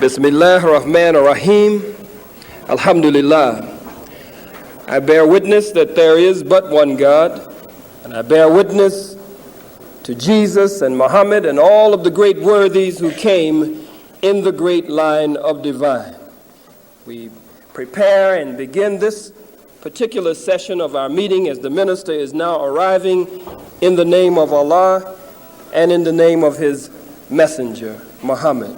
Bismillah ar-Rahman ar-Rahim. Alhamdulillah. I bear witness that there is but one God, and I bear witness to Jesus and Muhammad and all of the great worthies who came in the great line of divine. We prepare and begin this particular session of our meeting as the minister is now arriving in the name of Allah and in the name of his messenger, Muhammad.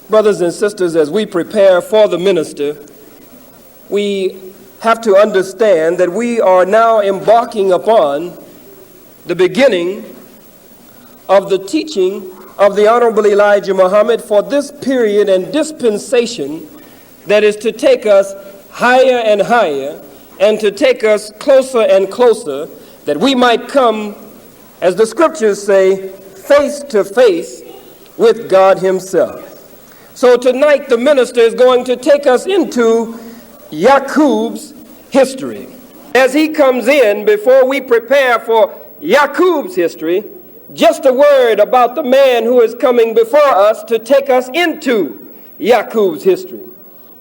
Brothers and sisters, as we prepare for the minister, we have to understand that we are now embarking upon the beginning of the teaching of the Honorable Elijah Muhammad for this period and dispensation that is to take us higher and higher and to take us closer and closer, that we might come, as the scriptures say, face to face with God himself. So tonight the minister is going to take us into Yakub's history. As he comes in, before we prepare for Yakub's history, just a word about the man who is coming before us to take us into Yakub's history.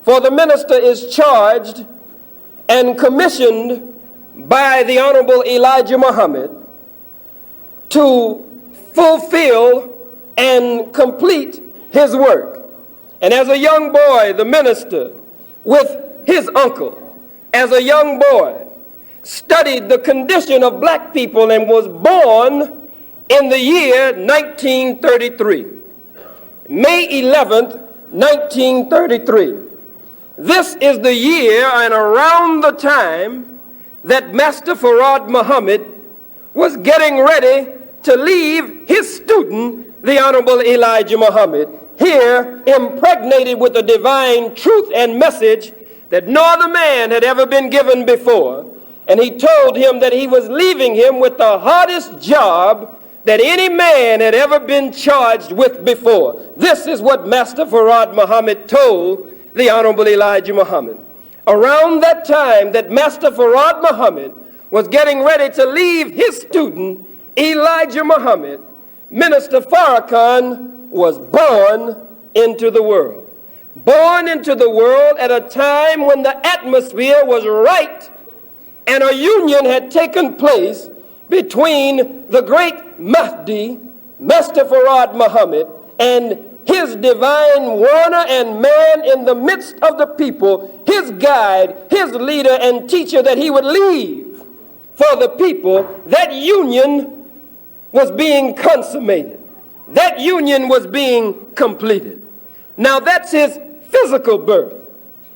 For the minister is charged and commissioned by the Honorable Elijah Muhammad to fulfill and complete his work. And as a young boy, the minister, with his uncle, as a young boy, studied the condition of black people and was born in the year 1933. May 11th, 1933. This is the year and around the time that Master Farrakhan Muhammad was getting ready to leave his student, the Honorable Elijah Muhammad, here impregnated with the divine truth and message that no other man had ever been given before. And he told him that he was leaving him with the hardest job that any man had ever been charged with before. This is what Master Farrakhan Muhammad told the Honorable Elijah Muhammad. Around that time that Master Farrakhan Muhammad was getting ready to leave his student, Elijah Muhammad, Minister Farrakhan was born into the world. Born into the world at a time when the atmosphere was right and a union had taken place between the great Mahdi, Master Farrakhan Muhammad, and his divine warner and man in the midst of the people, his guide, his leader and teacher that he would leave for the people. That union was being consummated. That union was being completed. Now that's his physical birth.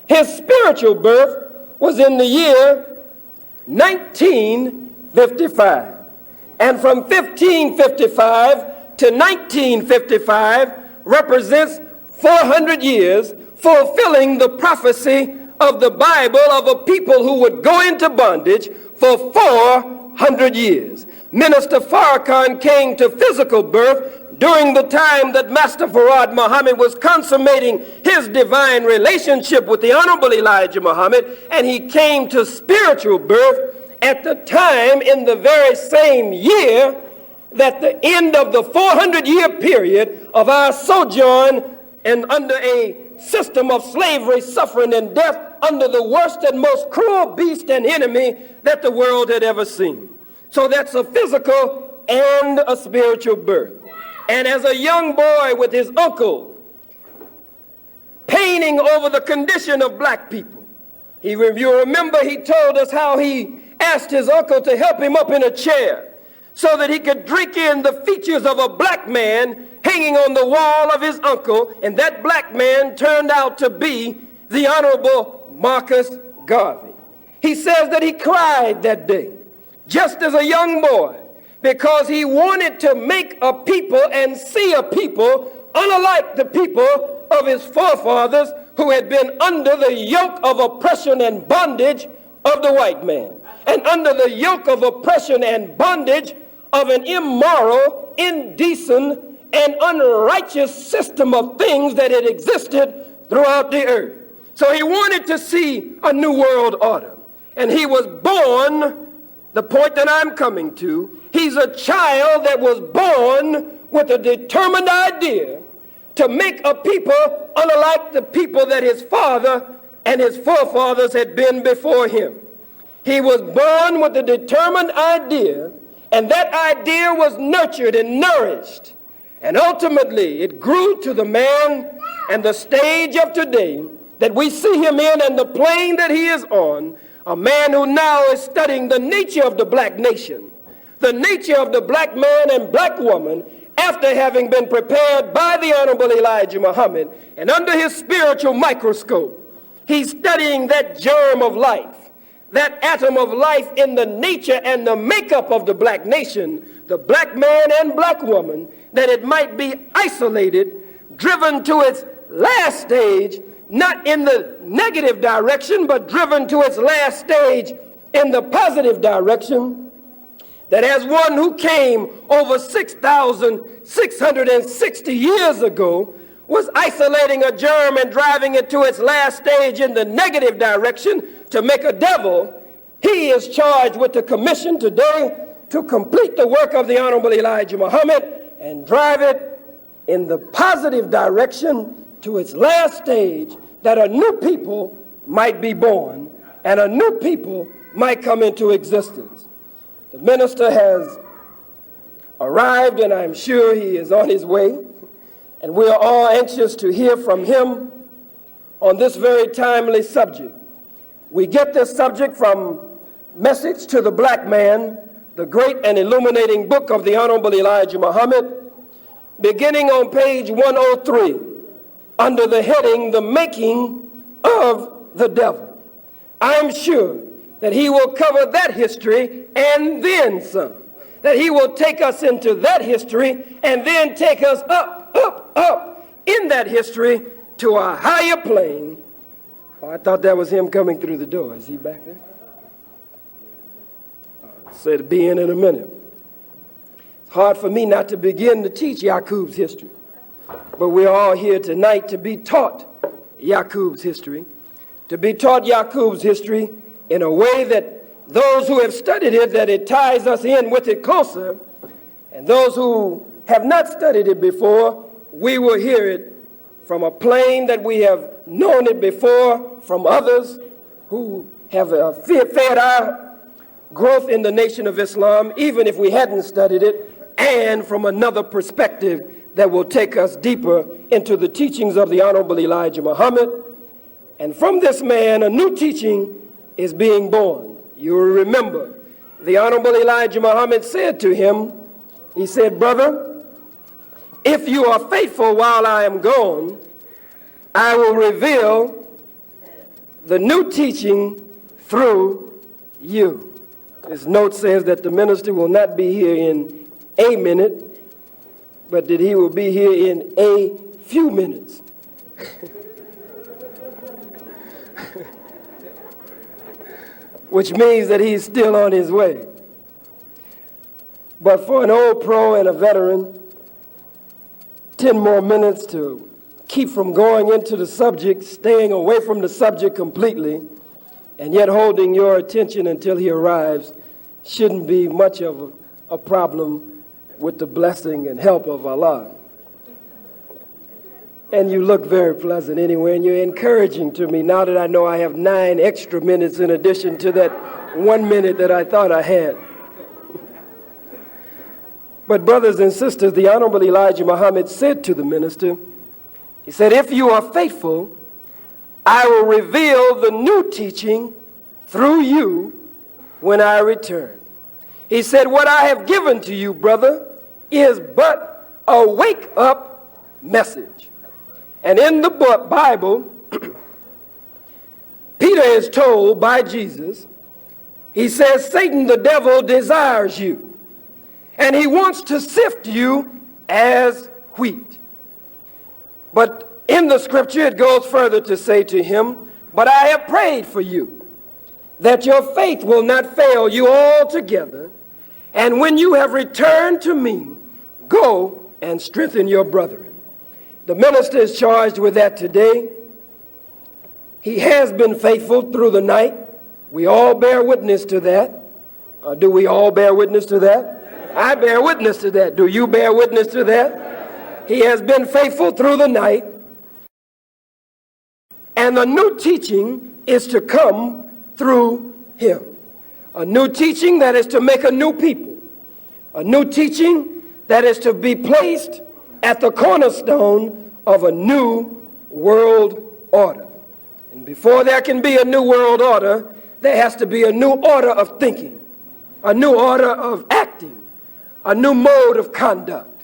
His spiritual birth was in the year 1955. And from 1555 to 1955 represents 400 years, fulfilling the prophecy of the Bible of a people who would go into bondage for 400 years. Minister Farrakhan came to physical birth during the time that Master Farrakhan Muhammad was consummating his divine relationship with the Honorable Elijah Muhammad, and he came to spiritual birth at the time in the very same year that the end of the 400-year period of our sojourn and under a system of slavery, suffering, and death under the worst and most cruel beast and enemy that the world had ever seen. So that's a physical and a spiritual birth. And as a young boy with his uncle, painting over the condition of black people, you remember he told us how he asked his uncle to help him up in a chair so that he could drink in the features of a black man hanging on the wall of his uncle, and that black man turned out to be the Honorable Marcus Garvey. He says that he cried that day, just as a young boy, because he wanted to make a people and see a people unlike the people of his forefathers who had been under the yoke of oppression and bondage of the white man, and under the yoke of oppression and bondage of an immoral, indecent, and unrighteous system of things that had existed throughout the earth. So he wanted to see a new world order. And he was born, the point that I'm coming to, he's a child that was born with a determined idea to make a people unlike the people that his father and his forefathers had been before him. He was born with a determined idea, and that idea was nurtured and nourished. And ultimately, it grew to the man and the stage of today that we see him in and the plane that he is on, a man who now is studying the nature of the black nation, the nature of the black man and black woman after having been prepared by the Honorable Elijah Muhammad. And under his spiritual microscope, he's studying that germ of life, that atom of life in the nature and the makeup of the black nation, the black man and black woman, that it might be isolated, driven to its last stage, not in the negative direction, but driven to its last stage in the positive direction. That as one who came over 6,660 years ago was isolating a germ and driving it to its last stage in the negative direction to make a devil, he is charged with the commission today to complete the work of the Honorable Elijah Muhammad and drive it in the positive direction to its last stage, that a new people might be born and a new people might come into existence. The minister has arrived, and I'm sure he is on his way, and we are all anxious to hear from him on this very timely subject. We get this subject from Message to the Black Man, the great and illuminating book of the Honorable Elijah Muhammad, beginning on page 103, under the heading, The Making of the Devil. I'm sure that he will cover that history and then some, that he will take us into that history and then take us up in that history to a higher plane. Oh, I thought that was him coming through the door. Is he back there? Say to be in a minute. It's hard for me not to begin to teach Yakub's history, but we're all here tonight to be taught Yakub's history, to be taught Yakub's history in a way that those who have studied it, that it ties us in with it closer, and those who have not studied it before, we will hear it from a plane that we have known it before, from others who have fed our growth in the Nation of Islam, even if we hadn't studied it, and from another perspective that will take us deeper into the teachings of the Honorable Elijah Muhammad. And from this man, a new teaching is being born. You will remember, the Honorable Elijah Muhammad said to him, he said, "Brother, if you are faithful while I am gone, I will reveal the new teaching through you." This note says that the minister will not be here in a minute, but that he will be here in a few minutes. Which means that he's still on his way. But for an old pro and a veteran, 10 more minutes to keep from going into the subject, staying away from the subject completely, and yet holding your attention until he arrives shouldn't be much of a problem with the blessing and help of Allah. And you look very pleasant anyway, and you're encouraging to me now that I know I have 9 extra minutes in addition to that 1 minute that I thought I had. But brothers and sisters, the Honorable Elijah Muhammad said to the minister, he said, "If you are faithful, I will reveal the new teaching through you when I return." He said, "What I have given to you, brother, is but a wake-up message." And in the Bible, Peter is told by Jesus, he says, "Satan, the devil, desires you, and he wants to sift you as wheat." But in the scripture, it goes further to say to him, "But I have prayed for you, that your faith will not fail you altogether. And when you have returned to me, go and strengthen your brethren." The minister is charged with that today. He has been faithful through the night. We all bear witness to that. Do we all bear witness to that? I bear witness to that. Do you bear witness to that? He has been faithful through the night. And a new teaching is to come through him. A new teaching that is to make a new people. A new teaching that is to be placed at the cornerstone of a new world order. And before there can be a new world order, there has to be a new order of thinking, a new order of acting, a new mode of conduct.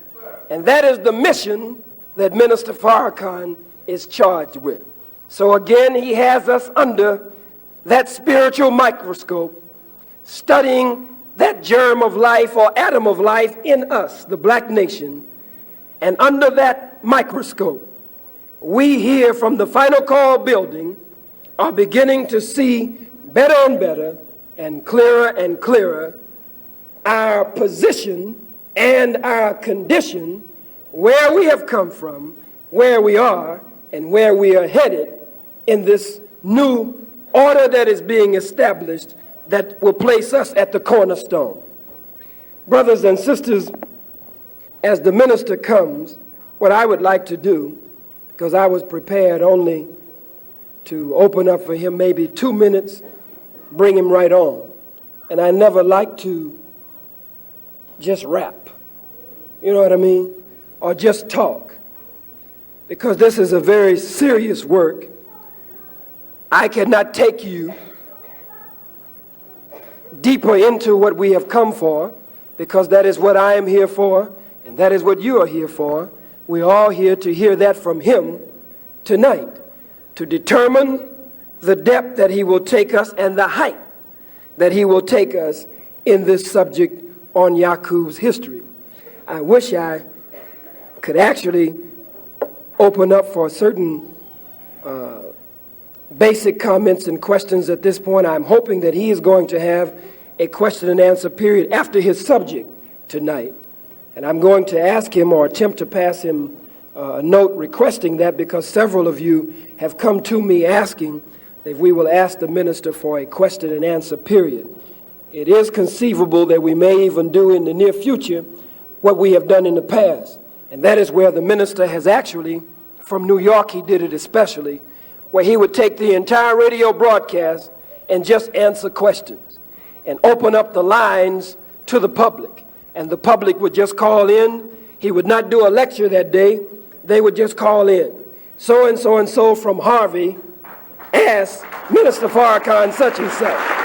And that is the mission that Minister Farrakhan is charged with. So again, he has us under that spiritual microscope, studying that germ of life or atom of life in us, the black nation. And under that microscope, we here from the Final Call building are beginning to see better and better and clearer our position and our condition, where we have come from, where we are, and where we are headed in this new order that is being established that will place us at the cornerstone. Brothers and sisters, as the minister comes, what I would like to do, because I was prepared only to open up for him maybe 2 minutes, bring him right on. And I never like to just rap, you know what I mean? Or just talk, because this is a very serious work. I cannot take you deeper into what we have come for, because that is what I am here for, and that is what you are here for. We're all here to hear that from him tonight, to determine the depth that he will take us and the height that he will take us in this subject on Yakub's history. I wish I could actually open up for certain basic comments and questions at this point. I'm hoping that he is going to have a question and answer period after his subject tonight. And I'm going to ask him or attempt to pass him a note requesting that, because several of you have come to me asking that we will ask the minister for a question and answer period. It is conceivable that we may even do in the near future what we have done in the past. And that is where the minister has actually, from New York, he did it especially, where he would take the entire radio broadcast and just answer questions and open up the lines to the public. And the public would just call in. He would not do a lecture that day. They would just call in. So and so and so from Harvey asked Minister Farrakhan such and such.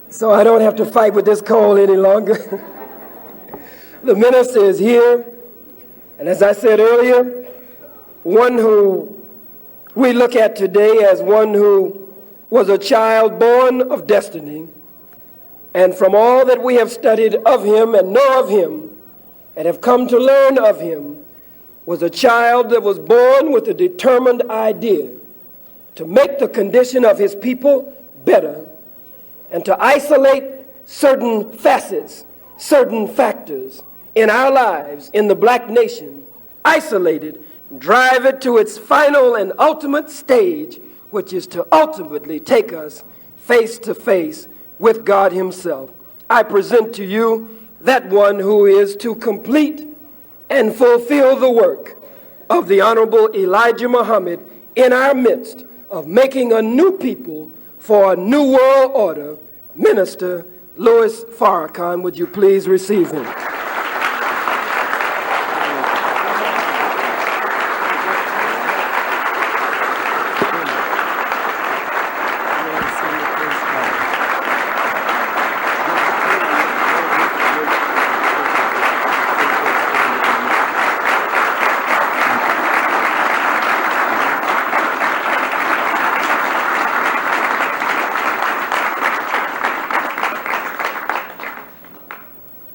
So I don't have to fight with this cold any longer. The minister is here, and as I said earlier, one who we look at today as one who was a child born of destiny, and from all that we have studied of him and know of him and have come to learn of him, was a child that was born with a determined idea to make the condition of his people better, and to isolate certain facets, certain factors in our lives, in the black nation, isolate it, drive it to its final and ultimate stage, which is to ultimately take us face to face with God himself. I present to you that one who is to complete and fulfill the work of the Honorable Elijah Muhammad in our midst of making a new people for a new world order. Minister Louis Farrakhan, would you please receive him?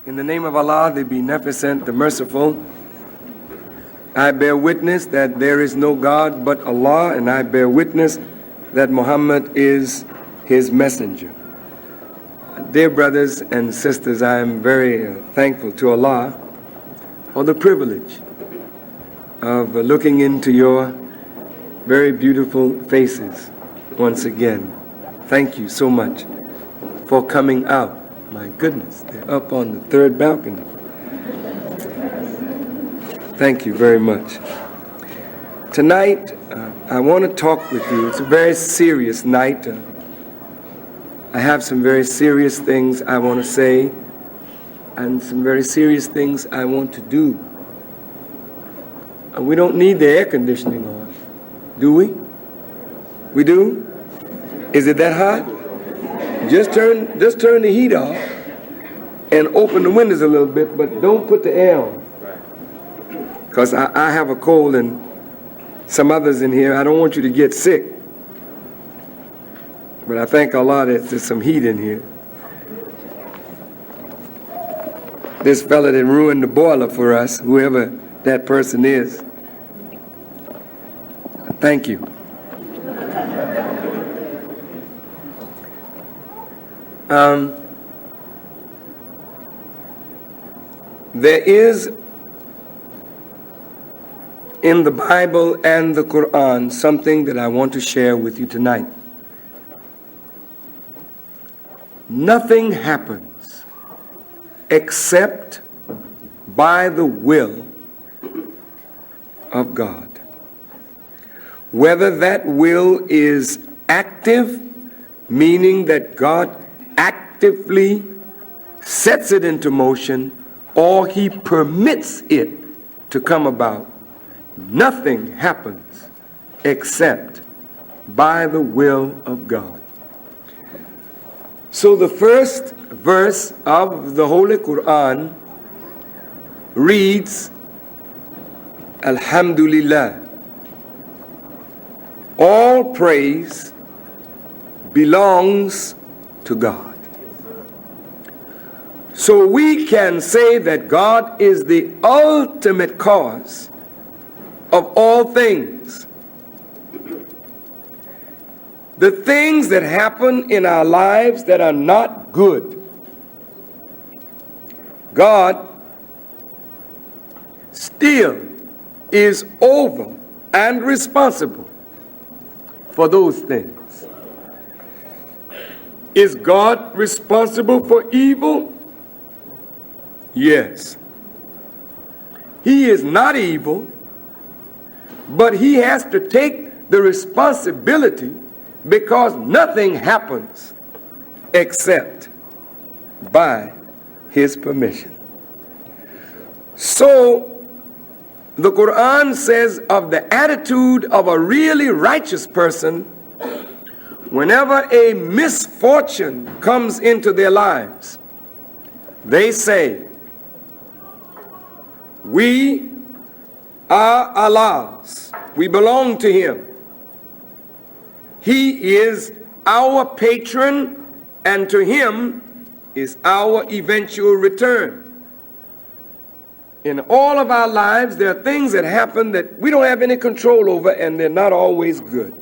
In the name of Allah, the Beneficent, the Merciful, I bear witness that there is no God but Allah, and I bear witness that Muhammad is his messenger. Dear brothers and sisters, I am very thankful to Allah for the privilege of looking into your very beautiful faces once again. Thank you so much for coming out. My goodness, they're up on the third balcony. Thank you very much. Tonight, I want to talk with you. It's a very serious night. I have some very serious things I want to say and some very serious things I want to do. And we don't need the air conditioning on, do we? We do? Is it that hot? Just turn the heat off and open the windows a little bit, but don't put the air on. Because I have a cold and some others in here. I don't want you to get sick. But I thank Allah that there's some heat in here. This fella that ruined the boiler for us, whoever that person is. Thank you. There is in the Bible and the Quran something that I want to share with you tonight. Nothing happens except by the will of God. Whether that will is active, meaning that God actively sets it into motion, or he permits it to come about, nothing happens except by the will of God. So the first verse of the Holy Quran reads, Alhamdulillah. All praise belongs to God. So we can say that God is the ultimate cause of all things. The things that happen in our lives that are not good, God still is over and responsible for those things. Is God responsible for evil? Yes. He is not evil, but he has to take the responsibility because nothing happens except by his permission. So the Quran says of the attitude of a really righteous person, whenever a misfortune comes into their lives, they say, we are Allah's. We belong to him. He is our patron, and to him is our eventual return. In all of our lives, there are things that happen that we don't have any control over, and they're not always good.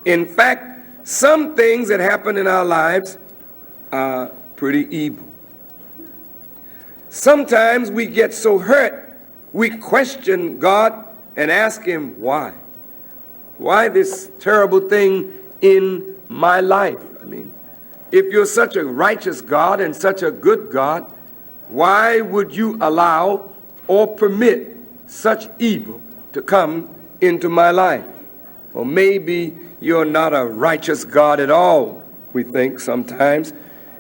In fact, some things that happen in our lives are pretty evil. Sometimes we get so hurt, we question God and ask him, why? Why this terrible thing in my life? I mean, if you're such a righteous God and such a good God, why would you allow or permit such evil to come into my life? Or maybe you're not a righteous God at all, we think sometimes,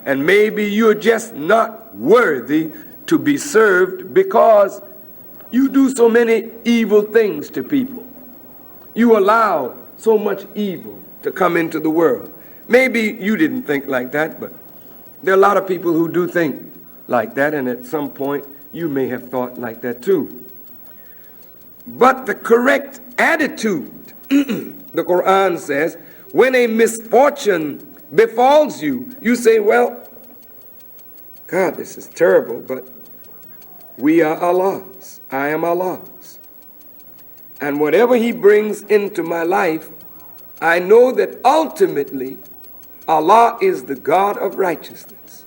and maybe you're just not worthy to be served because you do so many evil things to people. You allow so much evil to come into the world. Maybe you didn't think like that, but there are a lot of people who do think like that, and at some point you may have thought like that too. But the correct attitude, the Quran says, when a misfortune befalls you, you say, well, God, this is terrible, but we are Allah's. I am Allah's. And whatever he brings into my life, I know that ultimately Allah is the God of righteousness.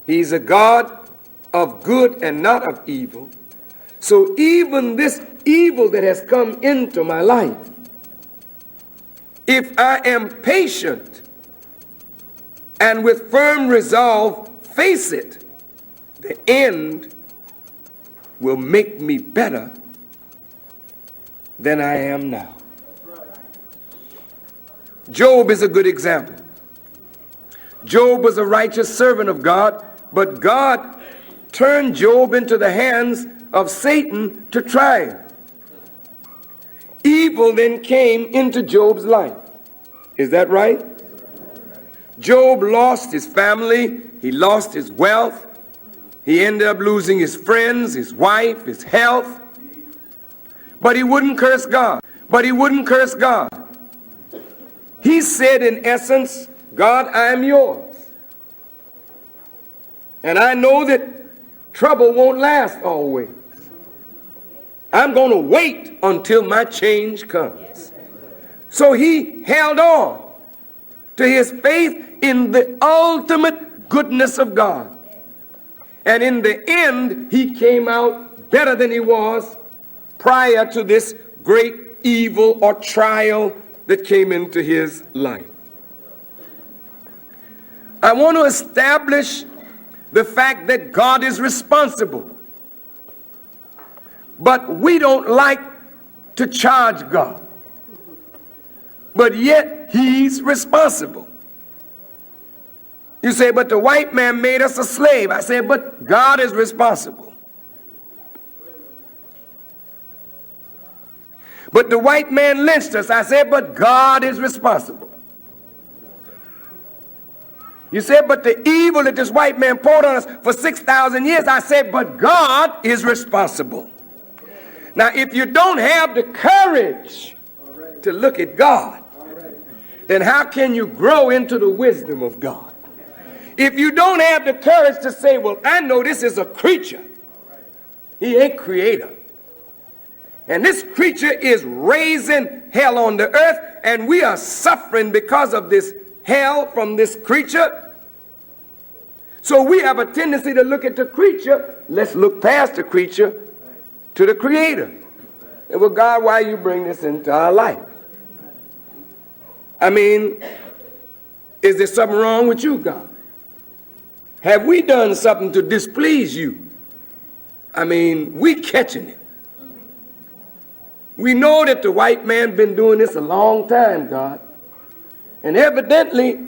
He's a God of good and not of evil. So even this evil that has come into my life, if I am patient and with firm resolve face it, the end will make me better than I am now. Job is a good example. Job was a righteous servant of God, but God turned Job into the hands of Satan to try him. Evil then came into Job's life. Is that right? Job lost his family, he lost his wealth, he ended up losing his friends, his wife, his health. But he wouldn't curse God. He said, in essence, God, I am yours. And I know that trouble won't last always. I'm going to wait until my change comes. So he held on to his faith in the ultimate goodness of God. And in the end, he came out better than he was prior to this great evil or trial that came into his life. I want to establish the fact that God is responsible. But we don't like to charge God. But yet he's responsible. You say, but the white man made us a slave. I say, but God is responsible. But the white man lynched us. I said, but God is responsible. You said, but the evil that this white man poured on us for 6,000 years, I said, but God is responsible. Now, if you don't have the courage to look at God, then how can you grow into the wisdom of God? If you don't have the courage to say, well, I know this is a creature. He ain't creator. And this creature is raising hell on the earth, and we are suffering because of this hell from this creature. So we have a tendency to look at the creature. Let's look past the creature to the creator. And well, God, why you bring this into our life? I mean, is there something wrong with you, God? Have we done something to displease you? I mean, we catching it. We know that the white man been doing this a long time, God. And evidently,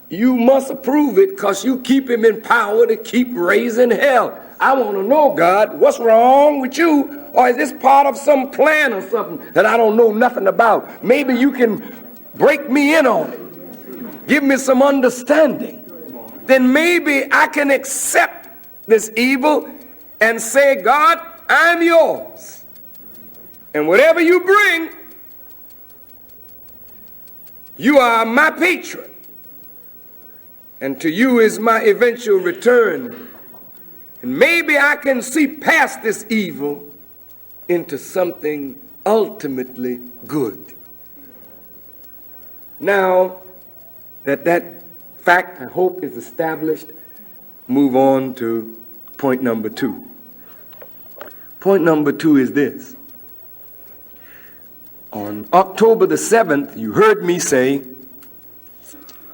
you must approve it because you keep him in power to keep raising hell. I want to know, God, what's wrong with you? Or is this part of some plan or something that I don't know nothing about? Maybe you can break me in on it. Give me some understanding. Then maybe I can accept this evil and say, God, I'm yours. And whatever you bring, you are my patron. And to you is my eventual return. And maybe I can see past this evil into something ultimately good. Now that fact, I hope, is established, move on to point number 2. Point number 2 is this. On October the 7th, you heard me say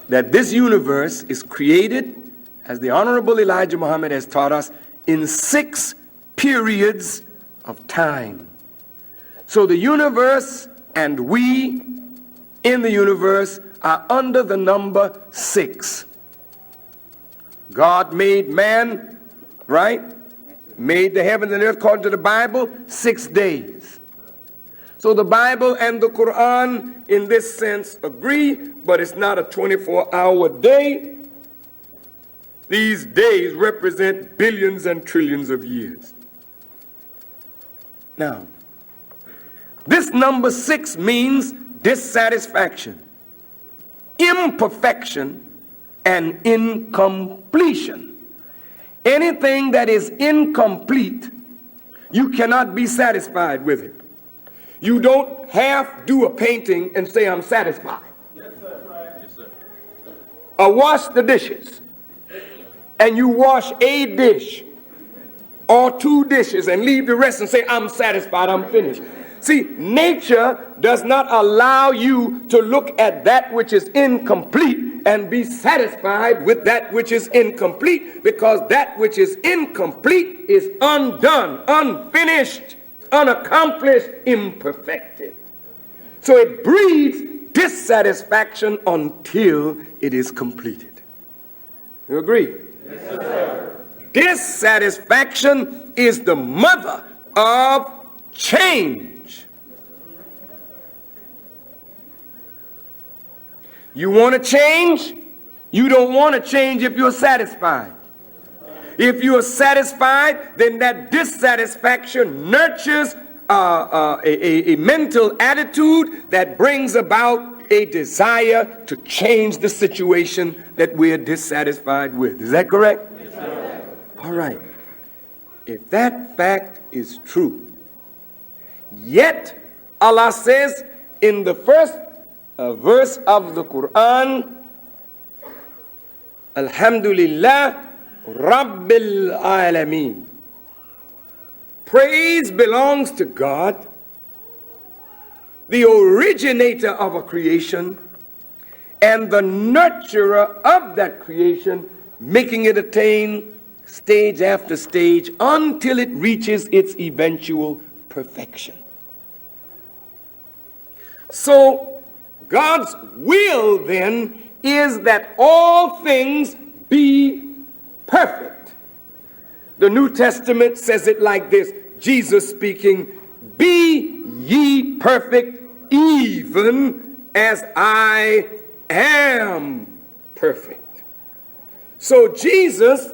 that this universe is created, as the Honorable Elijah Muhammad has taught us, in 6 periods of time. So the universe and we in the universe are under the number 6. God made man, right? Made the heavens and earth according to the Bible, 6 days. So the Bible and the Quran in this sense agree, but it's not a 24-hour day. These days represent billions and trillions of years. Now, this number 6 means dissatisfaction, imperfection, and incompletion. Anything that is incomplete, you cannot be satisfied with it. You don't half do a painting and say, I'm satisfied. Yes, sir. Yes, sir. Or wash the dishes, and you wash a dish, or 2 dishes and leave the rest and say, I'm satisfied, I'm finished. See, nature does not allow you to look at that which is incomplete and be satisfied with that which is incomplete, because that which is incomplete is undone, unfinished, unaccomplished, imperfected. So it breeds dissatisfaction until it is completed. You agree? Yes, sir. Dissatisfaction is the mother of change. You want to change? You don't want to change if you're satisfied. If you are satisfied, then that dissatisfaction nurtures a mental attitude that brings about a desire to change the situation that we're dissatisfied with. Is that correct? Yes, sir. All right. If that fact is true, yet Allah says in the first verse of the Quran, Alhamdulillah Rabbil Alameen. Praise belongs to God, the originator of a creation and the nurturer of that creation, making it attain stage after stage until it reaches its eventual perfection. So God's will then is that all things be perfect. The New Testament says it like this, Jesus speaking, be ye perfect even as I am perfect. So Jesus,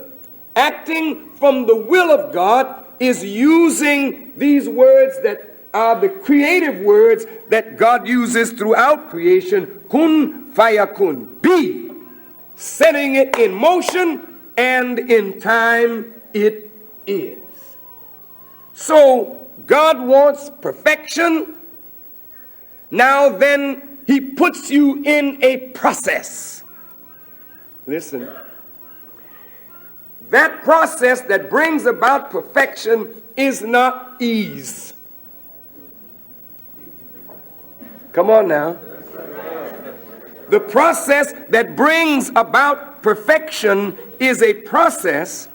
acting from the will of God, is using these words that are the creative words that God uses throughout creation, kun fayakun, be, setting it in motion, and in time it is. So God wants perfection. Now then he puts you in a process. Listen. That process that brings about perfection is not ease. Come on now. The process that brings about perfection is a process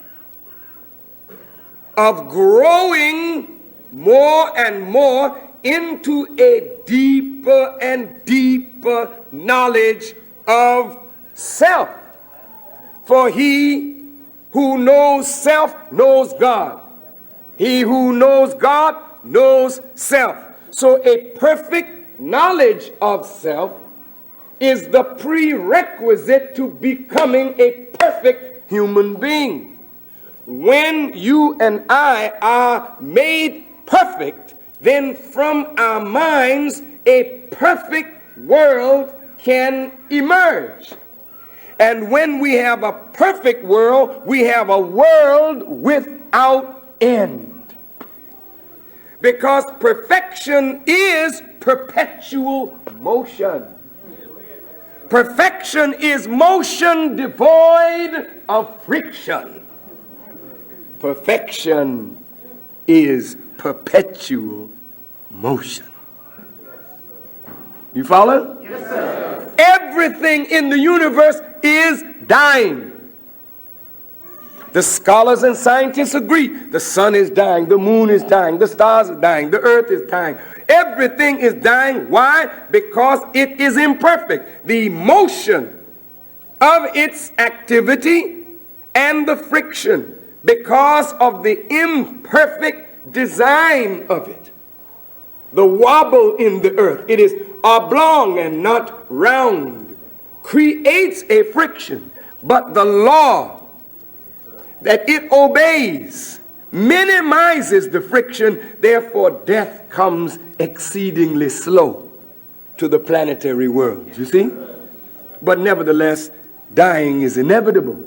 of growing more and more into a deeper and deeper knowledge of self. For he who knows self knows God. He who knows God knows self. So a perfect knowledge of self is the prerequisite to becoming a perfect human being. When you and I are made perfect, then from our minds a perfect world can emerge. And when we have a perfect world, we have a world without end. Because perfection is perpetual motion. Perfection is motion devoid of friction. Perfection is perpetual motion. You follow? Yes, sir. Everything in the universe is dying. The scholars and scientists agree. The sun is dying, the moon is dying, the stars are dying, the earth is dying. Everything is dying. Why? Because it is imperfect. The motion of its activity and the friction, because of the imperfect design of it. The wobble in the earth, it is oblong and not round, creates a friction. But the law that it obeys minimizes the friction, therefore death comes exceedingly slow to the planetary world, you see? But nevertheless, dying is inevitable.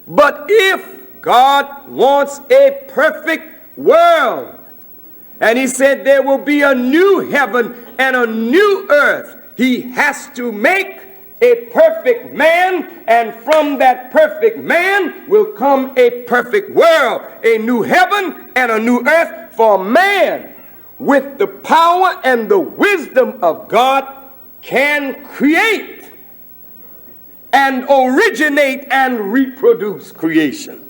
But if God wants a perfect world, and he said there will be a new heaven and a new earth, he has to make a perfect man, and from that perfect man will come a perfect world, a new heaven and a new earth for man. With the power and the wisdom of God can create and originate and reproduce creation.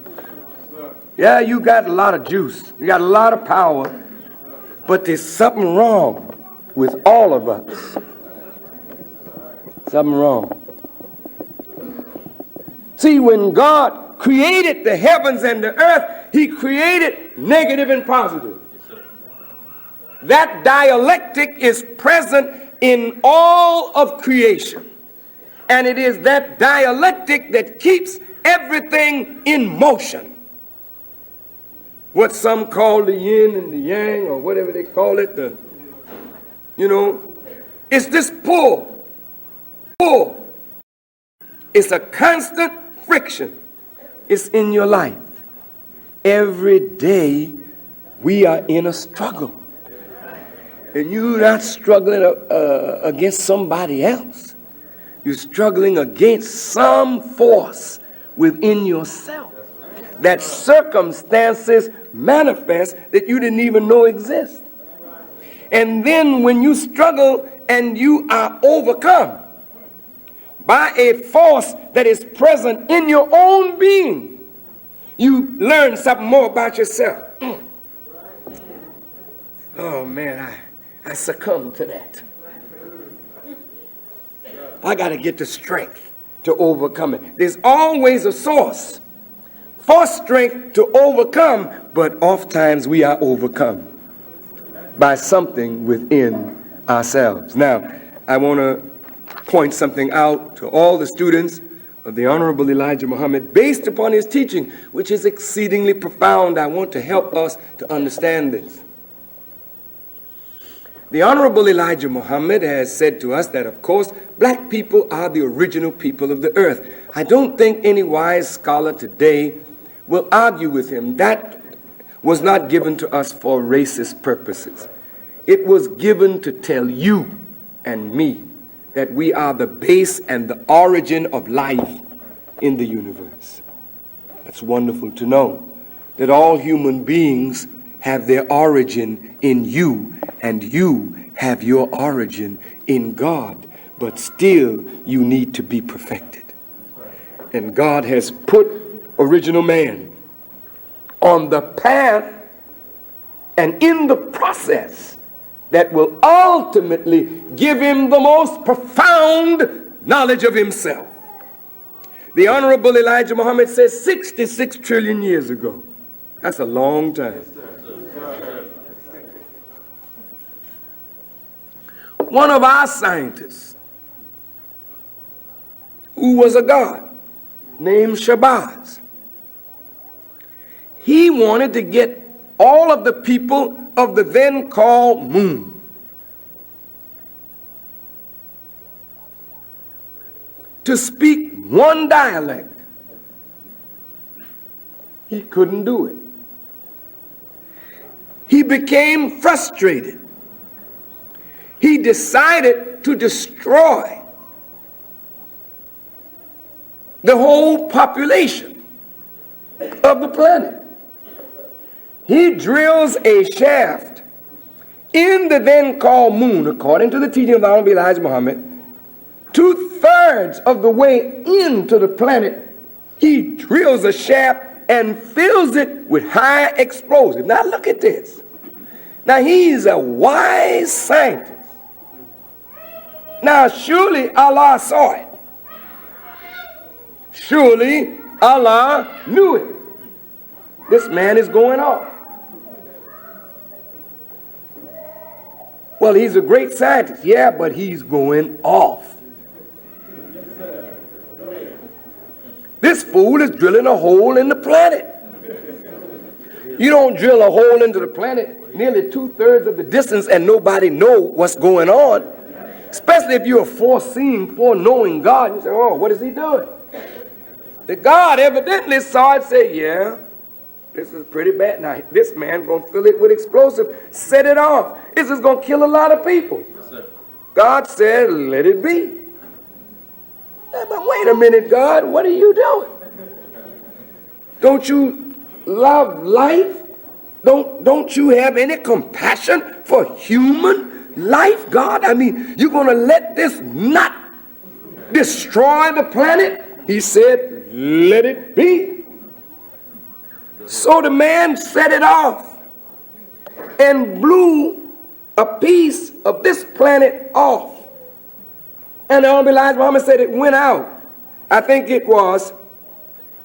Yeah, you got a lot of juice. You got a lot of power. But there's something wrong with all of us. Something wrong. See, when God created the heavens and the earth, he created negative and positive. That dialectic is present in all of creation. And it is that dialectic that keeps everything in motion. What some call the yin and the yang, or whatever they call it, it's this pull. Pull. It's a constant friction. It's in your life. Every day we are in a struggle. And you're not struggling against somebody else. You're struggling against some force within yourself that circumstances manifest that you didn't even know exist. And then when you struggle and you are overcome by a force that is present in your own being, you learn something more about yourself. Oh man, I succumb to that. I got to get the strength to overcome it. There's always a source for strength to overcome, but oftentimes we are overcome by something within ourselves. Now, I want to point something out to all the students of the Honorable Elijah Muhammad based upon his teaching, which is exceedingly profound. I want to help us to understand this. The Honorable Elijah Muhammad has said to us that, of course, black people are the original people of the earth. I don't think any wise scholar today will argue with him. That was not given to us for racist purposes. It was given to tell you and me that we are the base and the origin of life in the universe. That's wonderful to know, that all human beings have their origin in you, and you have your origin in God, but still you need to be perfected. And God has put original man on the path and in the process that will ultimately give him the most profound knowledge of himself. The Honorable Elijah Muhammad says 66 trillion years ago. That's a long time. One of our scientists, who was a god named Shabazz, he wanted to get all of the people of the then called moon to speak one dialect. He couldn't do it. He became frustrated. He decided to destroy the whole population of the planet. He drills a shaft in the then called moon, according to the teaching of the Honorable Elijah Muhammad, 2/3 of the way into the planet. He drills a shaft and fills it with high explosive. Now look at this. Now he's a wise scientist. Now surely Allah saw it. Surely Allah knew it. This man is going off. Well, he's a great scientist. Yeah, but he's going off. This fool is drilling a hole in the planet. You don't drill a hole into the planet nearly 2/3 of the distance and nobody know what's going on. Especially if you're a foreseeing, foreknowing God. You say, oh, what is he doing? The God evidently saw it and said, yeah, this is pretty bad. Now, this man going to fill it with explosive, set it off. This is going to kill a lot of people. Yes, God said, let it be. But wait a minute, God, what are you doing? Don't you love life? Don't you have any compassion for human life, God? I mean, you're going to let this not destroy the planet? He said, let it be. So the man set it off and blew a piece of this planet off. And the Honorable Elijah Muhammad said it went out. I think it was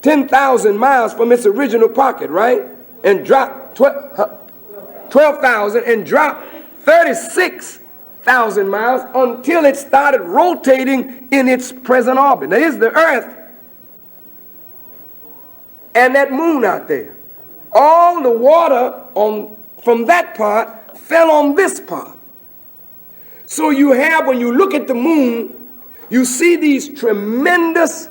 10,000 miles from its original pocket, right? And dropped 12,000 and dropped 36,000 miles until it started rotating in its present orbit. Now here's the Earth and that moon out there. All the water from that part fell on this part. So you have, when you look at the moon, you see these tremendous,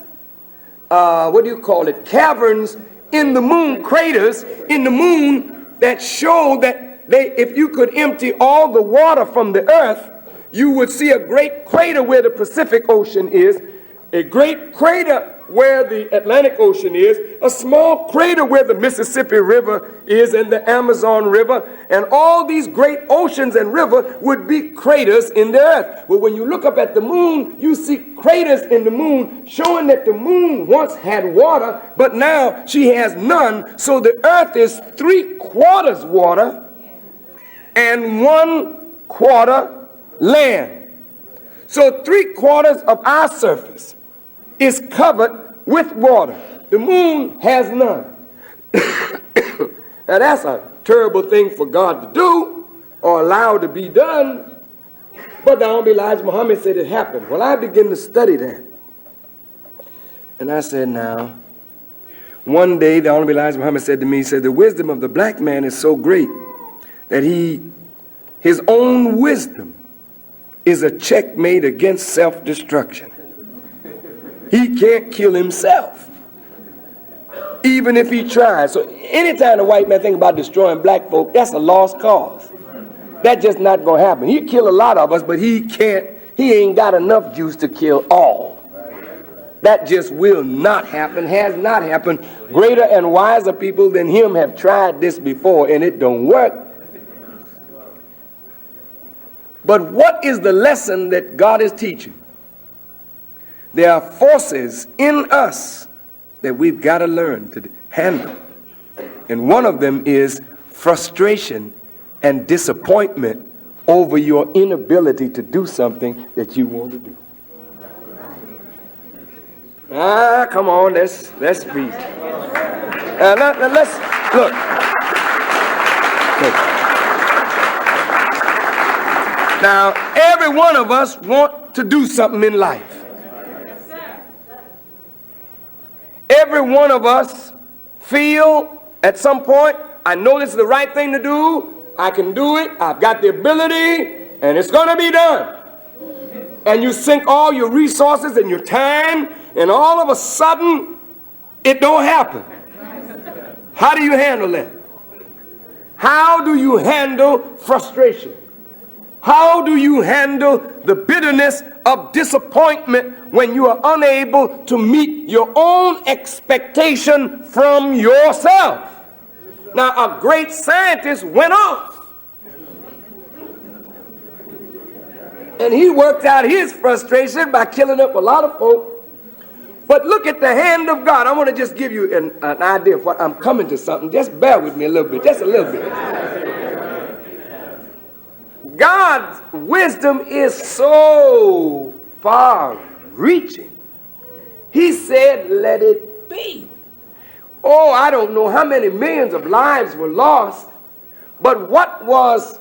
caverns in the moon, craters in the moon that show that if you could empty all the water from the earth, you would see a great crater where the Pacific Ocean is, a great crater where the Atlantic Ocean is, a small crater where the Mississippi River is and the Amazon River, and all these great oceans and rivers would be craters in the earth. But when you look up at the moon, you see craters in the moon showing that the moon once had water, but now she has none. So the earth is 3/4 water and 1/4 land. So 3/4 of our surface is covered with water. The moon has none. Now that's a terrible thing for God to do or allow to be done. But the Honorable Elijah Muhammad said it happened. Well, I began to study that. And I said, now, one day the Honorable Elijah Muhammad said to me, he said, the wisdom of the black man is so great that his own wisdom is a checkmate against self-destruction. He can't kill himself, even if he tries. So anytime the white man thinks about destroying black folk, that's a lost cause. That's just not going to happen. He'll kill a lot of us, but he ain't got enough juice to kill all. That just will not happen, has not happened. Greater and wiser people than him have tried this before, and it don't work. But what is the lesson that God is teaching? There are forces in us that we've got to learn to handle. And one of them is frustration and disappointment over your inability to do something that you want to do. Come on, let's read. Let's look. Now, every one of us want to do something in life. Every one of us feel at some point, I know this is the right thing to do, I can do it, I've got the ability, and it's going to be done. And you sink all your resources and your time, and all of a sudden, it don't happen. How do you handle that? How do you handle frustration? How do you handle the bitterness of disappointment when you are unable to meet your own expectation from yourself? Now, a great scientist went off, and he worked out his frustration by killing up a lot of folk. But look at the hand of God. I want to just give you an idea of what I'm coming to something. Just bear with me a little bit, just a little bit. God's wisdom is so far-reaching. He said, let it be. Oh, I don't know how many millions of lives were lost, but what was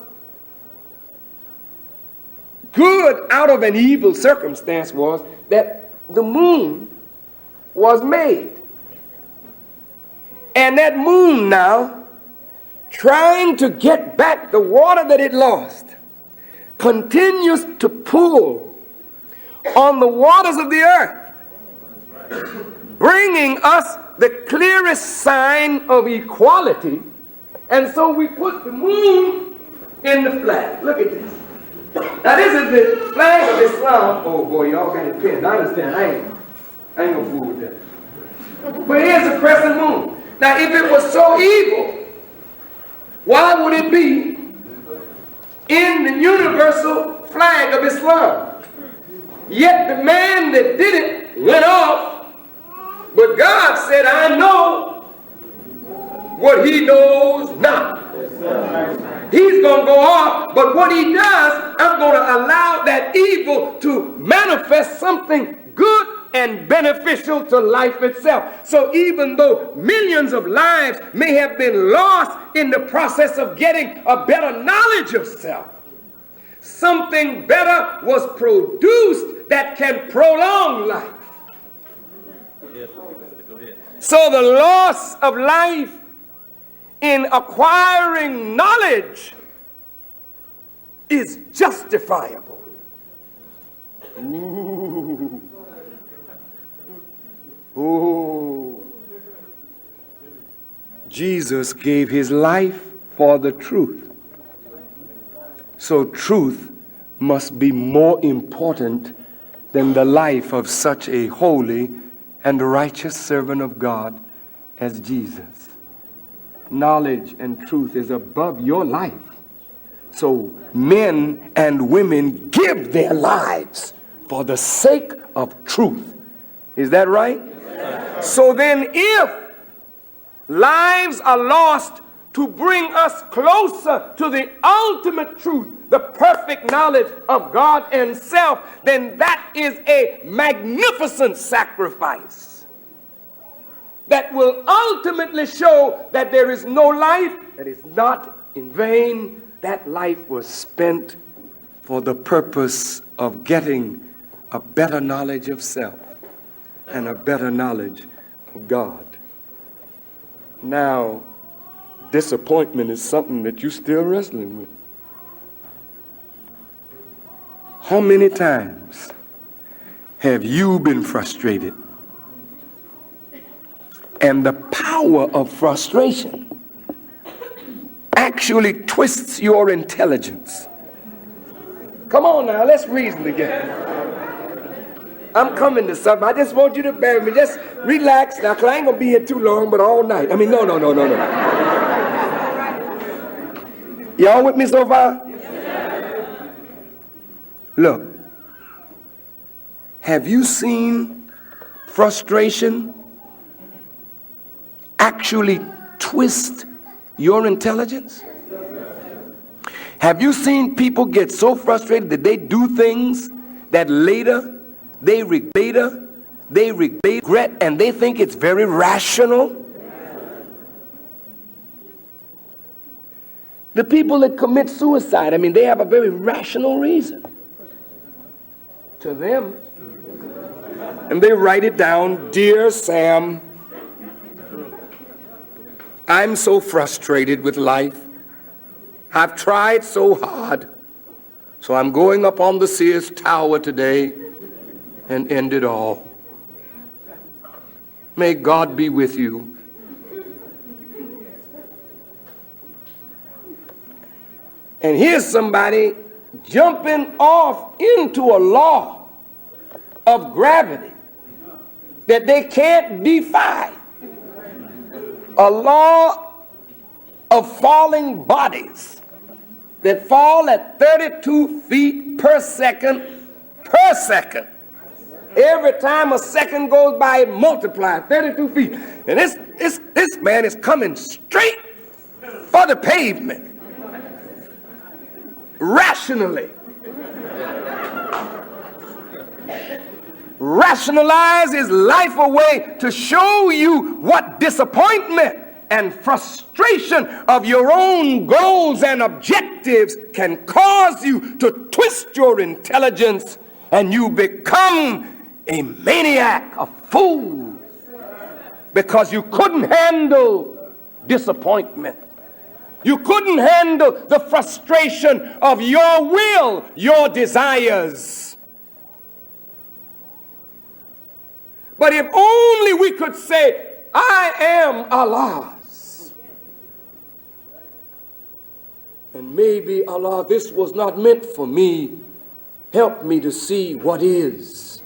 good out of an evil circumstance was that the moon was made. And that moon now, trying to get back the water that it lost, continues to pull on the waters of the earth, bringing us the clearest sign of equality. And so we put the moon in the flag. Look at this. Now this is the flag of Islam. Oh boy, y'all got it pinned. I understand. I ain't gonna fool with that. But here's a crescent moon. Now, if it was so evil, why would it be in the universal flag of Islam? Yet the man that did it went off, but God said, I know what he knows not. He's going to go off, but what he does, I'm going to allow that evil to manifest something good and beneficial to life itself. So even though millions of lives may have been lost in the process of getting a better knowledge of self, something better was produced that can prolong life. So the loss of life in acquiring knowledge is justifiable. Ooh. Ooh. Jesus gave his life for the truth. So truth must be more important than the life of such a holy and righteous servant of God as Jesus. Knowledge and truth is above your life. So men and women give their lives for the sake of truth. Is that right? So then if lives are lost to bring us closer to the ultimate truth, the perfect knowledge of God and self, then that is a magnificent sacrifice that will ultimately show that there is no life that is not in vain. That life was spent for the purpose of getting a better knowledge of self and a better knowledge of God. Now, disappointment is something that you're still wrestling with. How many times have you been frustrated? And the power of frustration actually twists your intelligence. Come on now, let's reason together. I'm coming to something. I just want you to bear with me. Just relax now, because I ain't going to be here too long, but all night. I mean, no. Y'all with me so far? Look, have you seen frustration actually twist your intelligence? Have you seen people get so frustrated that they do things that later they regret and they think it's very rational? The people that commit suicide, I mean, they have a very rational reason to them. And they write it down, "Dear Sam, I'm so frustrated with life. I've tried so hard. So I'm going up on the Sears Tower today and end it all. May God be with you." And here's somebody jumping off into a law of gravity that they can't defy. A law of falling bodies that fall at 32 feet per second. Every time a second goes by, it multiplies 32 feet. And this man is coming straight for the pavement. Rationally. Rationalize his life away to show you what disappointment and frustration of your own goals and objectives can cause you to twist your intelligence, and you become a maniac, a fool, because you couldn't handle disappointment. You couldn't handle the frustration of your will, your desires. But if only we could say, "I am Allah's." And maybe, Allah, this was not meant for me. Help me to see what is.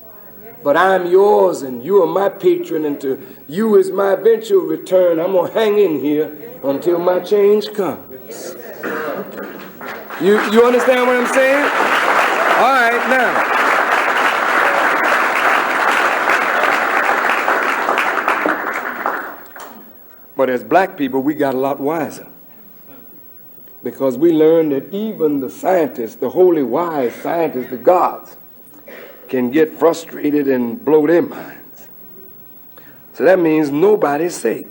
But I'm yours and you are my patron, and to you is my eventual return. I'm going to hang in here until my change comes. You understand what I'm saying? All right, now. But as black people, we got a lot wiser. Because we learned that even the scientists, the holy wise scientists, the gods, can get frustrated and blow their minds. So that means nobody's safe.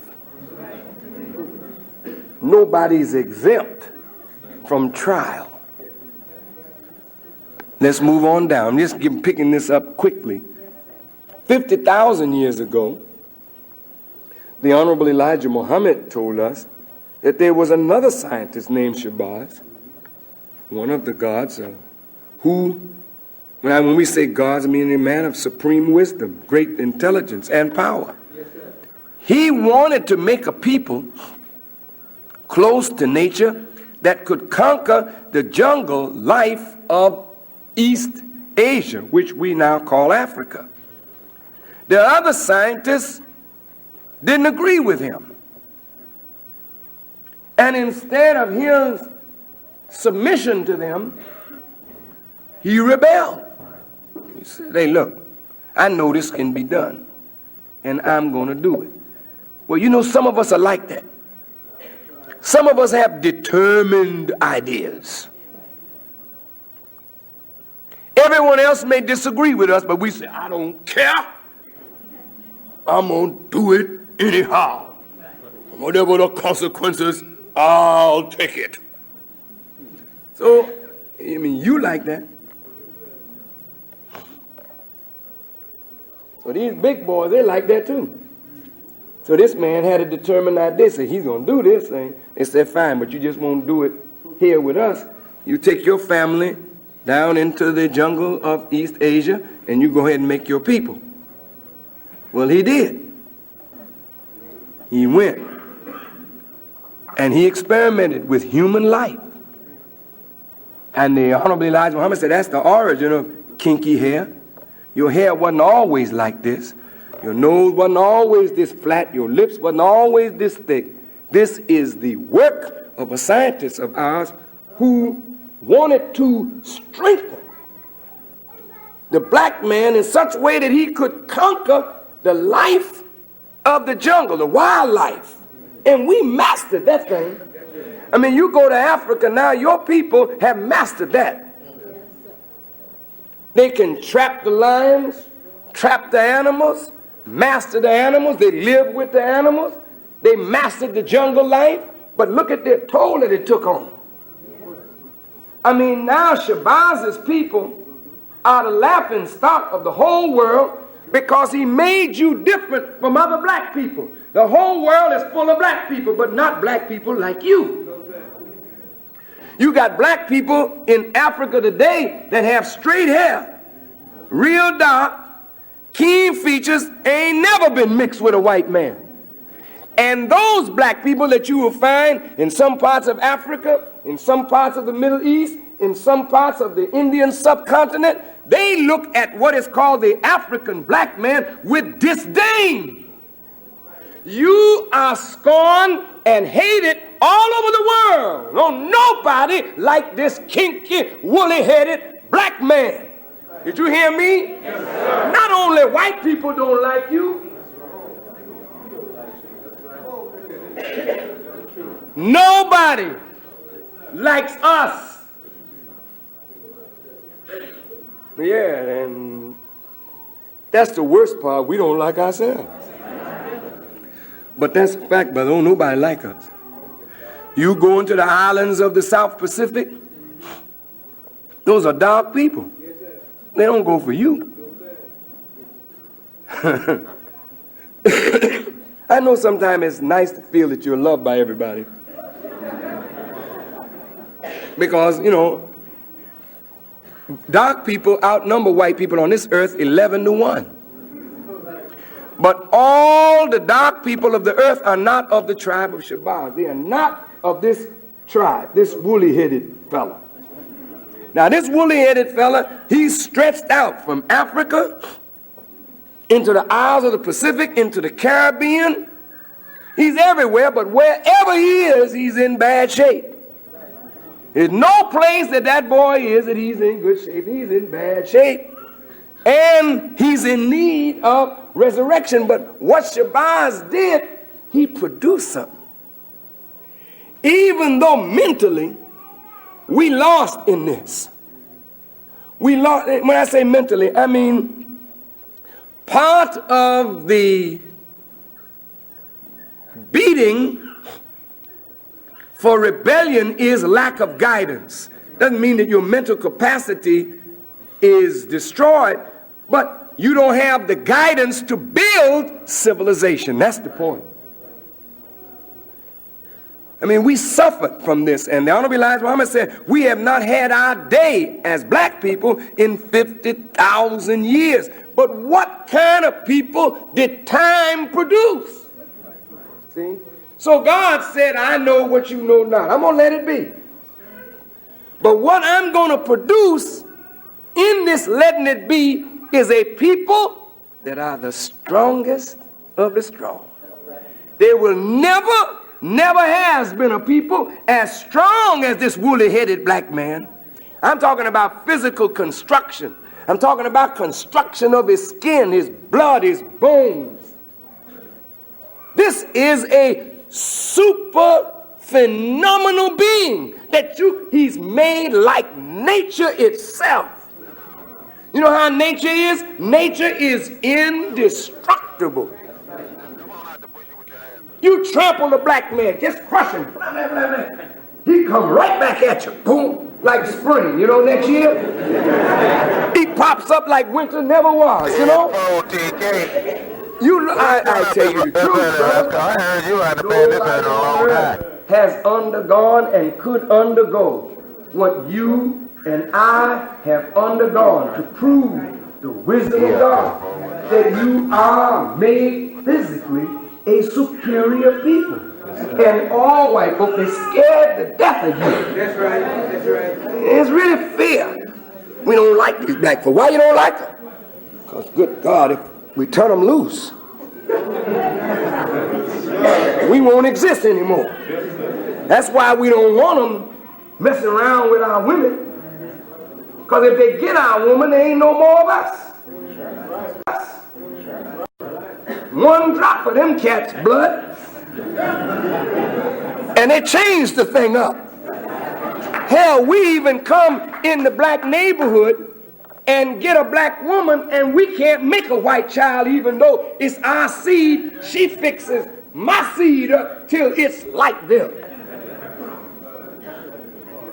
Nobody's exempt from trial. Let's move on down. I'm just picking this up quickly. 50,000 years ago, the Honorable Elijah Muhammad told us that there was another scientist named Shabazz, one of the gods, who, when we say gods, I mean a man of supreme wisdom, great intelligence, and power. He wanted to make a people close to nature that could conquer the jungle life of East Asia, which we now call Africa. The other scientists didn't agree with him. And instead of his submission to them, he rebelled. He said, hey, look, I know this can be done, and I'm going to do it. Well, you know, some of us are like that. Some of us have determined ideas. Everyone else may disagree with us, but we say, I don't care. I'm going to do it anyhow. Whatever the consequences, I'll take it. So, I mean, you like that. So these big boys, they like that too. So this man had a determined idea. Said he's going to do this thing. They said, fine, but you just won't do it here with us. You take your family down into the jungle of East Asia, and you go ahead and make your people. Well, he did. He went. And he experimented with human life. And the Honorable Elijah Muhammad said, that's the origin of kinky hair. Your hair wasn't always like this. Your nose wasn't always this flat. Your lips wasn't always this thick. This is the work of a scientist of ours who wanted to strengthen the black man in such a way that he could conquer the life of the jungle, the wildlife. And we mastered that thing. I mean, you go to Africa now, your people have mastered that. They can trap the lions, trap the animals, master the animals. They live with the animals. They mastered the jungle life. But look at the toll that it took on. I mean, now Shabazz's people are the laughing stock of the whole world because he made you different from other black people. The whole world is full of black people, but not black people like you. You got black people in Africa today that have straight hair, real dark, keen features, ain't never been mixed with a white man. And those black people that you will find in some parts of Africa, in some parts of the Middle East, in some parts of the Indian subcontinent, they look at what is called the African black man with disdain. You are scorned and hated all over the world. No, nobody like this kinky, woolly-headed black man. Did you hear me? Yes, sir. Not only white people don't like you. Nobody likes us. Yeah, and that's the worst part. We don't like ourselves. But that's a fact, brother. Don't nobody like us. You go into the islands of the South Pacific, those are dark people. They don't go for you. I know sometimes it's nice to feel that you're loved by everybody. Because, you know, dark people outnumber white people on this earth 11-1. But all the dark people of the earth are not of the tribe of Shabazz. They are not of this tribe, this woolly-headed fella. Now, this woolly-headed fella, he's stretched out from Africa into the Isles of the Pacific, into the Caribbean. He's everywhere, but wherever he is, he's in bad shape. There's no place that boy is that he's in good shape. He's in bad shape. And he's in need of resurrection. But what Shabazz did, he produced something. Even though mentally we lost in this. We lost, when I say mentally, I mean part of the beating for rebellion is lack of guidance. Doesn't mean that your mental capacity is destroyed, but you don't have the guidance to build civilization. That's the point. I mean, we suffered from this, and the Honorable Elijah Muhammad said, we have not had our day as black people in 50,000 years. But what kind of people did time produce? See? So God said, I know what you know not. I'm going to let it be. But what I'm going to produce in this letting it be is a people that are the strongest of the strong. There will never has been a people as strong as this woolly-headed black man. I'm talking about physical construction. I'm talking about construction of his skin, his blood, his bones. This is a super phenomenal being that he's made like nature itself. You know how nature is? Nature is indestructible. You trample the black man, just crush him. Blah, blah, blah, blah. He come right back at you, boom, like spring, you know, next year. He pops up like winter never was, you know. I tell you the truth, brother. I heard you had to pay this in a long time. Has undergone and could undergo what you and I have undergone to prove the wisdom of God, that you are made physically a superior people. And all white folk, they're scared to death of you. That's right, that's right. It's really fair. We don't like these black folk. Why you don't like them? Because, good God, if we turn them loose, we won't exist anymore. That's why we don't want them messing around with our women. Because if they get our woman, there ain't no more of us. One drop of them cats' blood, and they changed the thing up. Hell, we even come in the black neighborhood and get a black woman, and we can't make a white child, even though it's our seed. She fixes my seed up till it's like them.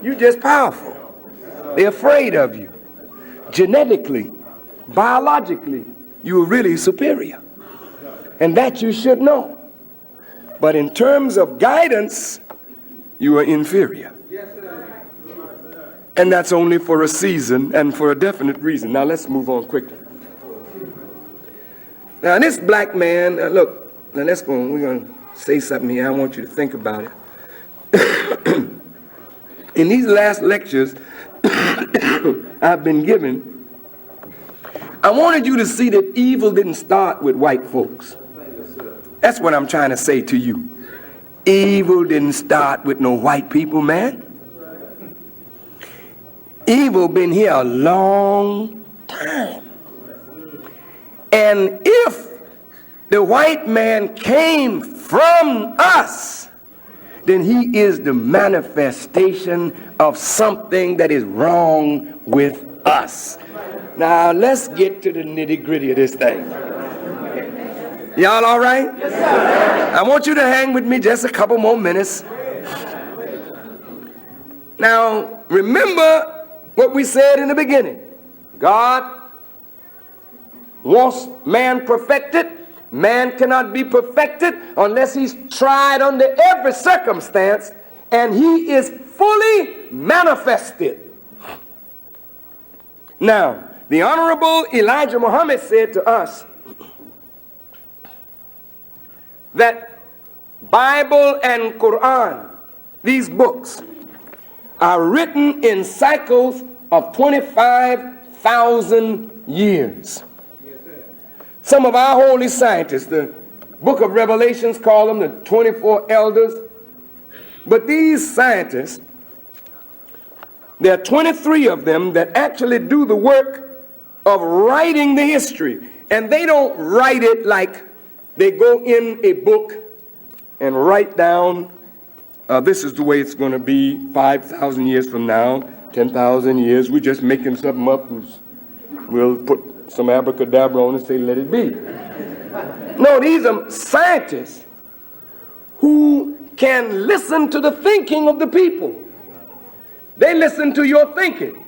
You just powerful. They're afraid of you. Genetically, biologically, you're really superior. And that you should know. But in terms of guidance, you are inferior. And that's only for a season and for a definite reason. Now let's move on quickly. Now this black man, look, now let's go on. We're going to say something here. I want you to think about it. In these last lectures I've been given, I wanted you to see that evil didn't start with white folks. That's what I'm trying to say to you. Evil didn't start with no white people, man. Evil been here a long time. And if the white man came from us, then he is the manifestation of something that is wrong with us. Now let's get to the nitty-gritty of this thing. Y'all all right? Yes, sir. I want you to hang with me just a couple more minutes. Now, remember what we said in the beginning. God wants man perfected. Man cannot be perfected unless he's tried under every circumstance, and he is fully manifested. Now, the Honorable Elijah Muhammad said to us that Bible and Quran, these books, are written in cycles of 25,000 years. Some of our holy scientists, the book of Revelations call them the 24 elders. But these scientists, there are 23 of them that actually do the work of writing the history. And they don't write it like they go in a book and write down, this is the way it's going to be 5,000 years from now, 10,000 years. We're just making something up and we'll put some abracadabra on and say, let it be. No, these are scientists who can listen to the thinking of the people. They listen to your thinking.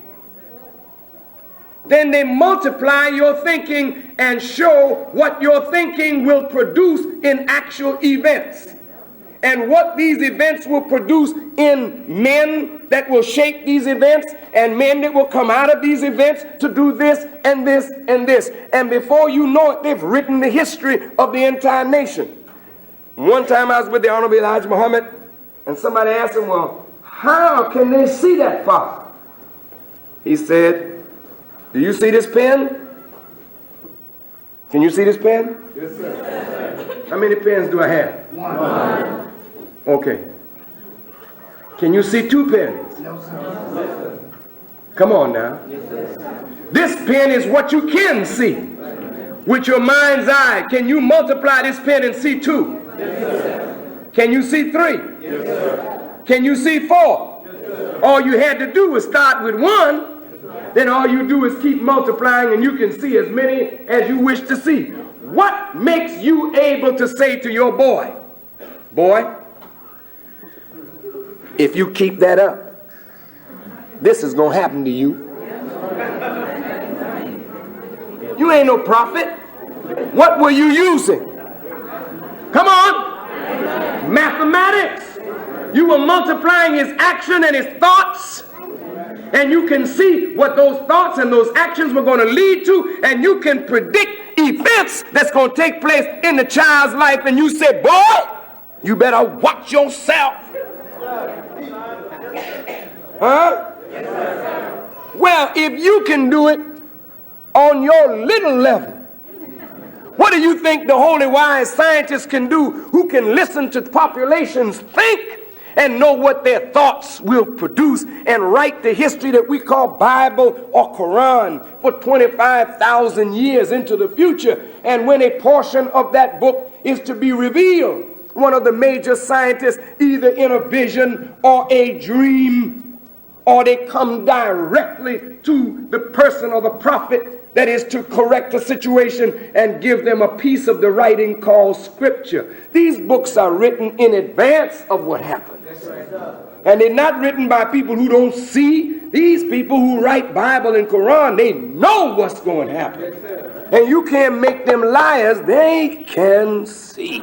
Then they multiply your thinking and show what your thinking will produce in actual events. And what these events will produce in men that will shape these events and men that will come out of these events to do this and this and this. And before you know it, they've written the history of the entire nation. One time I was with the Honorable Elijah Muhammad, and somebody asked him, well, how can they see that far? He said, do you see this pen? Can you see this pen? Yes, sir. How many pens do I have? One. Okay. Can you see two pens? No, sir. Come on now. This pen is what you can see. With your mind's eye, can you multiply this pen and see two? Yes, sir. Can you see three? Yes, sir. Can you see four? Yes, sir. All you had to do was start with one. Then all you do is keep multiplying and you can see as many as you wish to see. What makes you able to say to your boy, boy, if you keep that up, this is going to happen to you. You ain't no prophet. What were you using? Come on. Mathematics. You were multiplying his action and his thoughts. And you can see what those thoughts and those actions were going to lead to. And you can predict events that's going to take place in the child's life. And you say, boy, you better watch yourself. Huh? Well, if you can do it on your little level, what do you think the holy wise scientists can do who can listen to populations think and know what their thoughts will produce and write the history that we call Bible or Quran for 25,000 years into the future? And when a portion of that book is to be revealed, one of the major scientists, either in a vision or a dream, or they come directly to the person or the prophet that is to correct the situation and give them a piece of the writing called scripture. These books are written in advance of what happens. And they're not written by people who don't see. These people who write Bible and Quran, they know what's going to happen. And you can't make them liars. They can see.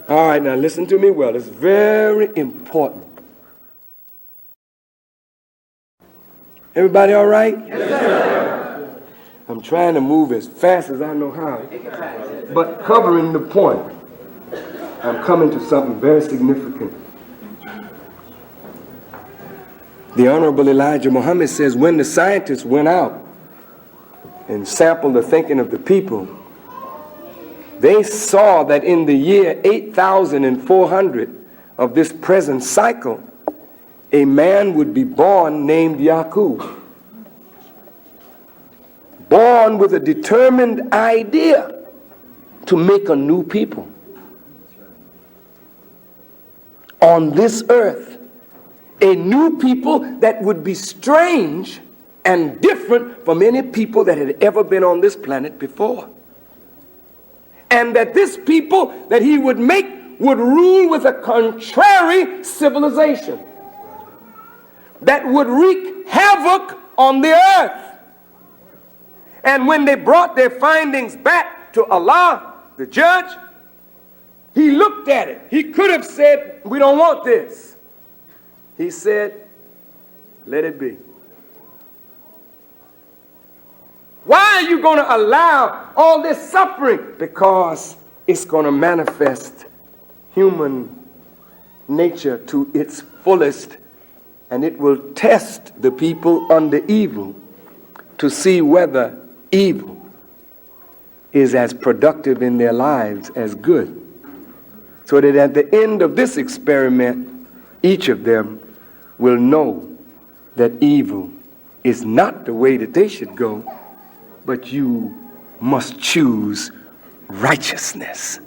All right, now listen to me well. It's very important. Everybody all right? Yes, sir. I'm trying to move as fast as I know how, but covering the point. I'm coming to something very significant. The Honorable Elijah Muhammad says when the scientists went out and sampled the thinking of the people, they saw that in the year 8,400 of this present cycle, a man would be born named Yakub, born with a determined idea to make a new people on this earth, a new people that would be strange and different from any people that had ever been on this planet before. And that this people that he would make would rule with a contrary civilization that would wreak havoc on the earth. And when they brought their findings back to Allah, the judge, he looked at it. He could have said, we don't want this. He said, let it be. Why are you going to allow all this suffering? Because it's going to manifest human nature to its fullest, and it will test the people under evil to see whether evil is as productive in their lives as good. So that at the end of this experiment, each of them will know that evil is not the way that they should go, but you must choose righteousness.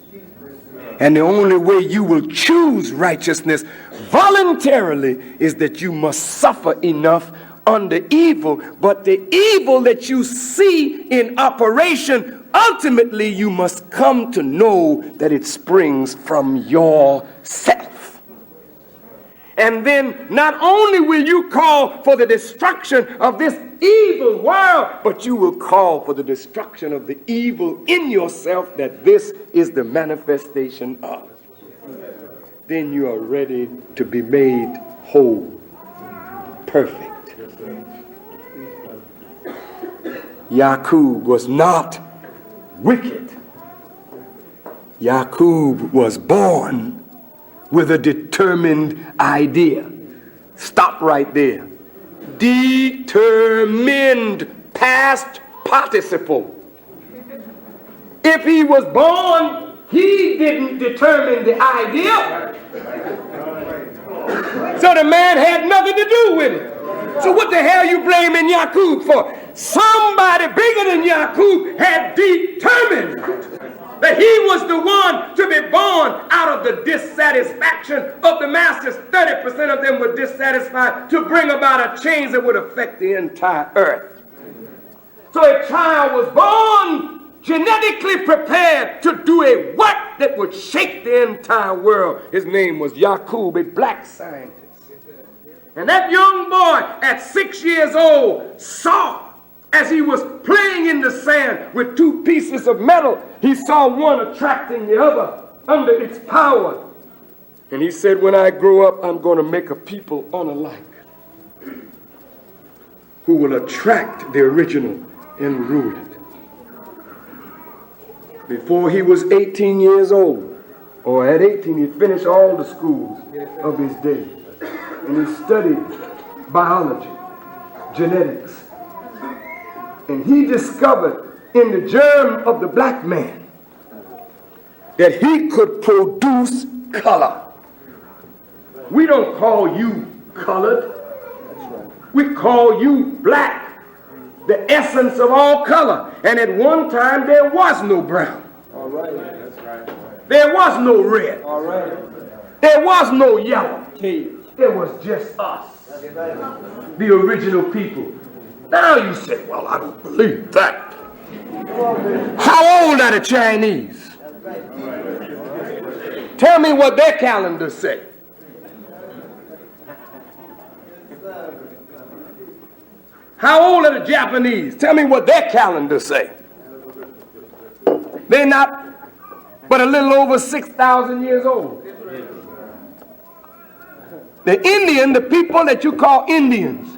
And the only way you will choose righteousness voluntarily is that you must suffer enough under evil. But the evil that you see in operation, ultimately you must come to know that it springs from yourself. And then not only will you call for the destruction of this evil world, but you will call for the destruction of the evil in yourself that this is the manifestation of. Then you are ready to be made whole, perfect. Yakub was not wicked. Yakub was born with a determined idea. Stop right there. Determined, past participle. If he was born, he didn't determine the idea. So the man had nothing to do with it. So what the hell you blaming Yakub for? Somebody bigger than Yakub had determined that he was the one to be born out of the dissatisfaction of the masters. 30% of them were dissatisfied, to bring about a change that would affect the entire earth. So a child was born genetically prepared to do a work that would shake the entire world. His name was Yakub, a black scientist. And that young boy at 6 years old saw, as he was playing in the sand with two pieces of metal, he saw one attracting the other under its power. And he said, when I grow up, I'm going to make a people unalike who will attract the original and rule it. Before he was 18 years old, or at 18, he finished all the schools of his day. And he studied biology, genetics. And he discovered in the germ of the black man that he could produce color. We don't call you colored. We call you black, the essence of all color. And at one time there was no brown. All right. That's right. There was no red. All right. There was no yellow. Cage. It was just us, the original people. Now you say, well, I don't believe that. How old are the Chinese? Tell me what their calendars say. How old are the Japanese? Tell me what their calendars say. They're not but a little over 6,000 years old. The Indian, the people that you call Indians,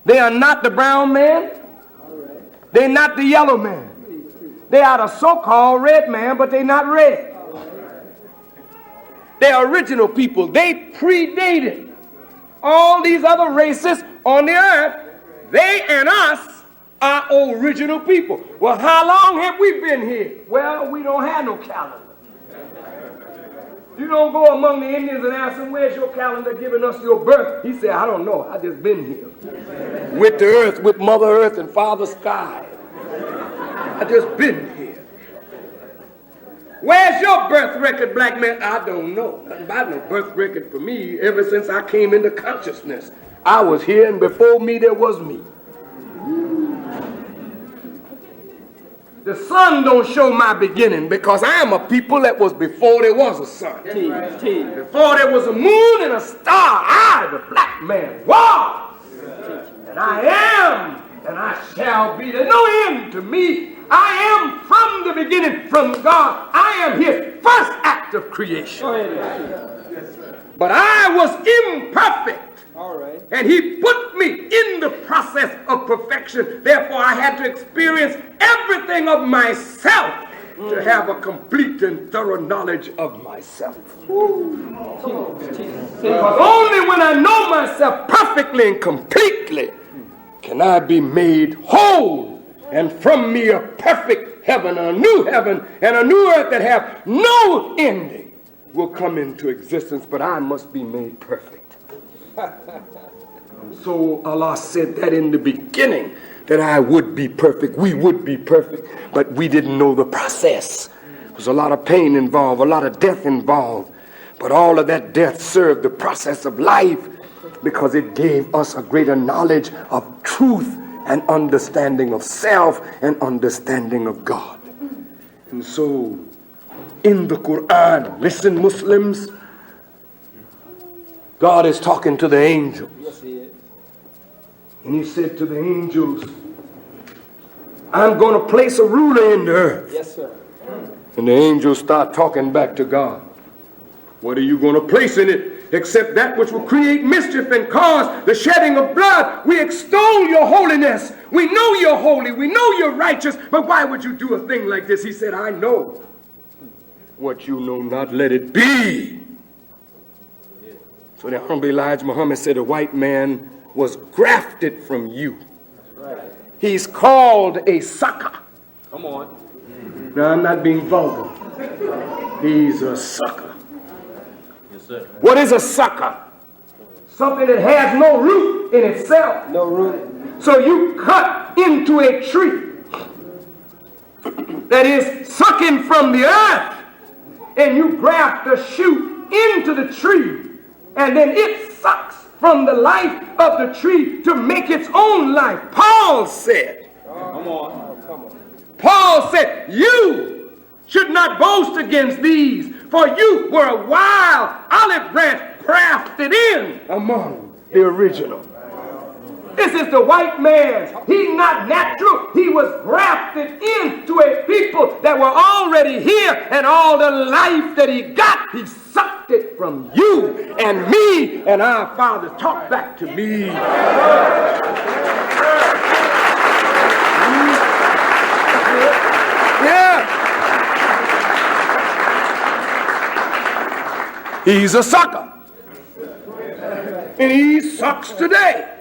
they are not the brown man. They're not the yellow man. They are the so-called red man, but they're not red. They're original people. They predated all these other races on the earth. They and us are original people. Well, how long have we been here? Well, we don't have no calendar. You don't go among the Indians and ask them, where's your calendar giving us your birth? He said, I don't know. I just been here. With the earth, with Mother Earth and Father Sky. I just been here. Where's your birth record, black man? I don't know. Nothing about no birth record for me ever since I came into consciousness. I was here, and before me there was me. The sun don't show my beginning, because I am a people that was before there was a sun. Before there was a moon and a star, I, the black man, was. And I am, and I shall be. There's no end to me. I am from the beginning, from God. I am his first act of creation. But I was imperfect. All right. And he put me in the process of perfection. Therefore, I had to experience everything of myself to have a complete and thorough knowledge of myself. Because only when I know myself perfectly and completely can I be made whole and from me a perfect heaven, a new heaven, and a new earth that have no ending will come into existence, but I must be made perfect. So Allah said that in the beginning, that I would be perfect, we would be perfect, but we didn't know the process. There was a lot of pain involved, a lot of death involved, but all of that death served the process of life because it gave us a greater knowledge of truth and understanding of self and understanding of God. And so in the Quran, listen Muslims, God is talking to the angels. Yes, he is. And he said to the angels, I'm going to place a ruler in the earth. Yes, sir. And the angels start talking back to God. What are you going to place in it except that which will create mischief and cause the shedding of blood? We extol your holiness. We know you're holy. We know you're righteous. But why would you do a thing like this? He said, I know what you know not, let it be. So the Honorable Elijah Muhammad said a white man was grafted from you. He's called a sucker. Come on. Now, I'm not being vulgar. He's a sucker. Yes, sir. What is a sucker? Something that has no root in itself. No root. So you cut into a tree that is sucking from the earth, and you graft a shoot into the tree, and then it sucks from the life of the tree to make its own life. Paul said, Come on. Come on. Paul said, you should not boast against these, for you were a wild olive branch grafted in among the original. This is the white man. He's not natural. He was grafted into a people that were already here, and all the life that he got, he sucked it from you and me, and our fathers talk back to me. Yeah. He's a sucker. And he sucks today.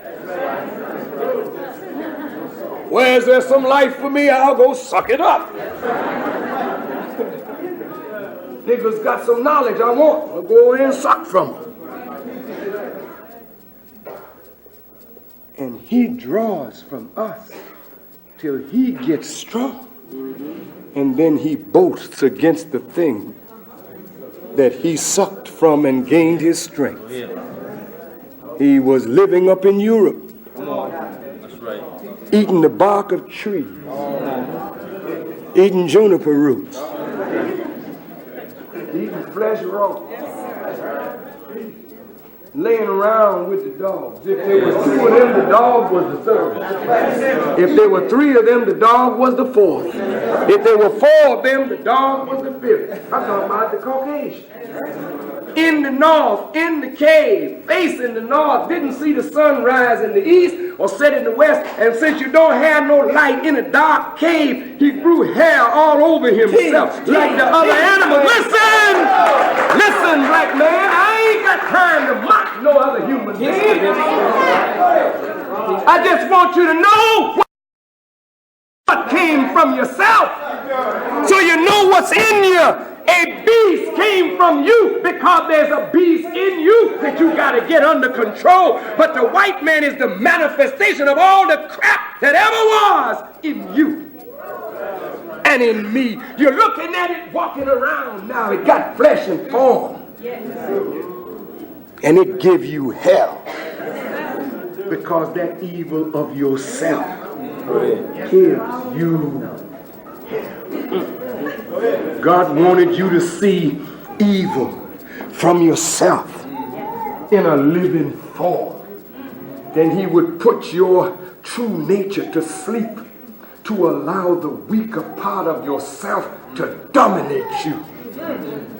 Where's there some life for me, I'll go suck it up. Niggas got some knowledge I want. I'll go over there and suck from them. And he draws from us till he gets strong. And then he boasts against the thing that he sucked from and gained his strength. He was living up in Europe. That's right. Eating the bark of trees, eating juniper roots, eating flesh raw, laying around with the dogs. If there was 2 of them, the dog was the third. If there were 3 of them, the dog was the 4th. If there were 4 of them, the dog was the 5th. I'm talking about the Caucasian. In the north, in the cave, facing the north, didn't see the sun rise in the east or set in the west, and since you don't have no light in a dark cave, he grew hair all over himself like the other animals. Listen! Listen, black man, I ain't got time to mock no other human being. I just want you to know what came from yourself, so you know what's in you. A beast came from you because there's a beast in you that you got to get under control. But the white man is the manifestation of all the crap that ever was in you and in me. You're looking at it walking around now. It got flesh and form. And it give you hell because that evil of yourself gives you hell. God wanted you to see evil from yourself in a living form. Then he would put your true nature to sleep to allow the weaker part of yourself to dominate you,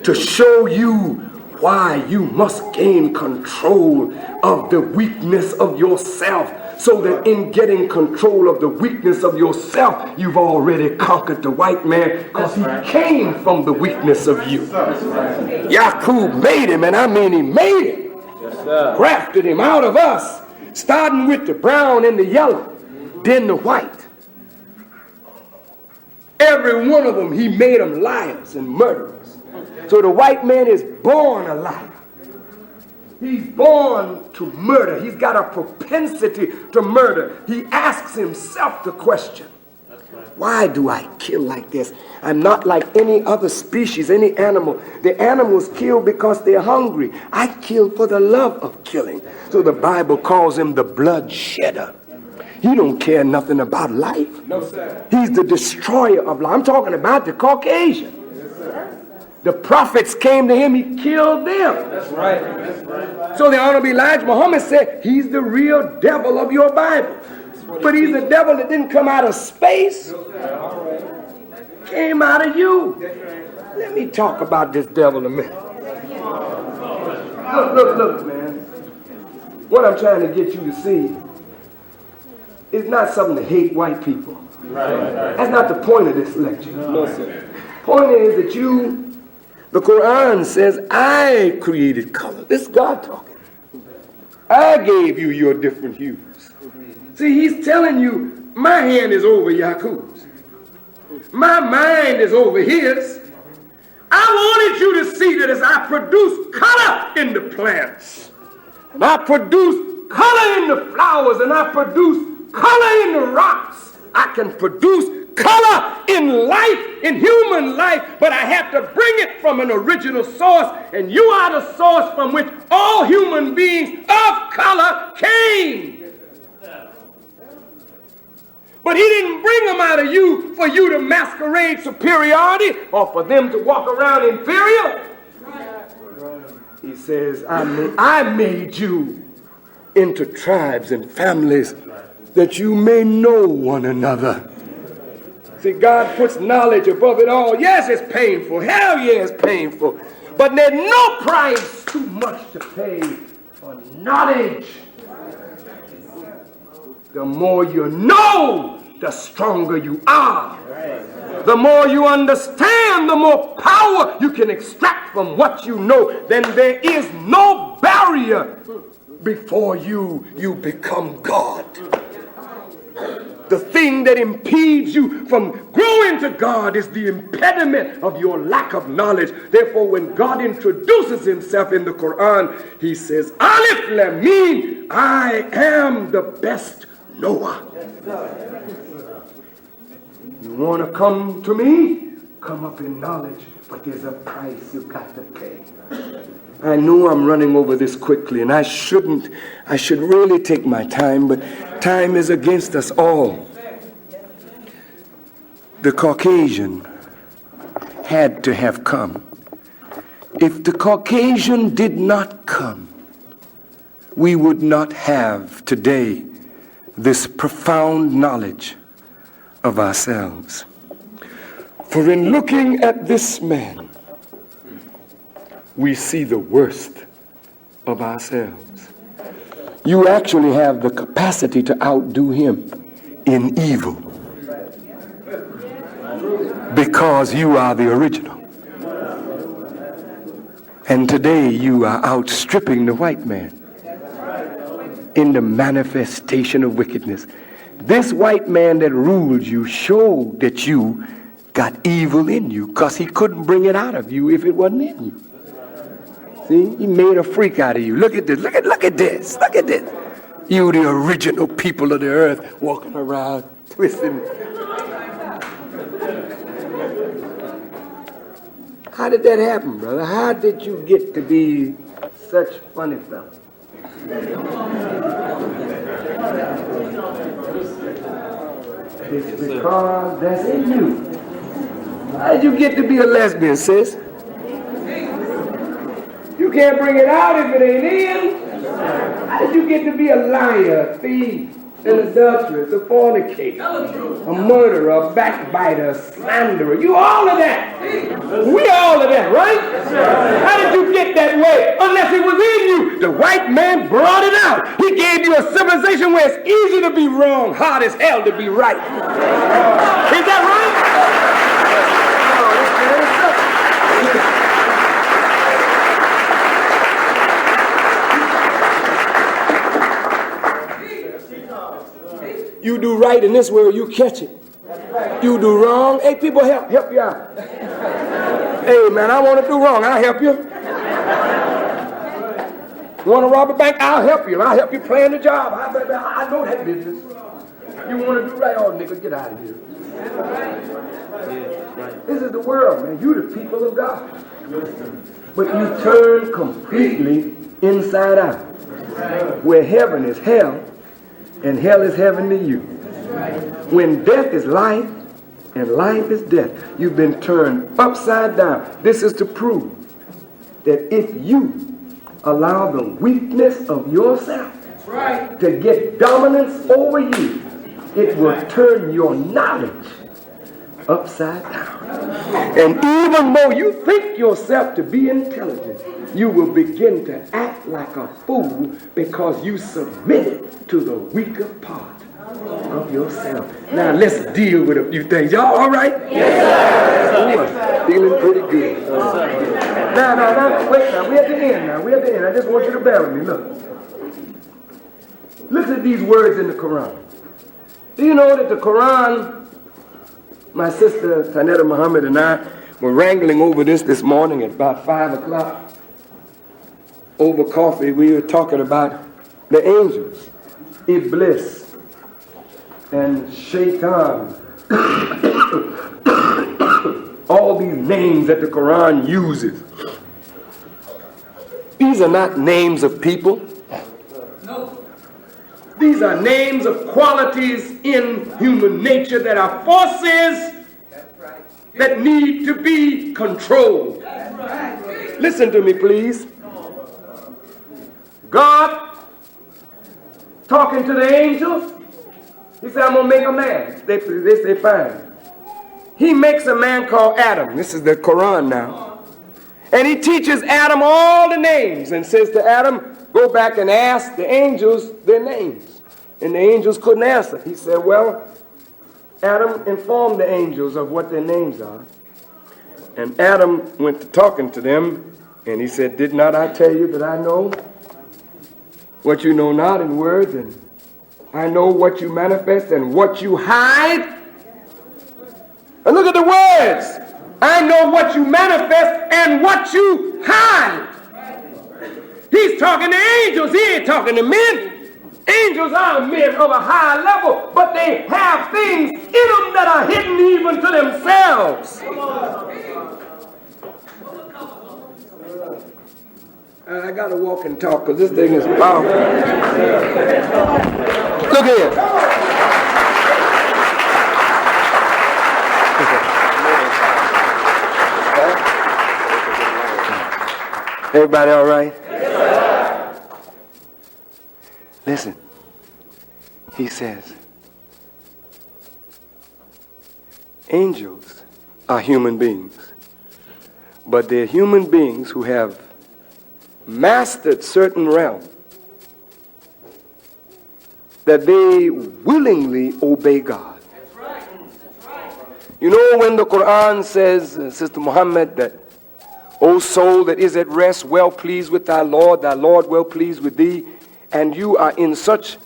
to show you why you must gain control of the weakness of yourself, so that in getting control of the weakness of yourself, you've already conquered the white man, because he came from the weakness of you. Yakub made him, and I mean he made him. Grafted him out of us, starting with the brown and the yellow, then the white. every one of them, he made them liars and murderers. So the white man is born a liar. He's born to murder. He's got a propensity to murder. He asks himself the question, why do I kill like this? I'm not like any other species, any animal. The animals kill because they're hungry. I kill for the love of killing. So the Bible calls him the blood shedder. He don't care nothing about life. No, sir. He's the destroyer of life. I'm talking about the Caucasian. The prophets came to him, he killed them. That's right. That's right. So the Honorable Elijah Muhammad said, he's the real devil of your Bible. But he's a devil that didn't come out of space. Came out of you. Let me talk about this devil a minute. Look, man. What I'm trying to get you to see is not something to hate white people. That's not the point of this lecture. No, sir. Point is that the Quran says, I created color. This is God talking. I gave you your different hues. See, he's telling you, my hand is over Yakub's. My mind is over his. I wanted you to see that as I produce color in the plants, and I produce color in the flowers, and I produce color in the rocks, I can produce color in life, in human life, but I have to bring it from an original source, and you are the source from which all human beings of color came. But he didn't bring them out of you for you to masquerade superiority or for them to walk around inferior. He says, I made you into tribes and families that you may know one another. See, God puts knowledge above it all. Yes, it's painful. Hell yeah, it's painful. But there's no price too much to pay for knowledge. The more you know, the stronger you are. The more you understand, the more power you can extract from what you know. Then there is no barrier before you become God. The thing that impedes you from growing to God is the impediment of your lack of knowledge. Therefore, when God introduces himself in the Quran, he says, Alif Lam Mim, I am the best knower. You want to come to me? Come up in knowledge, but there's a price you've got to pay. I know I'm running over this quickly, and I should really take my time, but time is against us all. The Caucasian had to have come. If the Caucasian did not come, we would not have today this profound knowledge of ourselves. For in looking at this man, we see the worst of ourselves. You actually have the capacity to outdo him in evil because you are the original. And today you are outstripping the white man in the manifestation of wickedness. This white man that ruled you showed that you got evil in you because he couldn't bring it out of you if it wasn't in you. See, he made a freak out of you. Look at this. Look at this. Look at this. You, the original people of the earth, walking around, twisting. How did that happen, brother? How did you get to be such funny fellow? It's because that's in you. How did you get to be a lesbian, sis? You can't bring it out if it ain't in. How did you get to be a liar, a thief, an adulteress, a fornicator, a murderer, a backbiter, a slanderer? You all of that. We all of that, right? How did you get that way? Unless it was in you. The white man brought it out. He gave you a civilization where it's easy to be wrong, hard as hell to be right. Is that right? You do right in this world, you catch it. You do wrong. Hey, people, help you out. Hey, man, I want to do wrong. I'll help you. Want to rob a bank? I'll help you. I'll help you plan the job. I know that business. You want to do right? Oh, nigga, get out of here. This is the world, man. You the people of God. But you turn completely inside out. Where heaven is hell, and hell is heaven to you. When death is life, and life is death, you've been turned upside down. This is to prove that if you allow the weakness of yourself to get dominance over you, it will turn your knowledge upside down. And even though you think yourself to be intelligent, you will begin to act like a fool because you submitted to the weaker part of yourself. Now let's deal with a few things. Y'all all right? Yes, sir. Feeling pretty good. Now, wait now. We're at the end now. We're at the end. I just want you to bear with me. Look. Listen to these words in the Quran. Do you know that the Quran, my sister Tanetta Muhammad and I were wrangling over this morning at about 5 o'clock over coffee. We were talking about the angels, Iblis and Shaitan, all these names that the Quran uses. These are not names of people. These are names of qualities in human nature that are forces that need to be controlled. Listen to me, please. God, talking to the angels, he said, I'm going to make a man. They say, fine. He makes a man called Adam. This is the Quran now. And he teaches Adam all the names and says to Adam, go back and ask the angels their names. And the angels couldn't answer. He said, well, Adam informed the angels of what their names are. And Adam went to talking to them, and he said, did not I tell you that I know what you know not in words, and I know what you manifest and what you hide? And look at the words. I know what you manifest and what you hide. He's talking to angels. He ain't talking to men. Angels are men of a high level, but they have things in them that are hidden even to themselves. I got to walk and talk because this thing is powerful. Look here. Everybody all right? Listen, he says, angels are human beings, but they're human beings who have mastered certain realms that they willingly obey God. That's right. That's right. You know when the Quran says, Sister Muhammad, that, O soul that is at rest, well pleased with thy Lord well pleased with thee, and you are in such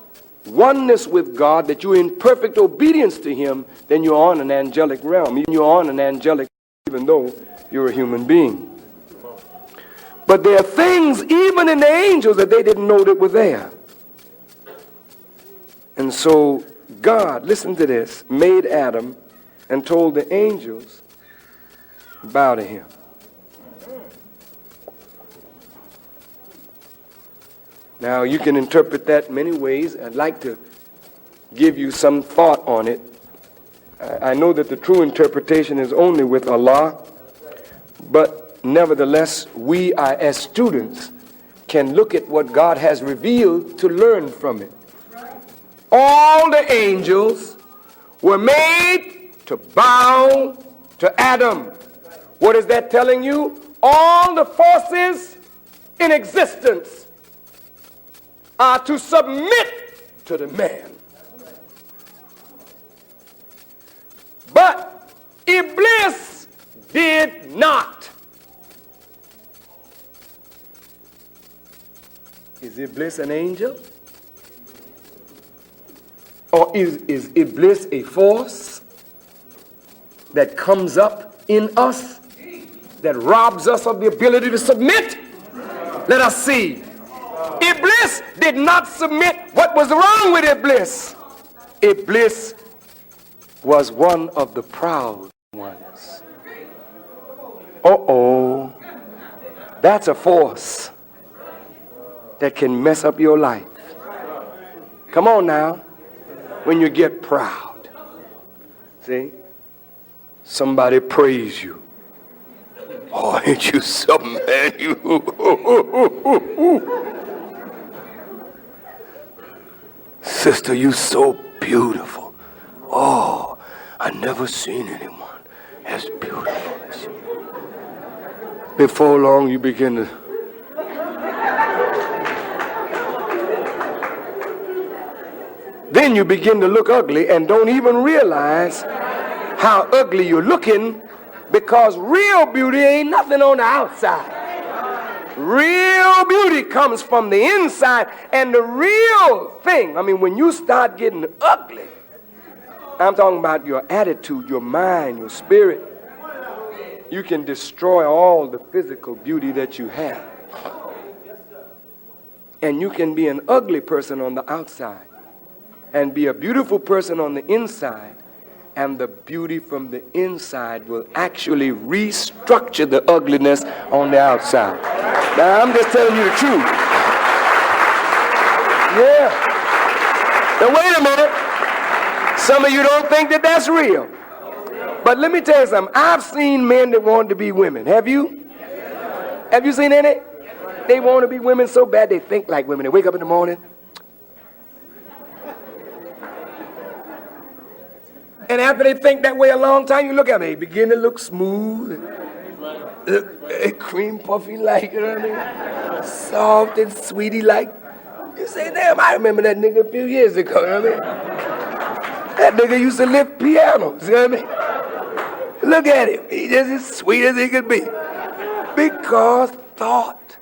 oneness with God that you're in perfect obedience to him, then you're on an angelic realm. You're on an angelic, even though you're a human being. But there are things, even in the angels, that they didn't know that were there. And so God, listen to this, made Adam and told the angels, bow to him. Now, you can interpret that many ways. I'd like to give you some thought on it. I know that the true interpretation is only with Allah, but nevertheless, we are, as students, can look at what God has revealed to learn from it. All the angels were made to bow to Adam. What is that telling you? All the forces in existence are to submit to the man. But Iblis did not. Is Iblis an angel? Or is Iblis a force? that comes up in us that robs us of the ability to submit? Let us see. Iblis did not submit. What was wrong with Iblis? Iblis was one of the proud ones. Uh-oh. That's a force that can mess up your life. Come on now. When you get proud. See? Somebody praise you. Oh, ain't you something, man? You. Sister, you so beautiful. Oh, I never seen anyone as beautiful as you. Before long, you begin to then you begin to look ugly and don't even realize how ugly you're looking, because real beauty ain't nothing on the outside. Real beauty comes from the inside, and the real thing, I mean, when you start getting ugly, I'm talking about your attitude, your mind, your spirit, you can destroy all the physical beauty that you have. And you can be an ugly person on the outside and be a beautiful person on the inside, and the beauty from the inside will actually restructure the ugliness on the outside. Now, I'm just telling you the truth. Yeah. Now, wait a minute. Some of you don't think that that's real. But let me tell you something. I've seen men that want to be women. Have you? Have you seen any? They want to be women so bad they think like women. They wake up in the morning. And after they think that way a long time, you look at them, they begin to look smooth, look cream puffy like, you know what I mean? Soft and sweetie like. You say, damn, I remember that nigga a few years ago, you know what I mean? That nigga used to lift pianos, you know what I mean? Look at him, he's just as sweet as he could be. Because thought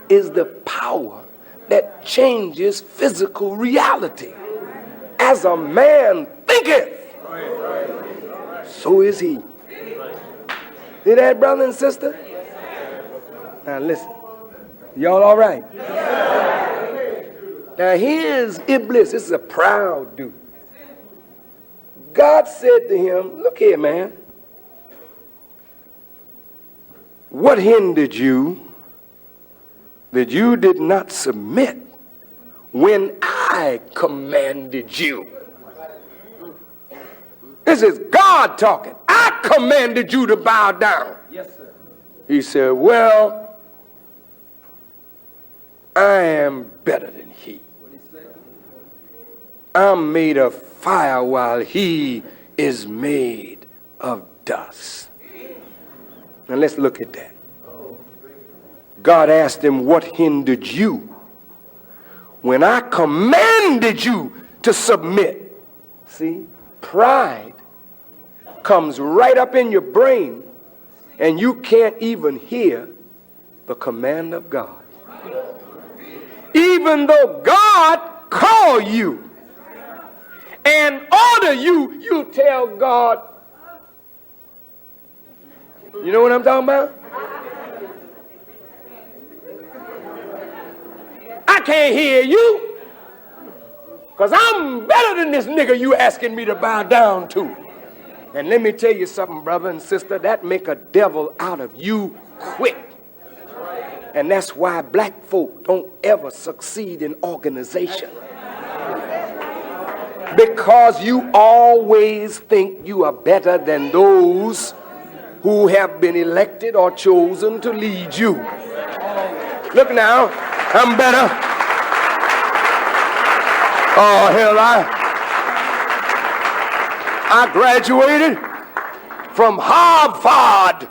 is the power that changes physical reality. As a man thinketh, so is he. See that, brother and sister? Now listen. Y'all all right? Now here's Iblis. This is a proud dude. God said to him, look here, man. What hindered you that you did not submit when I commanded you? This is God talking. I commanded you to bow down. Yes, sir. He said, well, I am better than he. I'm made of fire while he is made of dust. Now let's look at that. God asked him, what hindered you when I commanded you to submit? See, pride comes right up in your brain, and you can't even hear the command of God. Even though God called you and order you, you tell God, you know what I'm talking about? I can't hear you, because I'm better than this nigga you asking me to bow down to. And let me tell you something, brother and sister, that make a devil out of you quick. And that's why black folk don't ever succeed in organization. Because you always think you are better than those who have been elected or chosen to lead you. Look now, I'm better. Oh, hell, I graduated from Harvard.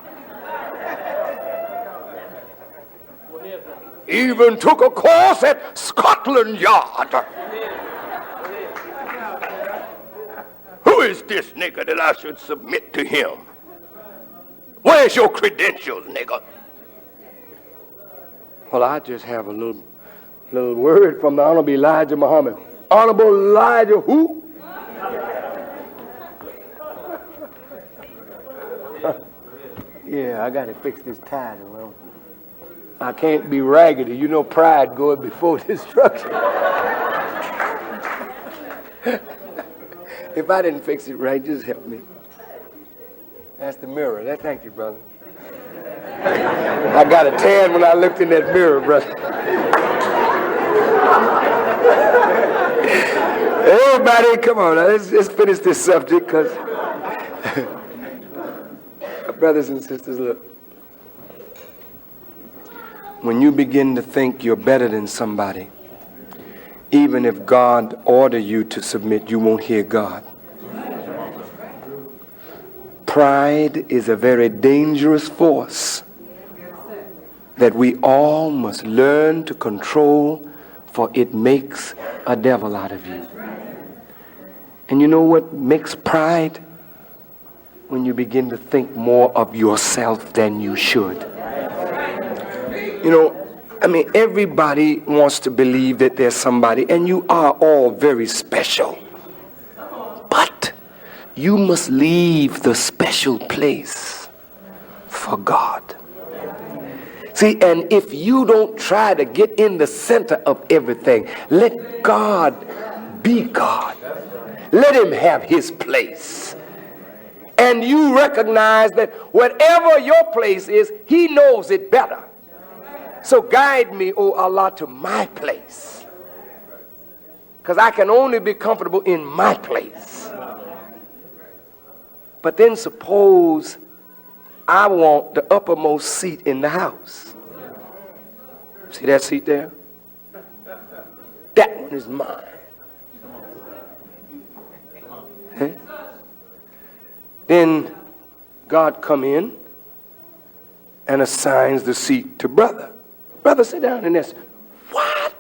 Even took a course at Scotland Yard. Who is this nigga that I should submit to him? Where's your credentials, nigga? Well, I just have a little word from the Honorable Elijah Muhammad. Honorable Elijah who? Yeah, I got to fix this tie. Well, I can't be raggedy. You know pride goeth before destruction. If I didn't fix it right, just help me. That's the mirror. Thank you, brother. I got a tan when I looked in that mirror, brother. Everybody, come on, now, let's finish this subject, because brothers and sisters, look. When you begin to think you're better than somebody, even if God order you to submit, you won't hear God. Pride is a very dangerous force that we all must learn to control, for it makes a devil out of you. And you know what makes pride? When you begin to think more of yourself than you should. You know, I mean, everybody wants to believe that there's somebody, and you are all very special. But you must leave the special place for God. See, and if you don't try to get in the center of everything, let God be God. Let him have his place. And you recognize that whatever your place is, he knows it better. So guide me, O Allah, to my place. Because I can only be comfortable in my place. But then suppose I want the uppermost seat in the house. See that seat there? That one is mine. Okay? Then God come in and assigns the seat to brother. Brother, sit down in this. What?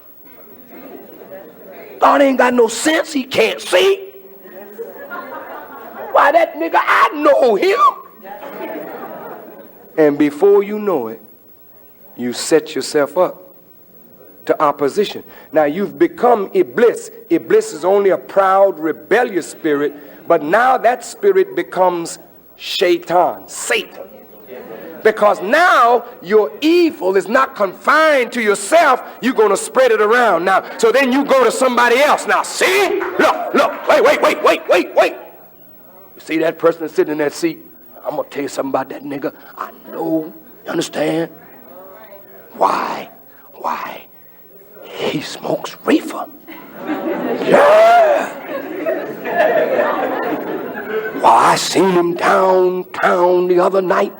God ain't got no sense. He can't see. Why, that nigga, I know him. And before you know it, you set yourself up to opposition. Now you've become Iblis. Iblis is only a proud, rebellious spirit, but now that spirit becomes Shaitan, Satan. Because now your evil is not confined to yourself, you're going to spread it around now. So then you go to somebody else. Now see, look, wait. You see that person that's sitting in that seat? I'm going to tell you something about that nigga. I know, you understand? Why? He smokes reefer. Yeah. Well, I seen him downtown the other night.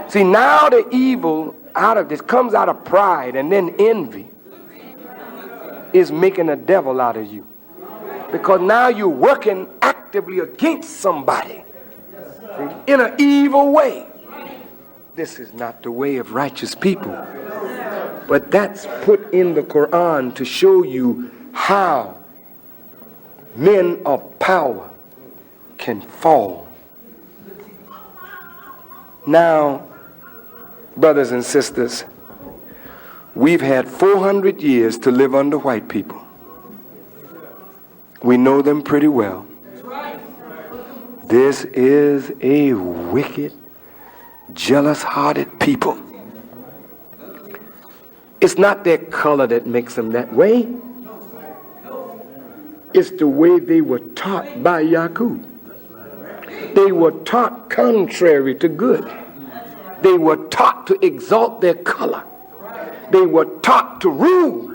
See, now the evil out of this comes out of pride, and then envy is making a devil out of you. Because now you're working actively against somebody in an evil way. This is not the way of righteous people. But that's put in the Quran to show you how men of power can fall. Now, brothers and sisters, we've had 400 years to live under white people. We know them pretty well. This is a wicked, jealous-hearted people. It's not their color that makes them that way. It's the way they were taught by Yakub. They were taught contrary to good. They were taught to exalt their color. They were taught to rule.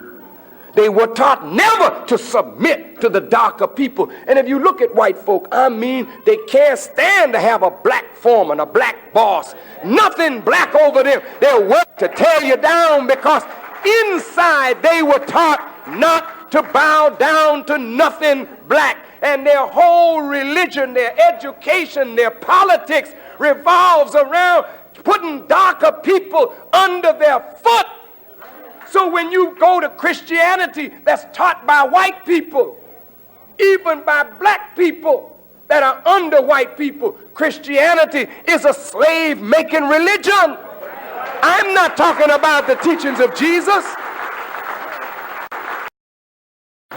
They were taught never to submit to the darker people. And if you look at white folk, I mean, they can't stand to have a black foreman, a black boss. Nothing black over them. They'll work to tear you down, because inside they were taught not to bow down to nothing black. And their whole religion, their education, their politics revolves around putting darker people under their foot. So when you go to Christianity that's taught by white people, even by black people that are under white people, Christianity is a slave-making religion. I'm not talking about the teachings of Jesus.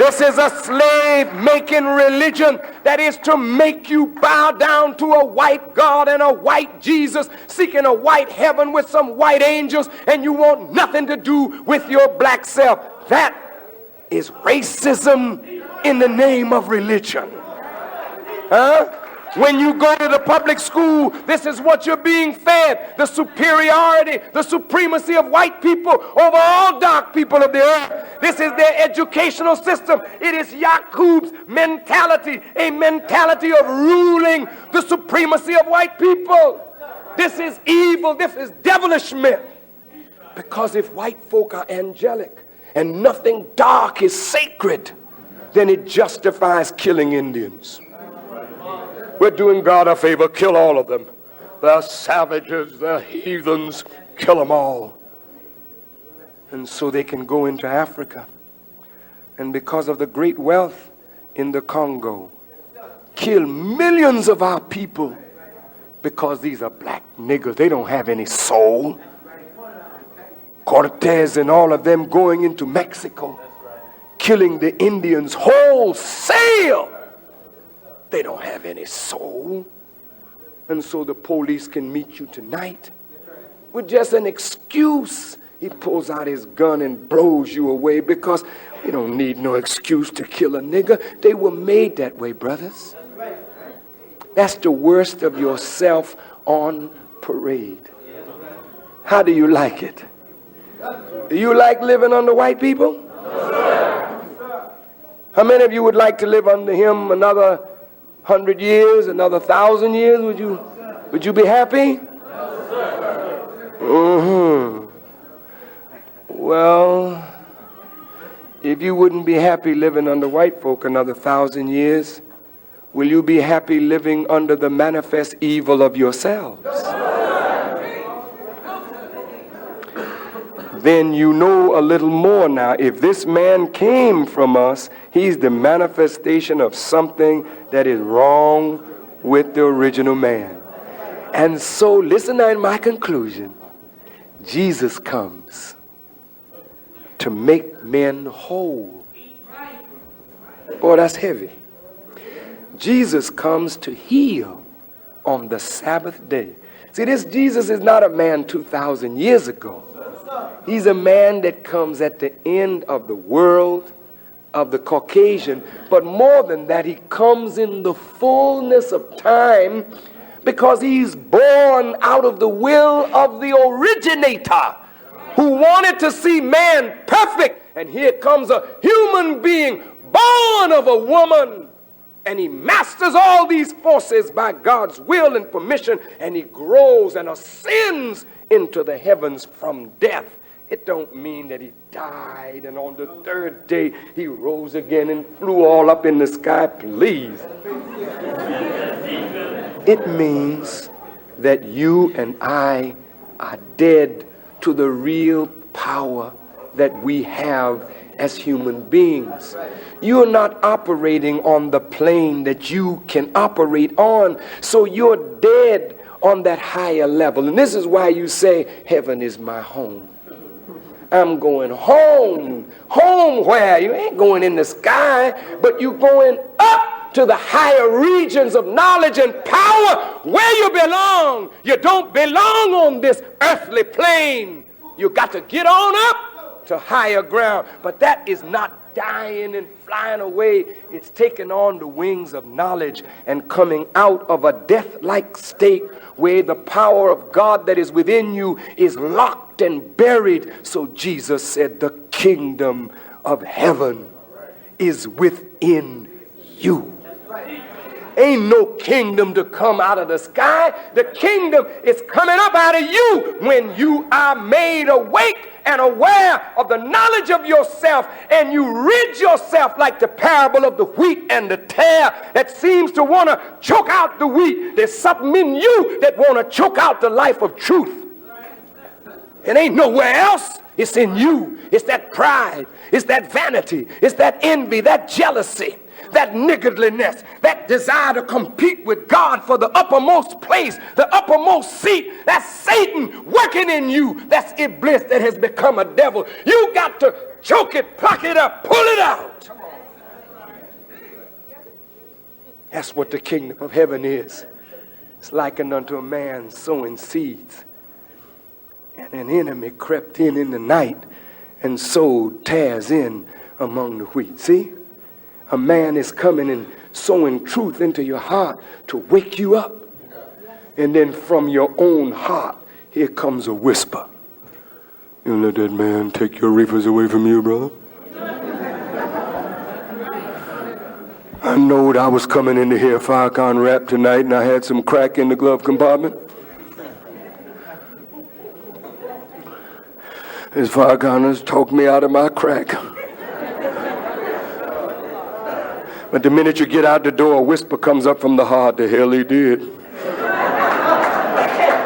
This is a slave-making religion that is to make you bow down to a white God and a white Jesus, seeking a white heaven with some white angels, and you want nothing to do with your black self. That is racism in the name of religion. When you go to the public school, this is what you're being fed: the superiority, the supremacy of white people over all dark people of the earth. This is their educational system. It is Yakub's mentality, a mentality of ruling the supremacy of white people. This is evil. This is devilishment. Because if white folk are angelic and nothing dark is sacred, then it justifies killing Indians. We're doing God a favor. Kill all of them. They're savages, they're heathens. Kill them all. And so they can go into Africa. And because of the great wealth in the Congo, kill millions of our people because these are black niggers. They don't have any soul. Cortez and all of them going into Mexico, killing the Indians wholesale. They don't have any soul. And so the police can meet you tonight with just an excuse. He pulls out his gun and blows you away because we don't need no excuse to kill a nigger. They were made that way, brothers. That's the worst of yourself on parade. How do you like it? Do you like living under white people? How many of you would like to live under him another 100 years, another 1,000 years? Would you be happy? Well, if you wouldn't be happy living under white folk another 1,000 years, will you be happy living under the manifest evil of yourselves? Then you know a little more now. If this man came from us, he's the manifestation of something that is wrong with the original man. And so, listen to my conclusion. Jesus comes to make men whole. Boy, that's heavy. Jesus comes to heal on the Sabbath day. See, this Jesus is not a man 2,000 years ago. He's a man that comes at the end of the world, of the Caucasian. But more than that, he comes in the fullness of time because he's born out of the will of the originator who wanted to see man perfect. And here comes a human being born of a woman. And he masters all these forces by God's will and permission. And he grows and ascends into the heavens from death. It don't mean that he died and on the third day he rose again and flew all up in the sky. Please. It means that you and I are dead to the real power that we have as human beings. You're not operating on the plane that you can operate on, so you're dead on that higher level. And this is why you say, heaven is my home. I'm going home. Home where? You ain't going in the sky, but you're going up to the higher regions of knowledge and power where you belong. You don't belong on this earthly plane. You got to get on up to higher ground. But that is not dying and flying away. It's taking on the wings of knowledge and coming out of a death-like state where the power of God that is within you is locked and buried. So Jesus said, the kingdom of heaven is within you. Ain't no kingdom to come out of the sky. The kingdom is coming up out of you when you are made awake and aware of the knowledge of yourself, and you rid yourself like the parable of the wheat and the tare that seems to want to choke out the wheat. There's something in you that want to choke out the life of truth. It ain't nowhere else. It's in you. It's that pride. It's that vanity. It's that envy, that jealousy, that niggardliness, that desire to compete with God for the uppermost place, the uppermost seat. That's Satan working in you. That's Iblis that has become a devil. You got to choke it, pluck it up, pull it out. That's what the kingdom of heaven is. It's likened unto a man sowing seeds. And an enemy crept in the night and sowed tares in among the wheat. See? A man is coming and sowing truth into your heart to wake you up. And then from your own heart, here comes a whisper. You let that man take your reefers away from you, brother? I knowed I was coming in to hear Farrakhan rap tonight, and I had some crack in the glove compartment. His Farrakhan has talked me out of my crack. But the minute you get out the door, a whisper comes up from the heart. The hell he did.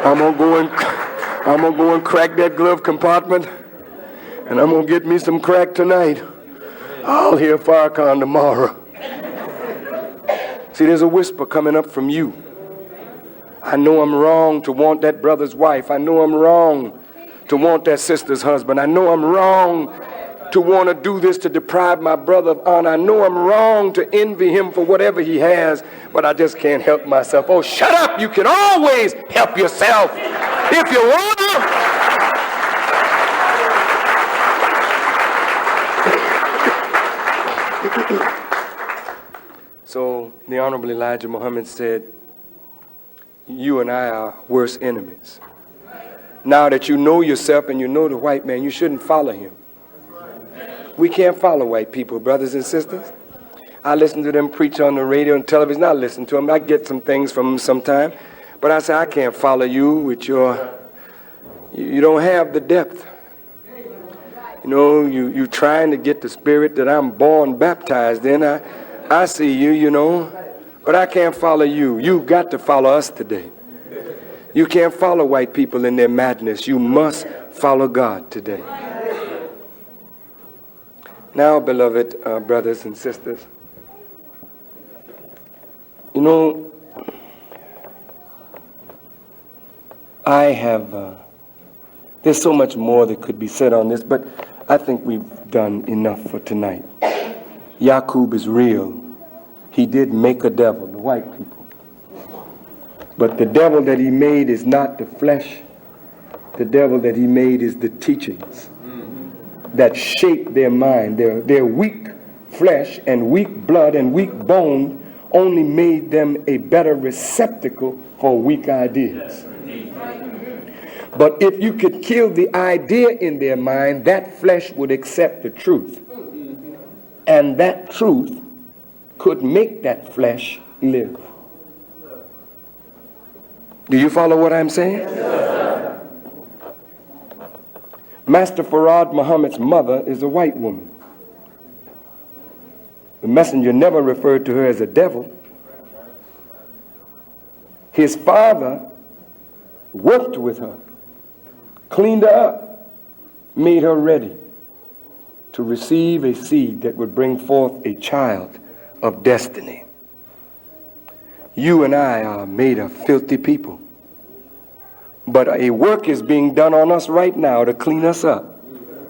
I'm gonna go and crack that glove compartment, and I'm gonna get me some crack tonight. I'll hear Farrakhan tomorrow. See, there's a whisper coming up from you. I know I'm wrong to want that brother's wife. I know I'm wrong to want that sister's husband. I know I'm wrong to want to do this to deprive my brother of honor. I know I'm wrong to envy him for whatever he has, but I just can't help myself. Oh, shut up. You can always help yourself if you want to. So the Honorable Elijah Muhammad said, you and I are worse enemies. Now that you know yourself and you know the white man, you shouldn't follow him. We can't follow white people, brothers and sisters. I listen to them preach on the radio and television. I listen to them. I get some things from them sometime. But I say, I can't follow you with you don't have the depth. You know, you trying to get the spirit that I'm born baptized in. I see you, but I can't follow you. You've got to follow us today. You can't follow white people in their madness. You must follow God today. Now, beloved brothers and sisters, there's so much more that could be said on this, but I think we've done enough for tonight. Yakub is real. He did make a devil, the white people. But the devil that he made is not the flesh. The devil that he made is the teachings that shape their mind. Their weak flesh and weak blood and weak bone only made them a better receptacle for weak ideas. But if you could kill the idea in their mind, that flesh would accept the truth. And that truth could make that flesh live. Do you follow what I'm saying? Master Farad Muhammad's mother is a white woman. The messenger never referred to her as a devil. His father worked with her, cleaned her up, made her ready to receive a seed that would bring forth a child of destiny. You and I are made of filthy people. But a work is being done on us right now to clean us up,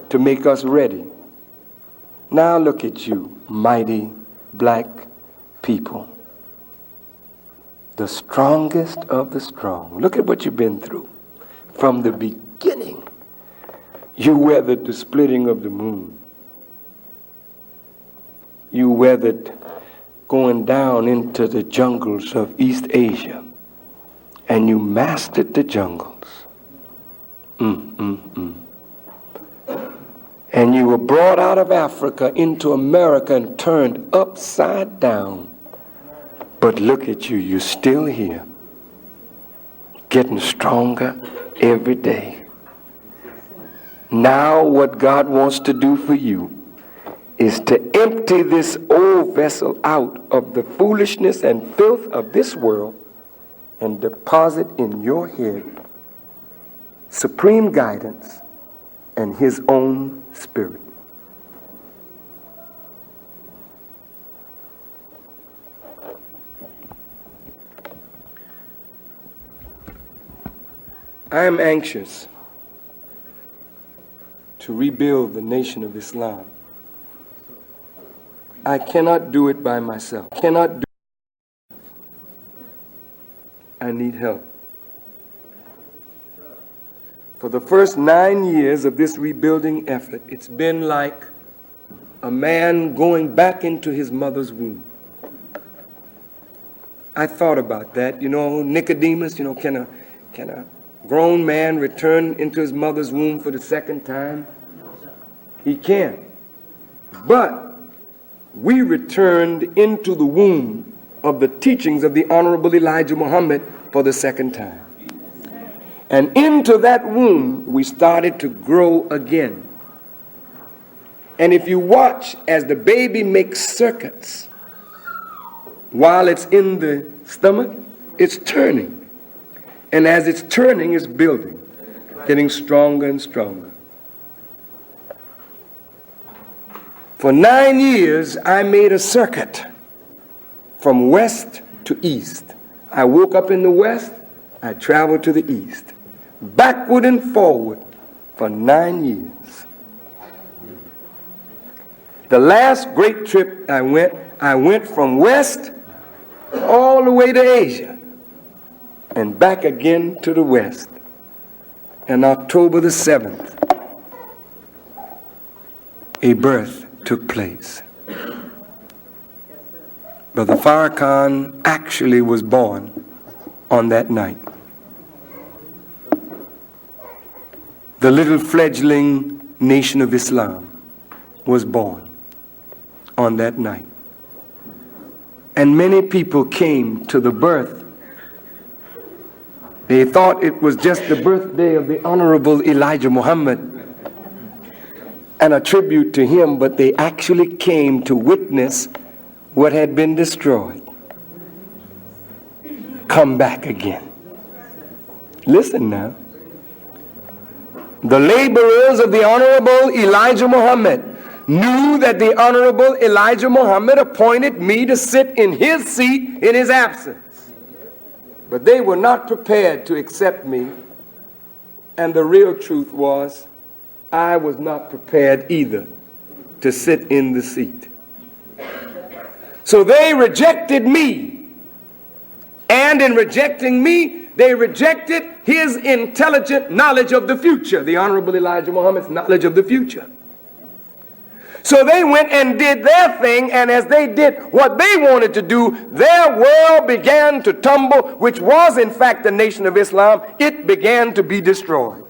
to make us ready. Now look at you, mighty black people. The strongest of the strong. Look at what you've been through. From the beginning, you weathered the splitting of the moon. You weathered going down into the jungles of East Asia. And you mastered the jungles. And you were brought out of Africa into America and turned upside down. But look at you, you're still here. Getting stronger every day. Now what God wants to do for you is to empty this old vessel out of the foolishness and filth of this world and deposit in your head supreme guidance and his own spirit. I am anxious to rebuild the nation of Islam. I cannot do it by myself. I need help. For the first 9 years of this rebuilding effort, it's been like a man going back into his mother's womb. I thought about that. You know, Nicodemus, can a grown man return into his mother's womb for the second time? He can. But we returned into the womb of the teachings of the Honorable Elijah Muhammad for the second time. And into that womb, we started to grow again. And if you watch as the baby makes circuits while it's in the stomach, it's turning. And as it's turning, it's building, getting stronger and stronger. For 9 years, I made a circuit from west to east. I woke up in the west, I traveled to the east, backward and forward for 9 years. The last great trip I went from west all the way to Asia and back again to the west. And October the 7th, a birth took place. Brother Farrakhan actually was born on that night. The little fledgling nation of Islam was born on that night. And many people came to the birth. They thought it was just the birthday of the Honorable Elijah Muhammad and a tribute to him, but they actually came to witness what had been destroyed come back again. Listen now. The laborers of the Honorable Elijah Muhammad knew that the Honorable Elijah Muhammad appointed me to sit in his seat in his absence. But they were not prepared to accept me. And the real truth was, I was not prepared either to sit in the seat. So they rejected me. And in rejecting me, they rejected his intelligent knowledge of the future, the Honorable Elijah Muhammad's knowledge of the future. So they went and did their thing, and as they did what they wanted to do, their world began to tumble, which was in fact the nation of Islam. It began to be destroyed.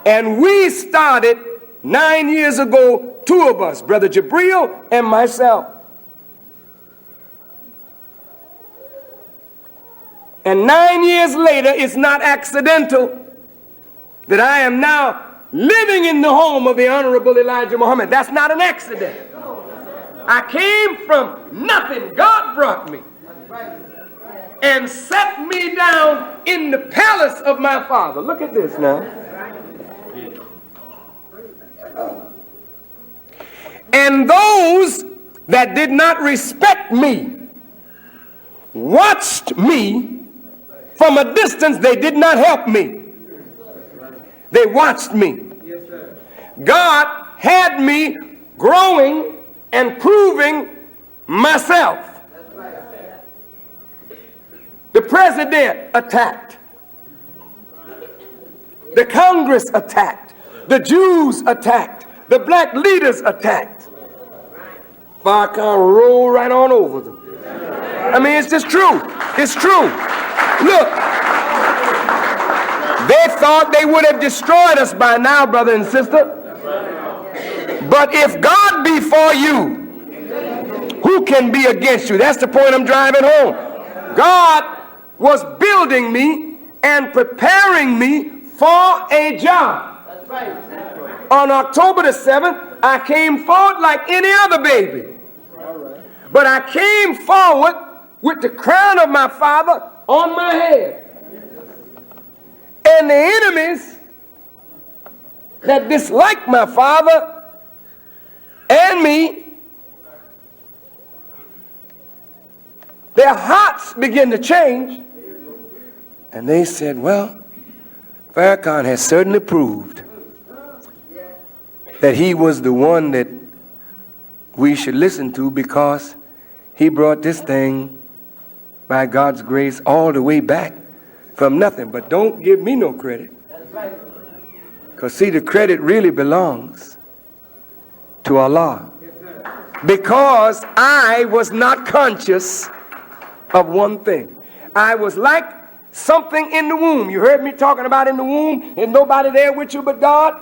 And we started 9 years ago, two of us, Brother Jabril and myself. And 9 years later, it's not accidental that I am now living in the home of the Honorable Elijah Muhammad. That's not an accident. I came from nothing. God brought me and set me down in the palace of my father. Look at this now. And those that did not respect me watched me from a distance. They did not help me. They watched me. God had me growing and proving myself. The president attacked. The Congress attacked. The Jews attacked. The black leaders attacked. Farrakhan rolled right on over them. I mean, it's just true. It's true. Look, they thought they would have destroyed us by now, brother and sister. But if God be for you, who can be against you? That's the point I'm driving home. God was building me and preparing me for a job. On October the 7th, I came forward like any other baby. But I came forward with the crown of my father on my head. And the enemies that disliked my father and me, their hearts began to change. And they said, well, Farrakhan has certainly proved that he was the one that we should listen to, because he brought this thing by God's grace all the way back from nothing. But don't give me no credit. Because see, the credit really belongs to Allah. Because I was not conscious of one thing. I was like something in the womb. You heard me talking about in the womb, and nobody there with you but God.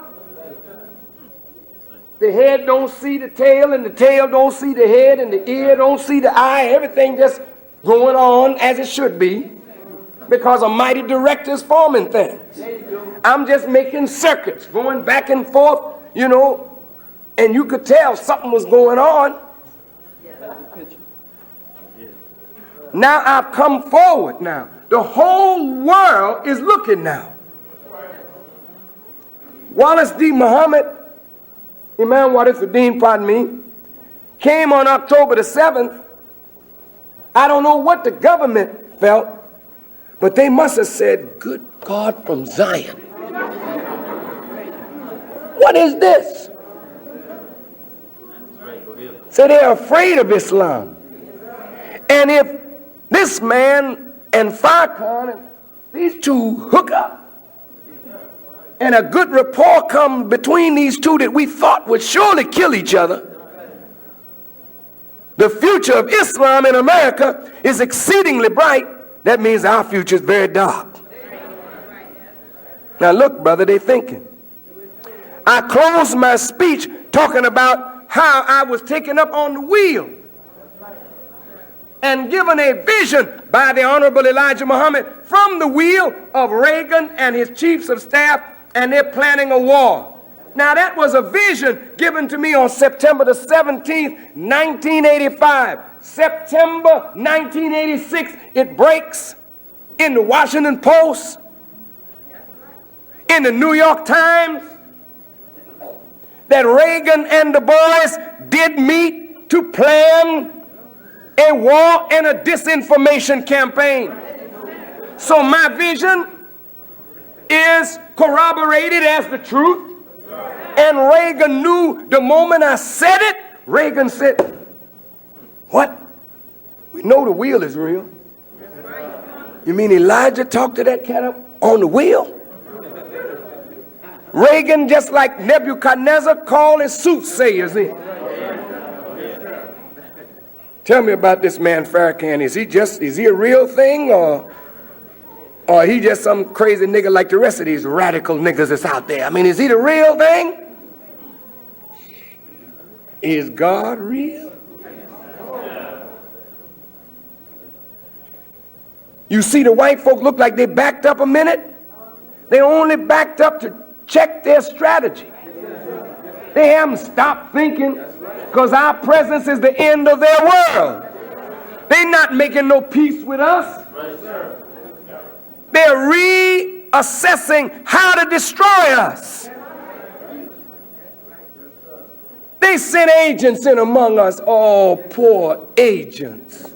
The head don't see the tail, and the tail don't see the head, and the ear don't see the eye. Everything just going on as it should be, because a mighty director is forming things. I'm just making circuits, going back and forth, you know, and you could tell something was going on. Now I've come forward now. The whole world is looking now. Wallace D. Muhammad, Imam Warithuddin, pardon me, came on October the 7th. I don't know what the government felt, but they must have said, good God from Zion. What is this? So they're afraid of Islam. And if this man and Farrakhan, these two hook up, and a good rapport come between these two that we thought would surely kill each other, the future of Islam in America is exceedingly bright. That means our future is very dark. Now look, brother, they thinking. I closed my speech talking about how I was taken up on the wheel and given a vision by the Honorable Elijah Muhammad from the wheel of Reagan and his chiefs of staff, and they're planning a war. Now that was a vision given to me on September the 17th, 1985. September 1986, it breaks in the Washington Post, in the New York Times, that Reagan and the boys did meet to plan a war and a disinformation campaign. So my vision is corroborated as the truth. And Reagan knew the moment I said it. Reagan said, what? We know the wheel is real. You mean Elijah talked to that cat up on the wheel? Reagan, just like Nebuchadnezzar, called his soothsayers in. Tell me about this man Farrakhan. Is he a real thing, or he just some crazy nigga like the rest of these radical niggas that's out there? I mean, is he the real thing? Is God real? You see the white folk look like they backed up a minute. They only backed up to check their strategy. They haven't stopped thinking, because our presence is the end of their world. They're not making no peace with us. They're reassessing how to destroy us. They sent agents in among us. Oh, poor agents.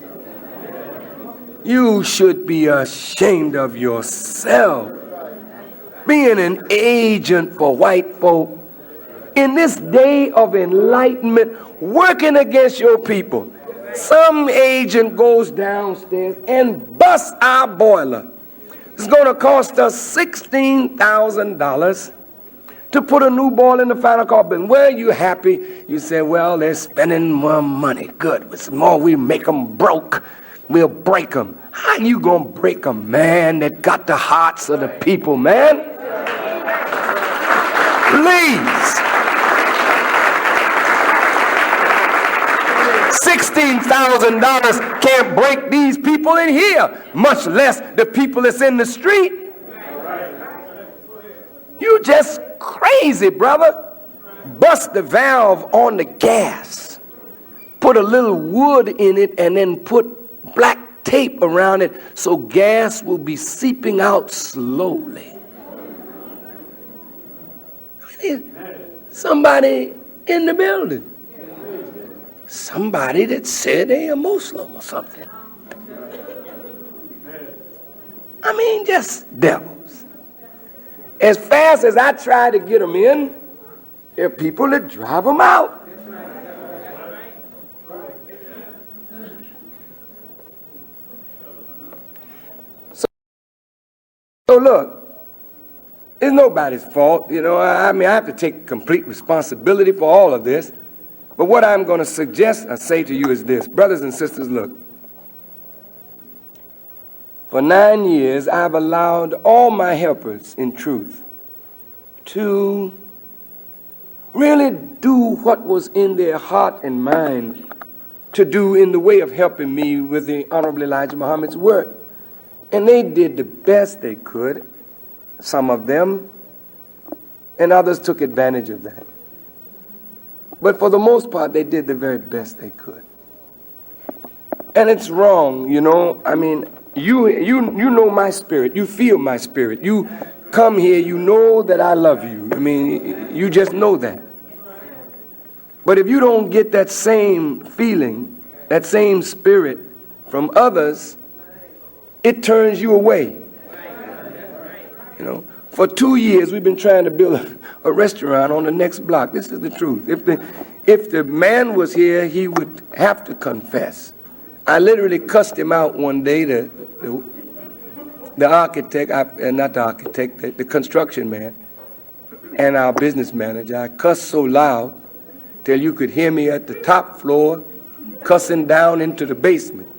You should be ashamed of yourself, being an agent for white folk in this day of enlightenment, working against your people. Some agent goes downstairs and busts our boiler. It's going to cost us $16,000 to put a new boiler in the final call building. Well, you happy? You say, well, they're spending more money. Good. The more we make them broke, we'll break them. How you going to break a man that got the hearts of the people, man? Please. $16,000 can't break these people in here, much less the people that's in the street. You just crazy, brother. Bust the valve on the gas, put a little wood in it, and then put black tape around it so gas will be seeping out slowly. Somebody in the building. Somebody that said they a Muslim or something. I mean, just devils. As fast as I try to get them in, there are people that drive them out. So look, it's nobody's fault. I mean, I have to take complete responsibility for all of this. But what I'm going to suggest or say to you is this. Brothers and sisters, look. For 9 years, I've allowed all my helpers in truth to really do what was in their heart and mind to do in the way of helping me with the Honorable Elijah Muhammad's work. And they did the best they could, some of them, and others took advantage of that. But for the most part, they did the very best they could. And it's wrong, I mean, you know my spirit. You feel my spirit. You come here, you know that I love you. I mean, you just know that. But if you don't get that same feeling, that same spirit from others, it turns you away. For 2 years, we've been trying to build a restaurant on the next block. This is the truth. If the man was here, he would have to confess. I literally cussed him out one day, the architect, not the architect, the construction man, and our business manager. I cussed so loud till you could hear me at the top floor, cussing down into the basement.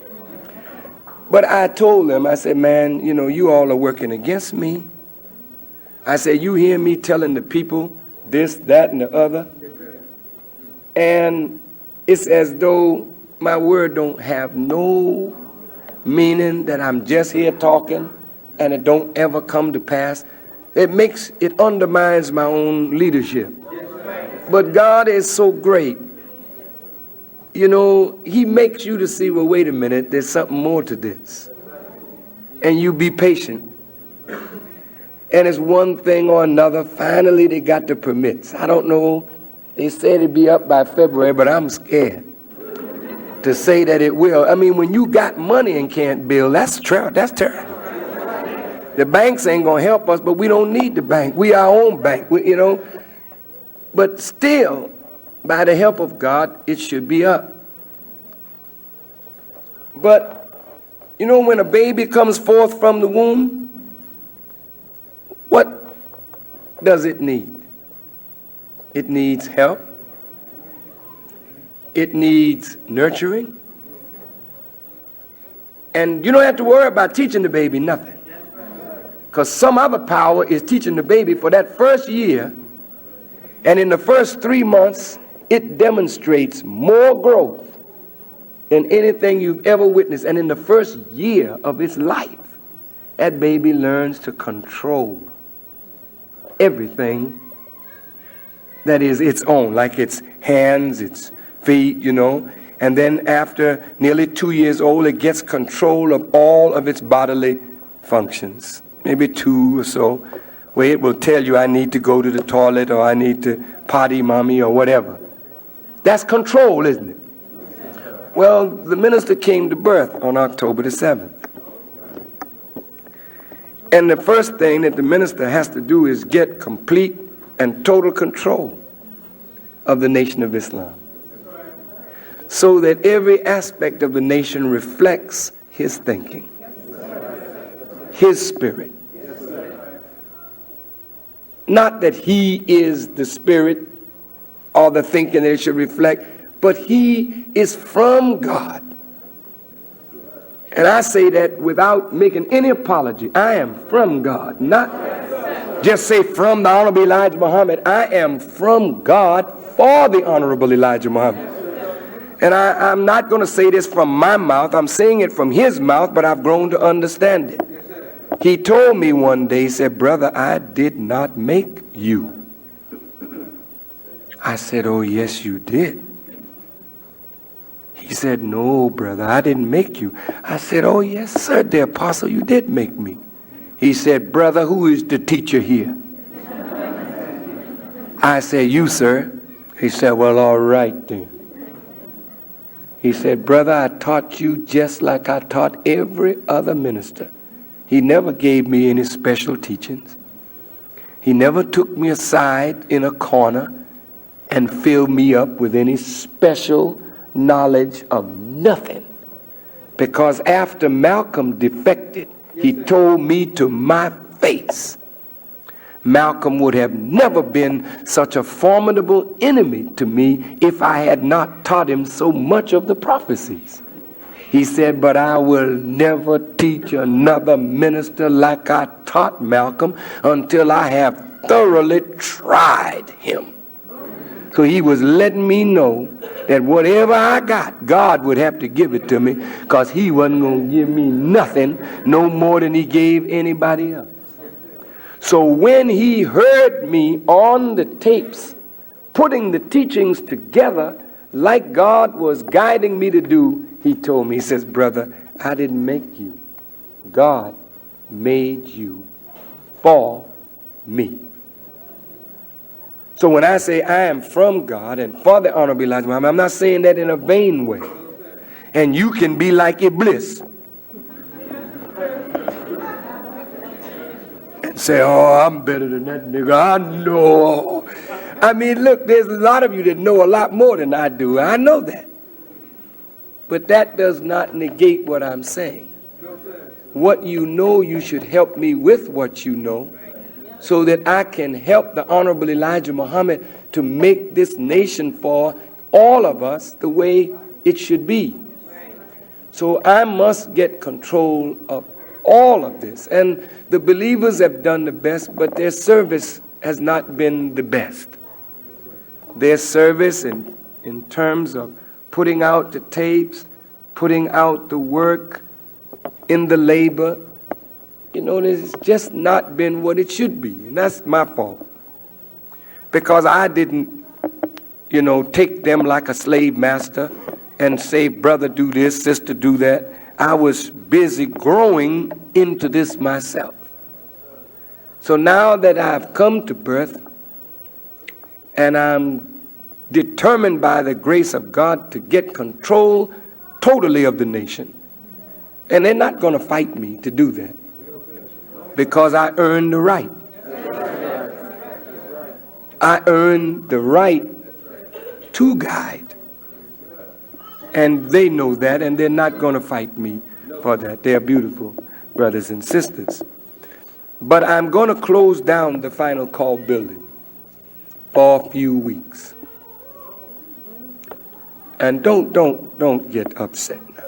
But I told them, I said, man, you all are working against me. I said, you hear me telling the people this, that, and the other? And it's as though my word don't have no meaning, that I'm just here talking and it don't ever come to pass. It undermines my own leadership. But God is so great. He makes you to see, well, wait a minute, there's something more to this. And you be patient. And it's one thing or another. Finally, they got the permits. I don't know. They said it'd be up by February, but I'm scared to say that it will. I mean, when you got money and can't build, that's terrible. The banks ain't going to help us, but we don't need the bank. We our own bank, But still, by the help of God, it should be up. But, when a baby comes forth from the womb, what does it need? It needs help. It needs nurturing. And you don't have to worry about teaching the baby nothing. Because some other power is teaching the baby for that first year. And in the first 3 months, it demonstrates more growth than anything you've ever witnessed. And in the first year of its life, that baby learns to control everything that is its own, like its hands, its feet, And then after nearly 2 years old, it gets control of all of its bodily functions. Maybe 2 or so, where it will tell you, I need to go to the toilet, or I need to potty mommy, or whatever. That's control, isn't it? Well, the minister came to birth on October the 7th. And the first thing that the minister has to do is get complete and total control of the Nation of Islam, so that every aspect of the nation reflects his thinking, his spirit. Not that he is the spirit or the thinking that it should reflect, but he is from God. And I say that without making any apology. I am from God. Not just say from the Honorable Elijah Muhammad. I am from God for the Honorable Elijah Muhammad. And I'm not going to say this from my mouth. I'm saying it from his mouth, but I've grown to understand it. He told me one day, he said, brother, I did not make you. I said, oh, yes, you did. He said, no, brother, I didn't make you. I said, oh, yes, sir, the apostle, you did make me. He said, brother, who is the teacher here? I said, you, sir. He said, well, all right then. He said, brother, I taught you just like I taught every other minister. He never gave me any special teachings. He never took me aside in a corner and filled me up with any special knowledge of nothing. Because after Malcolm defected, he told me to my face, Malcolm would have never been such a formidable enemy to me if I had not taught him so much of the prophecies. He said, but I will never teach another minister like I taught Malcolm until I have thoroughly tried him. So he was letting me know that whatever I got, God would have to give it to me, because he wasn't going to give me nothing no more than he gave anybody else. So when he heard me on the tapes, putting the teachings together like God was guiding me to do, he told me, he says, brother, I didn't make you. God made you for me. So when I say I am from God and for the Honorable Elijah Muhammad, I'm not saying that in a vain way. And you can be like Iblis and say, oh, I'm better than that nigga. I know. I mean, look, there's a lot of you that know a lot more than I do. I know that. But that does not negate what I'm saying. What you know, you should help me with what you know, so that I can help the Honorable Elijah Muhammad to make this nation for all of us the way it should be. So I must get control of all of this. And the believers have done the best, but their service has not been the best. Their service in terms of putting out the tapes, putting out the work, in the labor, you know, it's just not been what it should be. And that's my fault. Because I didn't, you know, take them like a slave master and say, brother, do this, sister, do that. I was busy growing into this myself. So now that I've come to birth and I'm determined by the grace of God to get control totally of the nation, and they're not going to fight me to do that, because I earned the right. I earned the right to guide. And they know that, and they're not going to fight me for that. They're beautiful brothers and sisters. But I'm going to close down the Final Call building for a few weeks. And don't get upset now.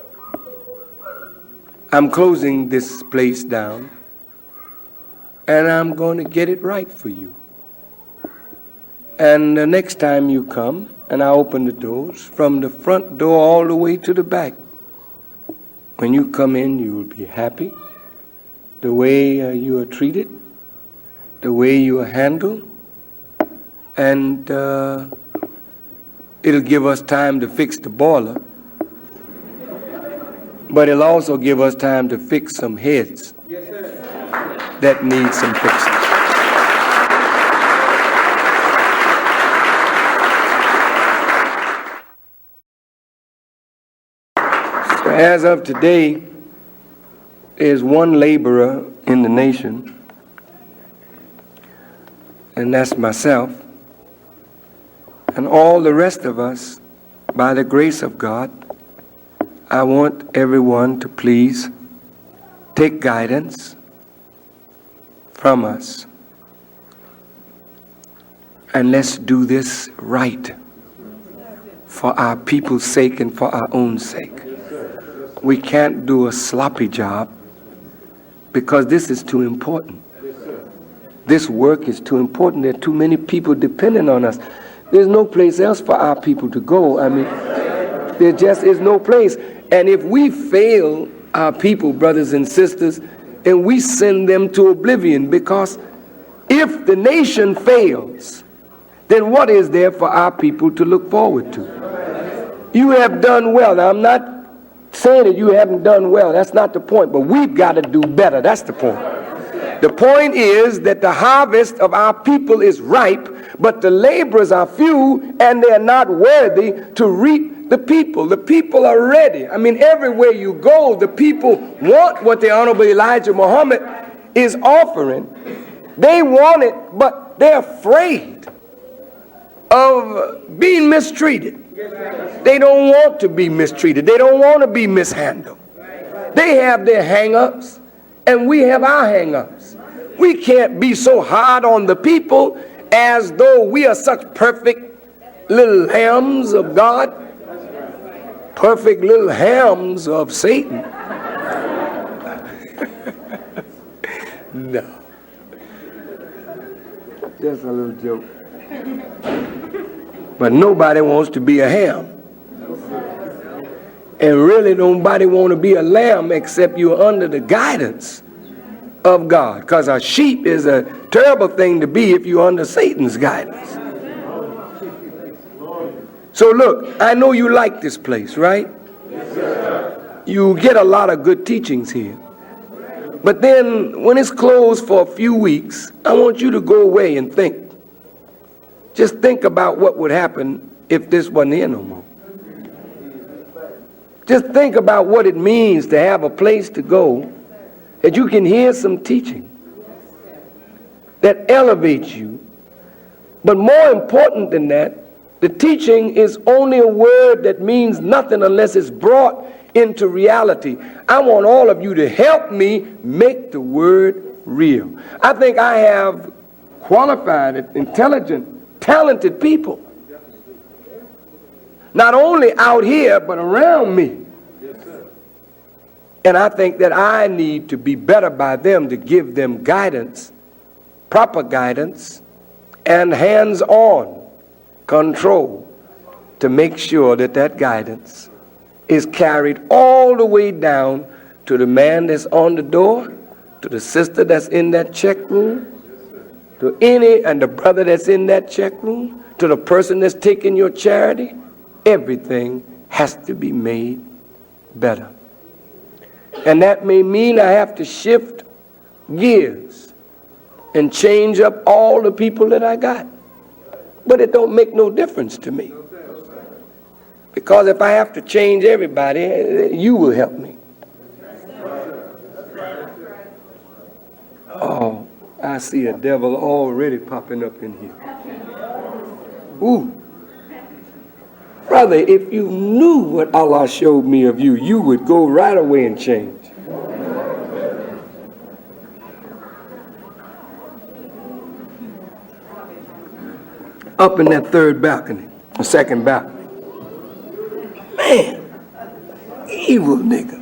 I'm closing this place down, and I'm going to get it right for you. And the next time you come, and I open the doors, from the front door all the way to the back, when you come in, you will be happy. The way you are treated, the way you are handled, and it'll give us time to fix the boiler, but it'll also give us time to fix some heads that need some fixing. So as of today, there's one laborer in the nation, and that's myself. And all the rest of us, by the grace of God, I want everyone to please take guidance from us. And let's do this right for our people's sake and for our own sake. We can't do a sloppy job because this is too important. This work is too important. There are too many people depending on us. There's no place else for our people to go. I mean, there just is no place. And if we fail our people, brothers and sisters, and we send them to oblivion, because if the nation fails, then what is there for our people to look forward to? You have done well. Now, I'm not saying that you haven't done well. That's not the point. But we've got to do better. That's the point. The point is that the harvest of our people is ripe, but the laborers are few, and they're not worthy to reap the people. The people are ready. I mean, everywhere you go, the people want what the Honorable Elijah Muhammad is offering. They want it, but they're afraid of being mistreated. They don't want to be mistreated. They don't want to be mishandled. They have their hang-ups, and we have our hang-ups. We can't be so hard on the people as though we are such perfect little lambs of God, perfect little hams of Satan. No. Just a little joke. But nobody wants to be a ham. And really nobody want to be a lamb except you're under the guidance of God. Because a sheep is a terrible thing to be if you're under Satan's guidance. So look, I know you like this place, right? You get a lot of good teachings here. But then when it's closed for a few weeks, I want you to go away and think. Just think about what would happen if this wasn't here no more. Just think about what it means to have a place to go that you can hear some teaching that elevates you. But more important than that, the teaching is only a word that means nothing unless it's brought into reality. I want all of you to help me make the word real. I think I have qualified, intelligent, talented people. Not only out here, but around me. And I think that I need to be better by them to give them guidance, proper guidance, and hands-on control to make sure that that guidance is carried all the way down to the man that's on the door, to the sister that's in that check room, to and the brother that's in that check room, to the person that's taking your charity. Everything has to be made better. And that may mean I have to shift gears and change up all the people that I got. But it don't make no difference to me. Because if I have to change everybody, you will help me. Oh, I see a devil already popping up in here. Ooh. Brother, if you knew what Allah showed me of you, you would go right away and change. Up in that third balcony, the second balcony. Man, evil nigga.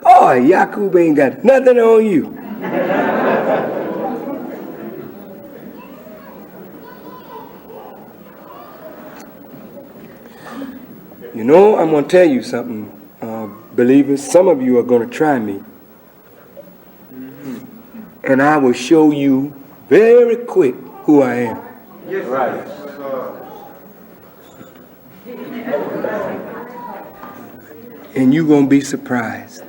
Oh, Yakub ain't got nothing on you. You know, I'm going to tell you something, believers. Some of you are going to try me. And I will show you very quick who I am. Yes, right. And you're going to be surprised.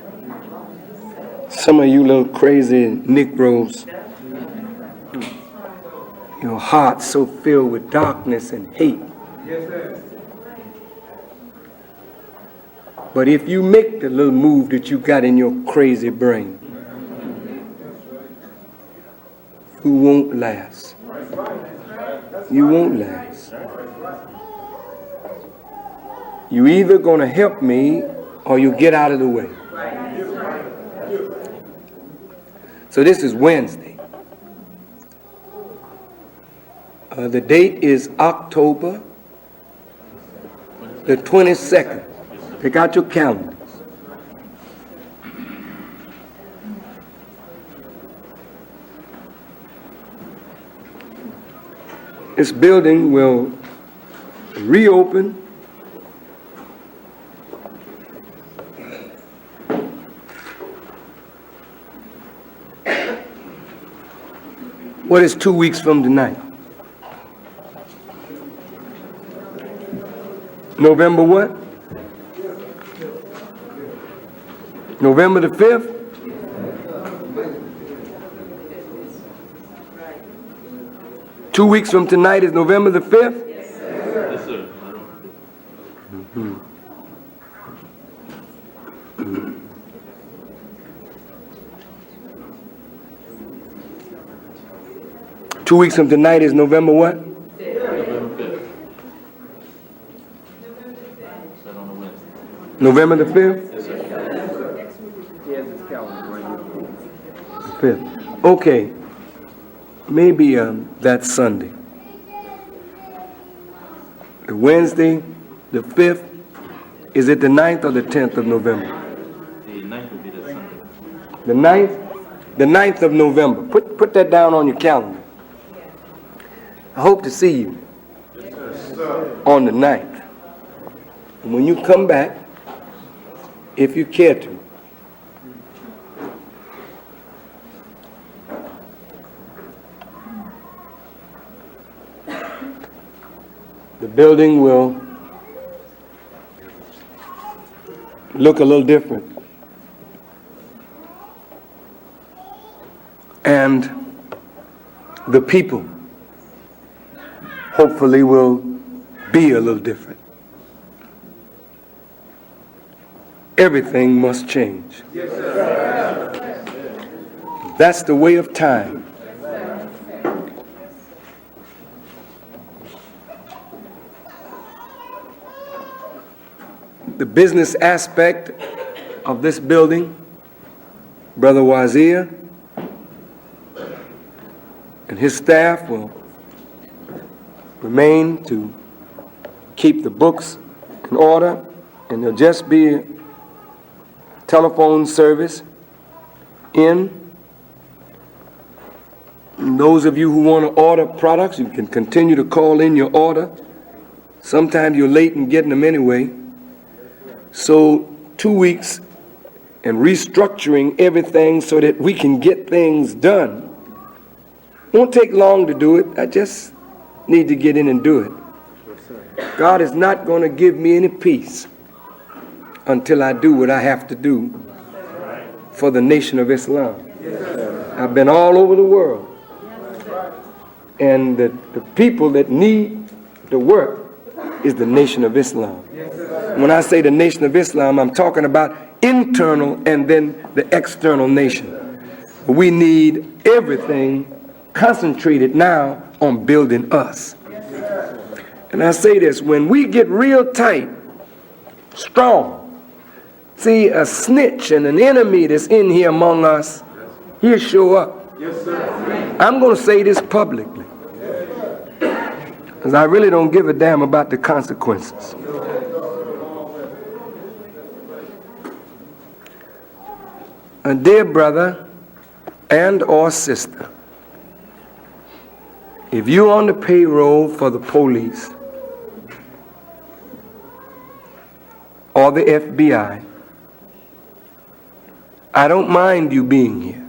Some of you little crazy Negroes, your heart's so filled with darkness and hate. Yes, sir. But if you make the little move that you got in your crazy brain, you won't last. You won't last. You either going to help me or you get out of the way. So this is Wednesday. The date is October the 22nd. Pick out your calendars. This building will reopen what is 2 weeks from tonight? November what? November the 5th? Right. 2 weeks from tonight is November the 5th? Yes, sir. Yes, sir. Mm-hmm. 2 weeks from tonight is November what? November the 5th? Yes, sir. He has his calendar right here. 5th. Okay, maybe that Sunday. The Wednesday, the 5th, is it the 9th or the 10th of November? The 9th will be the Sunday. The 9th? The 9th of November. Put that down on your calendar. I hope to see you on the 9th. And when you come back, if you care to, the building will look a little different. And the people hopefully will be a little different. Everything must change. Yes, sir. That's the way of time. The business aspect of this building, Brother Wazir and his staff will remain to keep the books in order, and there'll just be telephone service in. And those of you who want to order products, you can continue to call in your order. Sometimes you're late in getting them anyway. So 2 weeks and restructuring everything so that we can get things done. Won't take long to do it. I just need to get in and do it. God is not going to give me any peace until I do what I have to do for the nation of Islam. I've been all over the world. And the people that need the work is the nation of Islam. When I say the nation of Islam, I'm talking about internal and then the external nation. We need everything concentrated now on building us. And I say this, when we get real tight, strong, see a snitch and an enemy that's in here among us, he'll show up. Yes, sir. I'm going to say this publicly, because I really don't give a damn about the consequences. A dear brother and or sister, if you're on the payroll for the police or the FBI, I don't mind you being here.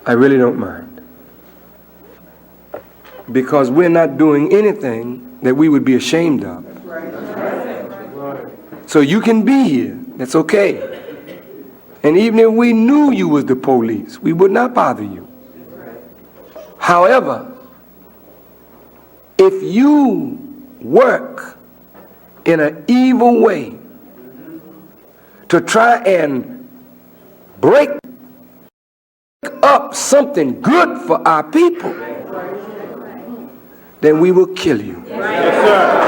I really don't mind. Because we're not doing anything that we would be ashamed of. So you can be here. That's okay. And even if we knew you was the police, we would not bother you. However, if you work in an evil way to try and break up something good for our people, then we will kill you. Yes, sir.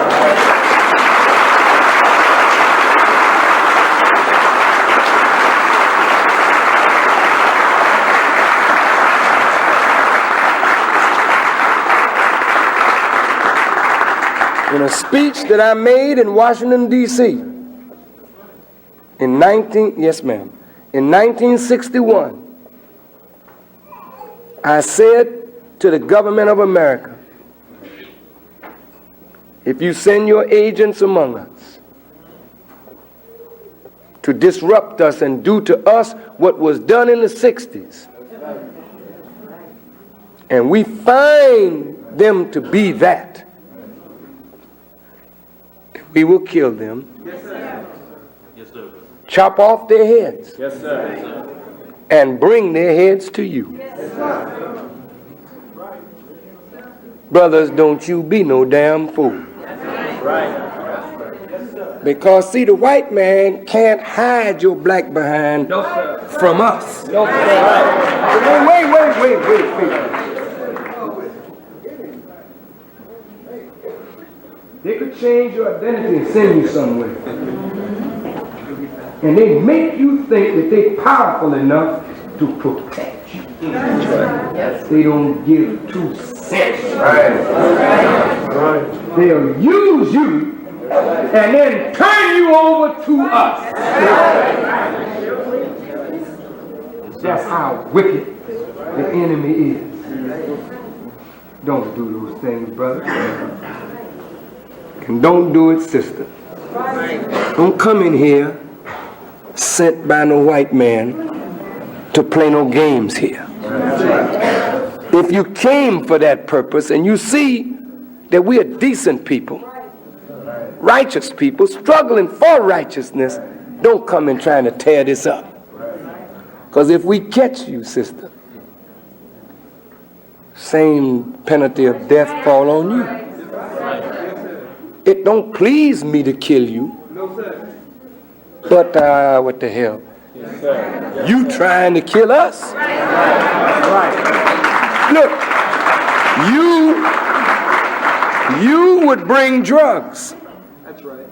In a speech that I made in Washington, D.C. in 1961, I said to the government of America, if you send your agents among us to disrupt us and do to us what was done in the 60s, and we find them to be that, we will kill them. Yes, sir. Yes, sir. Chop off their heads. Yes, sir. And bring their heads to you. Yes, sir. Brothers, don't you be no damn fool. Right. Because see, the white man can't hide your black behind from us. No, sir. Wait. They could change your identity and send you somewhere. And they make you think that they're powerful enough to protect you. They don't give 2 cents. They'll use you and then turn you over to us. That's how wicked the enemy is. Don't do those things, brother. And don't do it, sister. Don't come in here sent by no white man to play no games here. If you came for that purpose and you see that we are decent people, righteous people, struggling for righteousness, don't come in trying to tear this up. Because if we catch you, sister, same penalty of death fall on you. It don't please me to kill you. But what the hell? You trying to kill us? Look, you would bring drugs. That's right.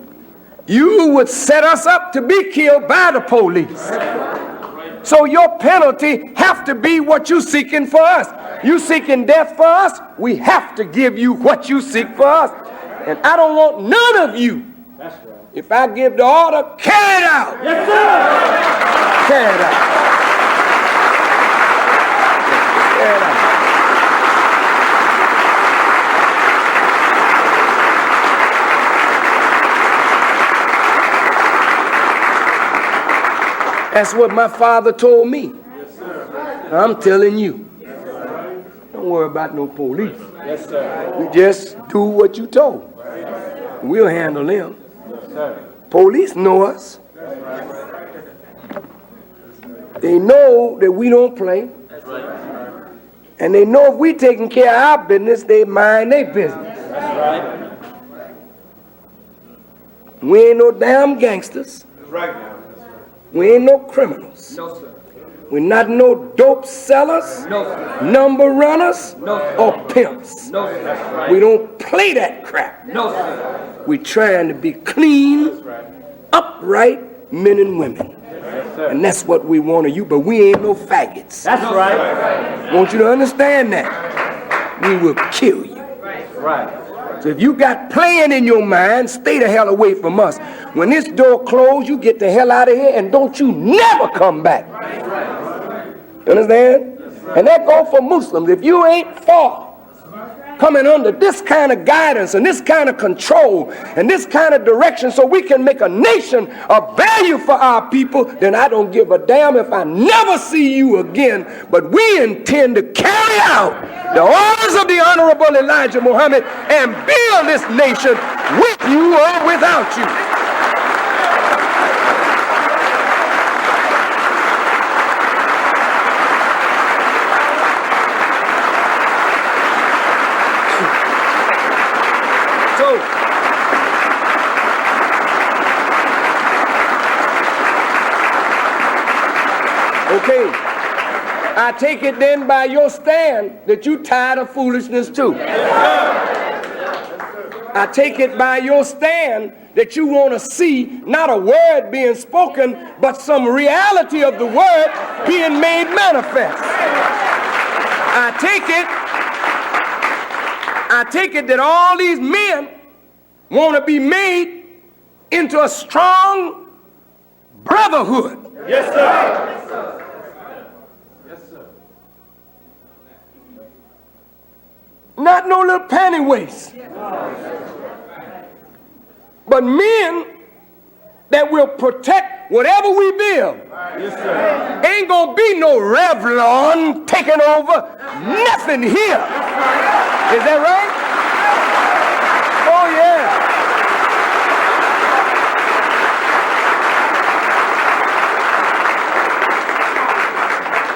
You would set us up to be killed by the police. So your penalty have to be what you seeking for us. You seeking death for us, we have to give you what you seek for us. And I don't want none of you. That's right. If I give the order, carry it out. Yes, sir. Carry it out. Carry it out. That's what my father told me. Yes, sir. I'm telling you. Don't worry about no police. Yes, sir. You just do what you told. We'll handle them. Yes, sir. Police know us. They know that we don't play. That's right. And they know if we taking care of our business, they mind their business. That's right. We ain't no damn gangsters. That's right now. We ain't no criminals. No, sir. We're not no dope sellers, No, sir. number runners, No, sir. or pimps. No, sir. That's right. We don't play that crap. No, sir. We're trying to be clean, upright men and women. Yes, sir. And that's what we want of you, but we ain't no faggots. That's right. I want you to understand that. We will kill you. Right. So if you got playing in your mind, stay the hell away from us. When this door closed, you get the hell out of here and don't you never come back. You understand? And that goes for Muslims. If you ain't for coming under this kind of guidance and this kind of control and this kind of direction so we can make a nation of value for our people, then I don't give a damn if I never see you again. But we intend to carry out the orders of the Honorable Elijah Muhammad and build this nation with you or without you. Okay, I take it then by your stand that you tired of foolishness too. I take it by your stand that you want to see not a word being spoken, but some reality of the word being made manifest. I take it that all these men want to be made into a strong brotherhood. Yes, sir. Yes, sir. Not no little panty waist. But men that will protect whatever we build. Yes, sir. Ain't gonna be no Revlon taking over nothing here. Is that right? Oh yeah.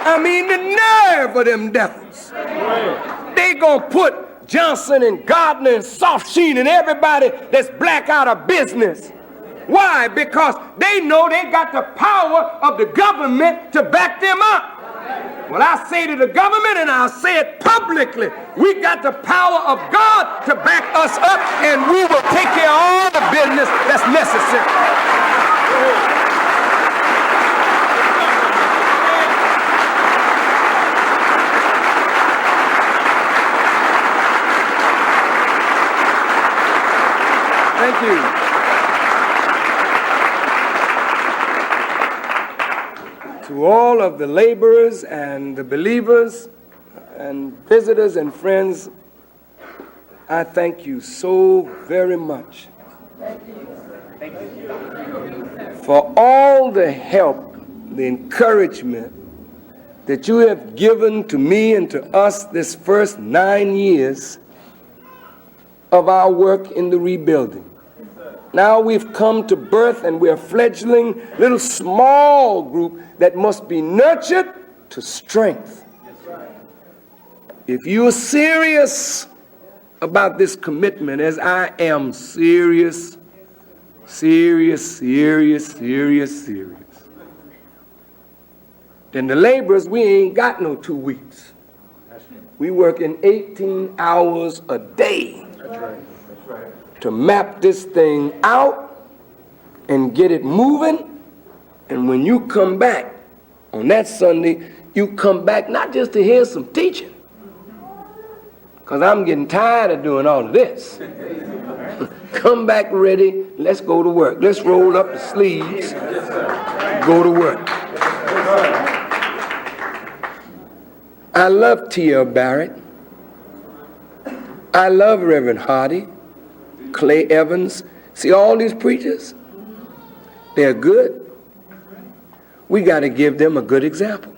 I mean, the nerve of them devils. They gonna put Johnson and Gardner and Soft Sheen and everybody that's black out of business. Why? Because they know they got the power of the government to back them up. Well, I say to the government, and I'll say it publicly, we got the power of God to back us up, and we will take care of all the business that's necessary. Thank you. To all of the laborers and the believers and visitors and friends, I thank you so very much for all the help, the encouragement that you have given to me and to us this first 9 years of our work in the rebuilding. Now we've come to birth and we're a fledgling little small group that must be nurtured to strength. If you're serious about this commitment, as I am serious, then the laborers, we ain't got no 2 weeks. We working 18 hours a day to map this thing out and get it moving. And when you come back on that Sunday, you come back not just to hear some teaching, because I'm getting tired of doing all of this. Come back ready, let's go to work. Let's roll up the sleeves, go to work. I love T.L. Barrett. I love Reverend Hardy, Clay Evans. See all these preachers? They're good. We got to give them a good example.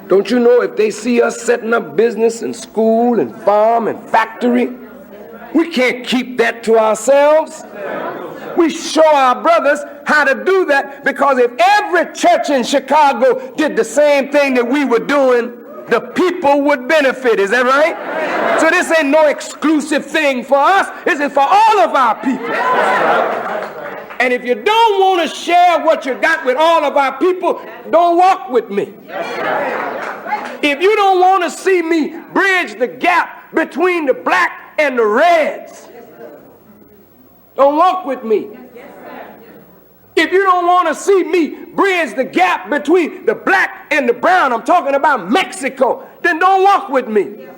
Don't you know if they see us setting up business and school and farm and factory, we can't keep that to ourselves. We show our brothers how to do that, because if every church in Chicago did the same thing that we were doing, the people would benefit. Is that right? So this ain't no exclusive thing for us. This is for all of our people. And if you don't want to share what you got with all of our people, don't walk with me. If you don't want to see me bridge the gap between the black and the reds, don't walk with me. If you don't want to see me bridge the gap between the black and the brown, I'm talking about Mexico, then don't walk with me.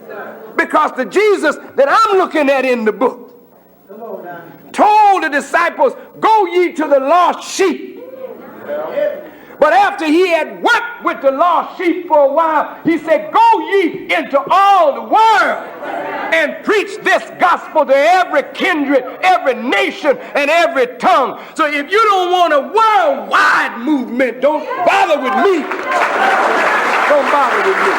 Because the Jesus that I'm looking at in the book told the disciples, go ye to the lost sheep. But after he had worked with the lost sheep for a while, he said, go ye into all the world and preach this gospel to every kindred, every nation, and every tongue. So if you don't want a worldwide movement, don't bother with me. Don't bother with me.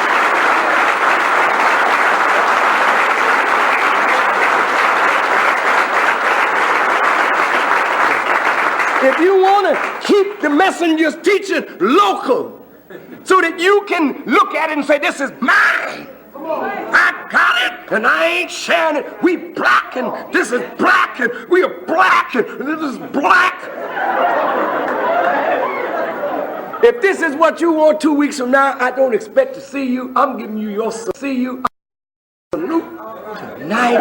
If you want to keep the messengers teaching local so that you can look at it and say, this is mine. I got it and I ain't sharing it. We black and this is black and we are black and this is black. If this is what you want 2 weeks from now, I don't expect to see you. I'm giving you your salute tonight.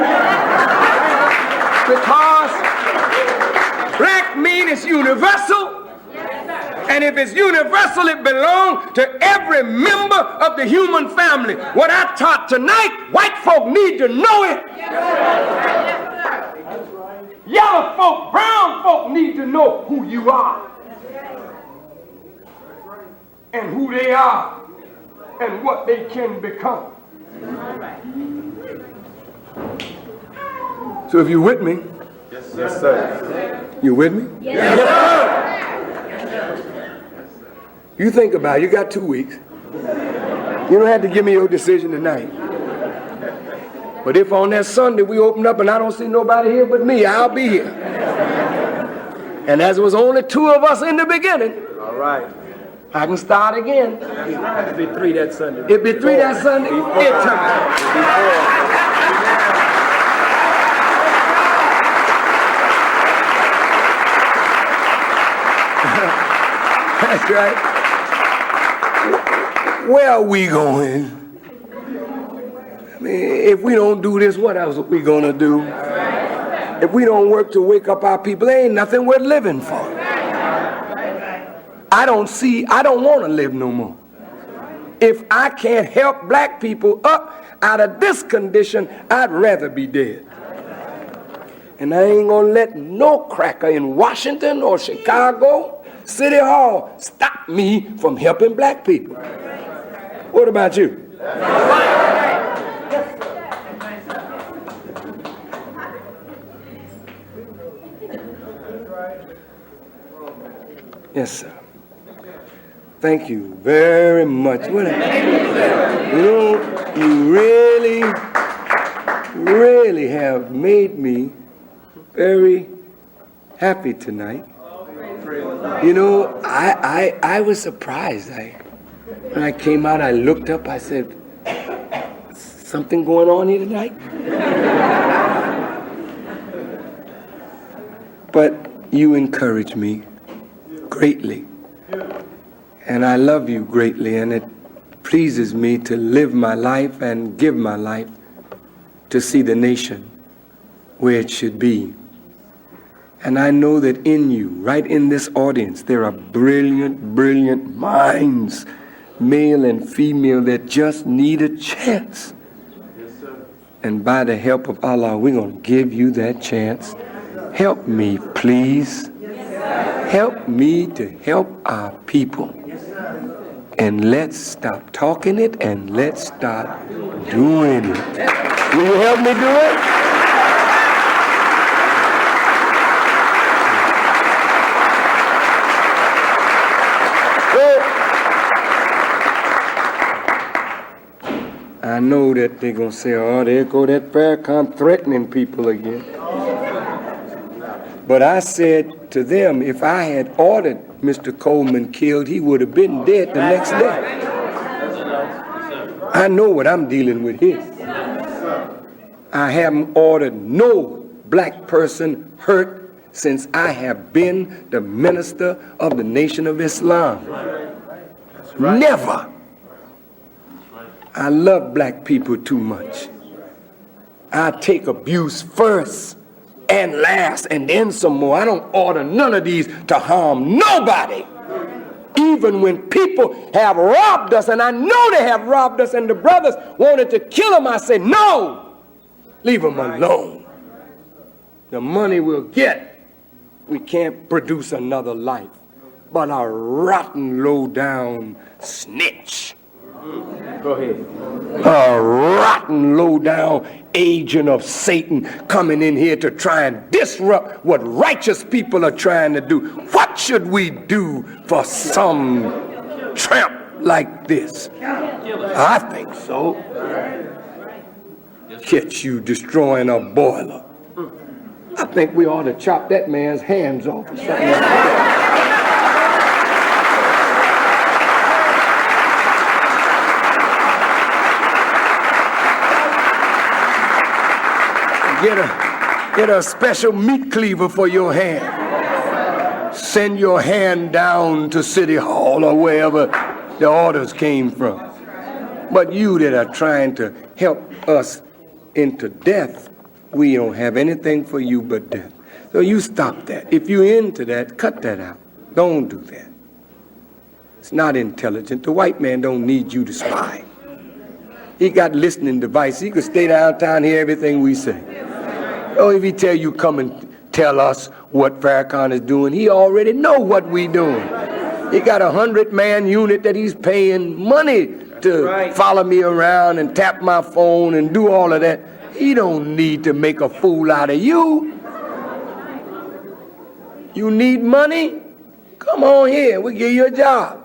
Because black mean it's universal. And if it's universal, it belongs to every member of the human family. What I taught tonight, white folk need to know it. Yellow folk, brown folk need to know who you are. And who they are. And what they can become. So if you're with me. Yes, sir. You with me? Yes, sir. You think about it. You got 2 weeks. You don't have to give me your decision tonight. But if on that Sunday we open up and I don't see nobody here but me, I'll be here. And as it was only 2 of us in the beginning, All right. I can start again. It'll be 3 that Sunday. It'll be 3 that Sunday. It's time. That's right. Where are we going? I mean, if we don't do this, what else are we going to do? If we don't work to wake up our people, there ain't nothing worth living for. I don't want to live no more. If I can't help black people up out of this condition, I'd rather be dead. And I ain't gonna let no cracker in Washington or Chicago, City Hall, stop me from helping black people. What about you? Yes, sir. Thank you very much. You know, you really have made me very happy tonight. You know, I was surprised. When I came out, I looked up, I said, something going on here tonight? But you encouraged me greatly. And I love you greatly, and it pleases me to live my life and give my life to see the nation where it should be. And I know that in you, right in this audience, there are brilliant, brilliant minds, male and female, that just need a chance. Yes, sir. And by the help of Allah, we're going to give you that chance. Help me, please. Help me to help our people. And let's stop talking it and let's start doing it. Will you help me do it? I know that they're going to say, oh, there go that Farrakhan threatening people again. But I said to them, if I had ordered Mr. Coleman killed, he would have been dead the next day. I know what I'm dealing with here. I haven't ordered no black person hurt since I have been the minister of the Nation of Islam. Never. I love black people too much. I take abuse first and last and then some more. I don't order none of these to harm nobody. Even when people have robbed us, and I know they have robbed us, and the brothers wanted to kill them, I say, no, leave them alone. The money we'll get, we can't produce another life, but a rotten, low-down snitch. Go ahead. A rotten, low-down agent of Satan coming in here to try and disrupt what righteous people are trying to do. What should we do for some tramp like this? I think so. Catch you destroying a boiler. I think we ought to chop that man's hands off or something like that. Get a special meat cleaver for your hand. Send your hand down to City Hall or wherever the orders came from. But you that are trying to help us into death, we don't have anything for you but death. So you stop that. If you're into that, cut that out. Don't do that. It's not intelligent. The white man don't need you to spy. He got listening devices. He could stay downtown and hear everything we say. Oh, if he tell you come and tell us what Farrakhan is doing, he already know what we doing. He got a 100-man unit that he's paying money to follow me around and tap my phone and do all of that. He don't need to make a fool out of you. You need money? Come on here, we'll give you a job.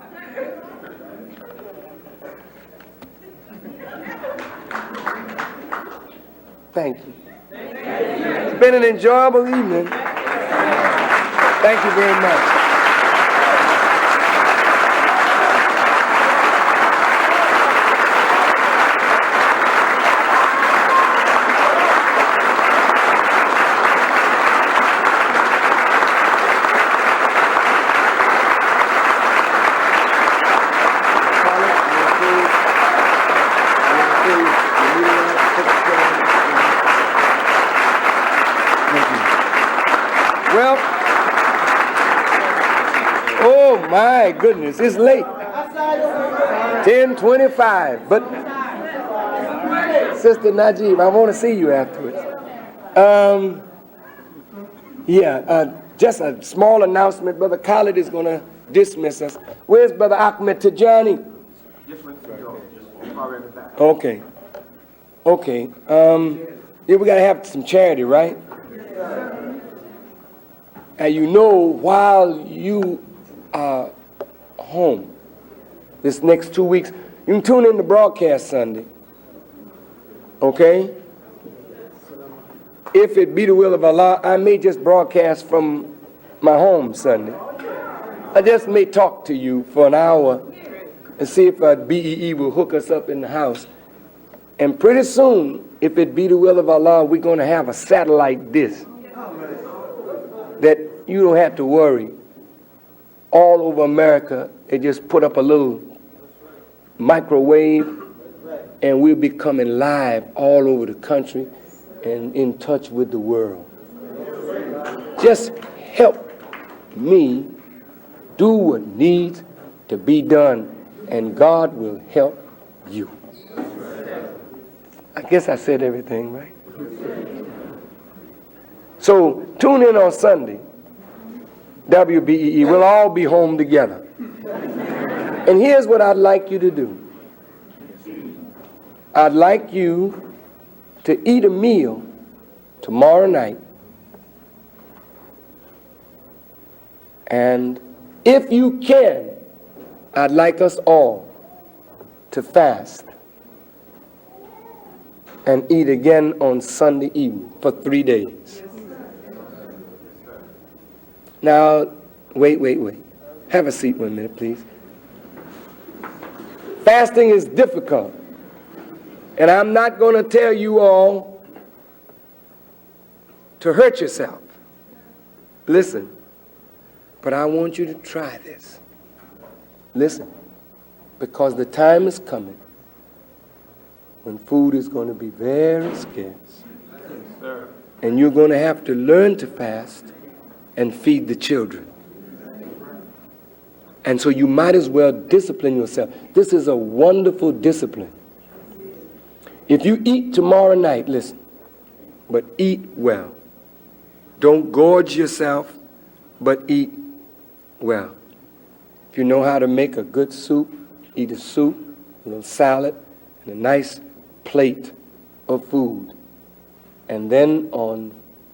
Thank you. It's been an enjoyable evening. Thank you very much. Well, oh my goodness, it's late. 10:25, but Sister Najib, I want to see you afterwards. Just a small announcement. Brother Khalid is going to dismiss us. Where's Brother Ahmed Tijani? Okay. Yeah, we got to have some charity, right? And you know, while you are home this next 2 weeks, you can tune in to broadcast Sunday. Okay? If it be the will of Allah, I may just broadcast from my home Sunday. I just may talk to you for an hour and see if BEE will hook us up in the house. And pretty soon, if it be the will of Allah, we're going to have a satellite dish that you don't have to worry. All over America, they just put up a little microwave and we'll be coming live all over the country and in touch with the world. Just help me do what needs to be done, and God will help you. I guess I said everything, right? So tune in on Sunday, WBEE. We'll all be home together. And here's what I'd like you to do. I'd like you to eat a meal tomorrow night. And if you can, I'd like us all to fast and eat again on Sunday evening for 3 days. Now, wait. Have a seat 1 minute, please. Fasting is difficult. And I'm not going to tell you all to hurt yourself. Listen, but I want you to try this. Listen, because the time is coming when food is going to be very scarce. And you're going to have to learn to fast and feed the children. And so you might as well discipline yourself. This is a wonderful discipline. If you eat tomorrow night, listen, but eat well. Don't gorge yourself, but eat well. If you know how to make a good soup, eat a soup, a little salad, and a nice plate of food. And then on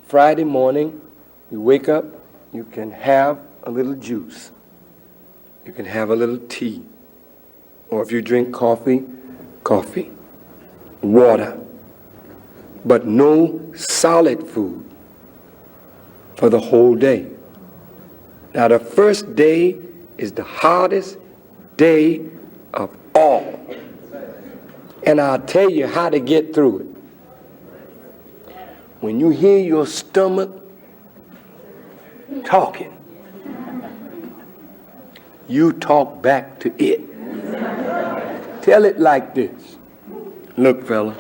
Friday morning, you wake up, you can have a little juice. You can have a little tea. Or if you drink coffee, water. But no solid food for the whole day. Now the first day is the hardest day of all. And I'll tell you how to get through it. When you hear your stomach talking, you talk back to it. Tell it like this. Look, fella,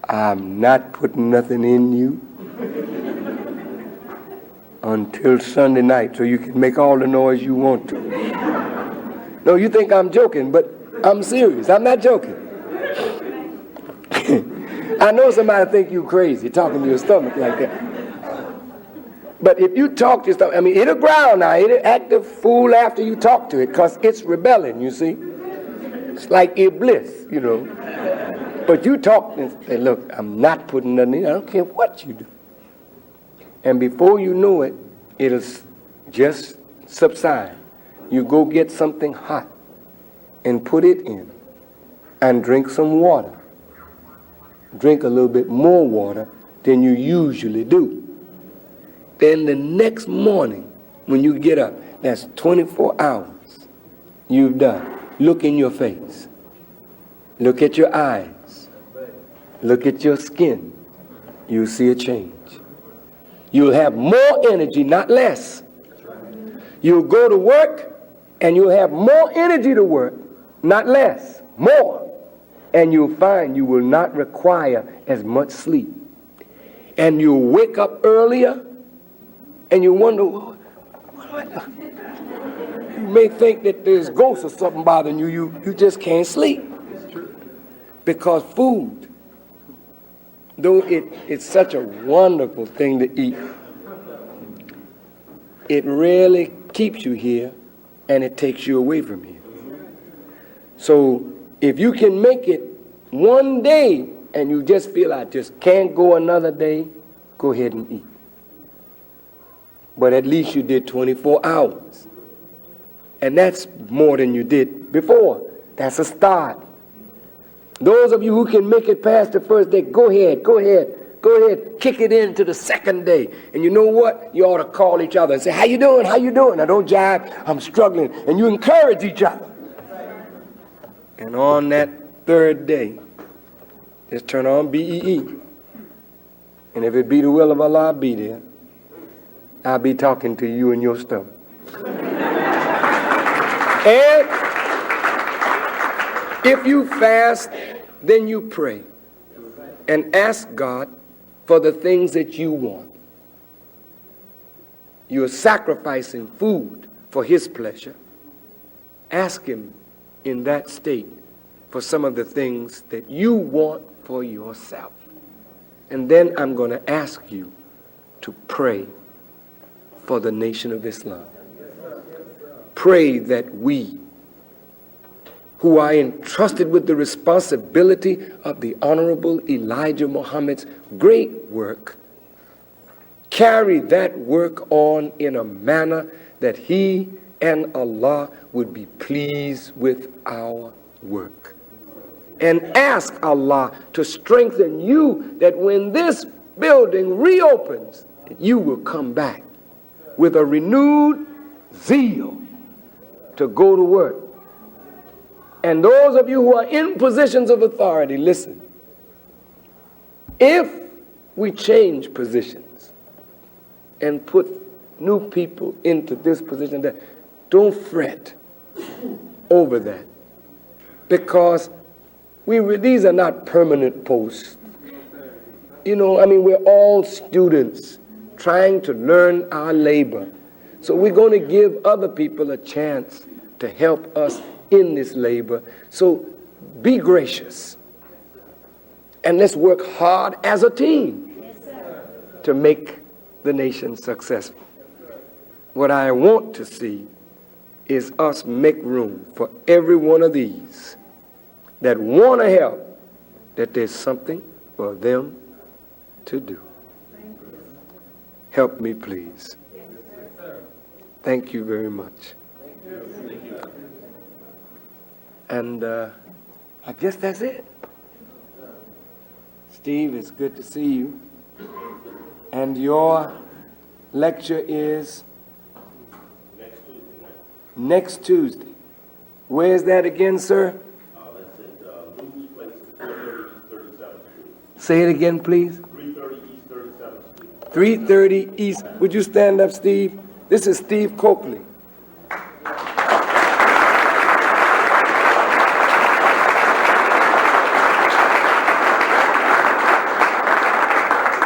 I'm not putting nothing in you until Sunday night so you can make all the noise you want to. No, you think I'm joking, but I'm serious. I'm not joking. I know somebody think you crazy talking to your stomach like that. But if you talk to your stomach, I mean, it'll growl now. It'll act a fool after you talk to it because it's rebelling, you see. It's like Iblis, you know. But you talk and say, look, I'm not putting nothing in. I don't care what you do. And before you know it, it'll just subside. You go get something hot and put it in and drink some water. Drink a little bit more water than you usually do. Then the next morning, when you get up, that's 24 hours you've done. Look in your face. Look at your eyes. Look at your skin. You'll see a change. You'll have more energy, not less. You'll go to work and you'll have more energy to work, not less, more. And you'll find you will not require as much sleep. And you'll wake up earlier and you wonder, you may think that there's ghosts or something bothering you. You just can't sleep. Because food though it's such a wonderful thing to eat, it really keeps you here and it takes you away from here. So if you can make it one day and you just feel I just can't go another day, go ahead and eat. But at least you did 24 hours. And that's more than you did before. That's a start. Those of you who can make it past the first day, go ahead, kick it into the second day. And you know what? You ought to call each other and say, how you doing? Now don't jive, I'm struggling. And you encourage each other. And on that third day, just turn on BEE. And if it be the will of Allah, I'll be there. I'll be talking to you and your stuff. And if you fast, then you pray and ask God for the things that you want. You are sacrificing food for His pleasure. Ask Him in that state for some of the things that you want for yourself. And then I'm going to ask you to pray for the Nation of Islam. Pray that we, who are entrusted with the responsibility of the Honorable Elijah Muhammad's great work, carry that work on in a manner that he and Allah would be pleased with our work. And ask Allah to strengthen you that when this building reopens, you will come back with a renewed zeal to go to work. And those of you who are in positions of authority, listen. If we change positions and put new people into this position, don't fret over that. Because these are not permanent posts. We're all students trying to learn our labor. So we're going to give other people a chance to help us in this labor. So be gracious. And let's work hard as a team to make the nation successful. What I want to see is us make room for every one of these that want to help, that there's something for them to do. Help me, please. Thank you very much. And I guess that's it. Steve, it's good to see you. And your lecture is? Next Tuesday. Where's that again, sir? That's at Lou's Place, 330 East 37th Street. Say it again, please. 330 East 37th Street. 330 East. Would you stand up, Steve? This is Steve Coakley.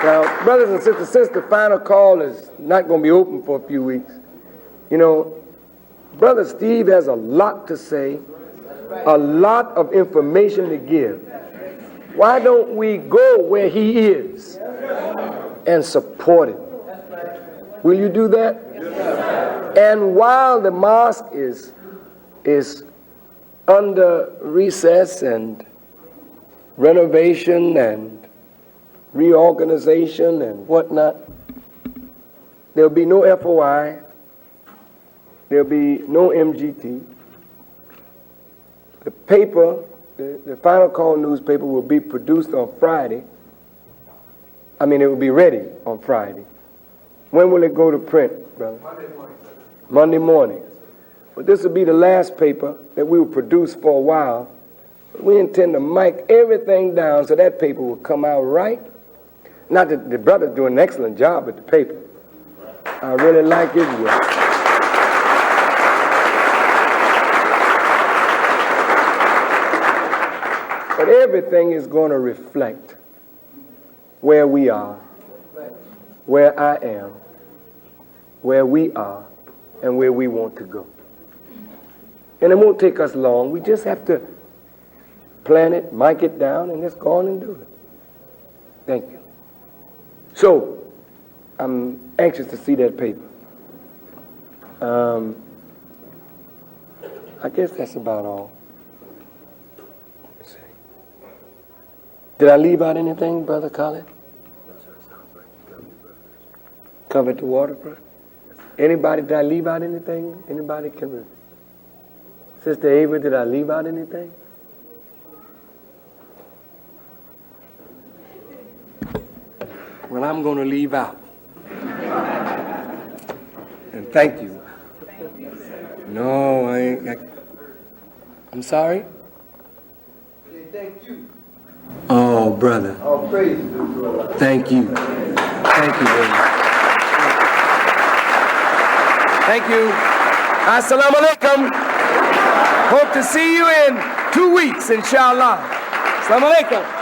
Now, brothers and sisters, since the final call is not going to be open for a few weeks, Brother Steve has a lot to say, a lot of information to give. Why don't we go where he is and support him? Will you do that? And while the mosque is under recess and renovation and reorganization and whatnot, there'll be no FOI, there'll be no MGT. The paper, the final call newspaper will be produced on Friday. It will be ready on Friday. When will it go to print, brother? Monday morning. Monday morning. But this will be the last paper that we will produce for a while. We intend to mic everything down so that paper will come out right. Not that the brother's doing an excellent job with the paper. I really like his work. But everything is going to reflect where we are, where I am, where we are, and where we want to go. And it won't take us long. We just have to plan it, mic it down, and just go on and do it. Thank you. So, I'm anxious to see that paper. I guess that's about all. Let's see. Did I leave out anything, Brother Colin? Covered the waterfront? Anybody, did I leave out anything? Anybody can... Sister Ava, did I leave out anything? Well, I'm going to leave out. And thank you. No, I ain't. I'm sorry? Thank you. Oh, brother. All praise to Allah. Thank you. Thank you, brother. Thank you. Assalamu alaikum. Hope to see you in 2 weeks, inshallah. Assalamu alaikum.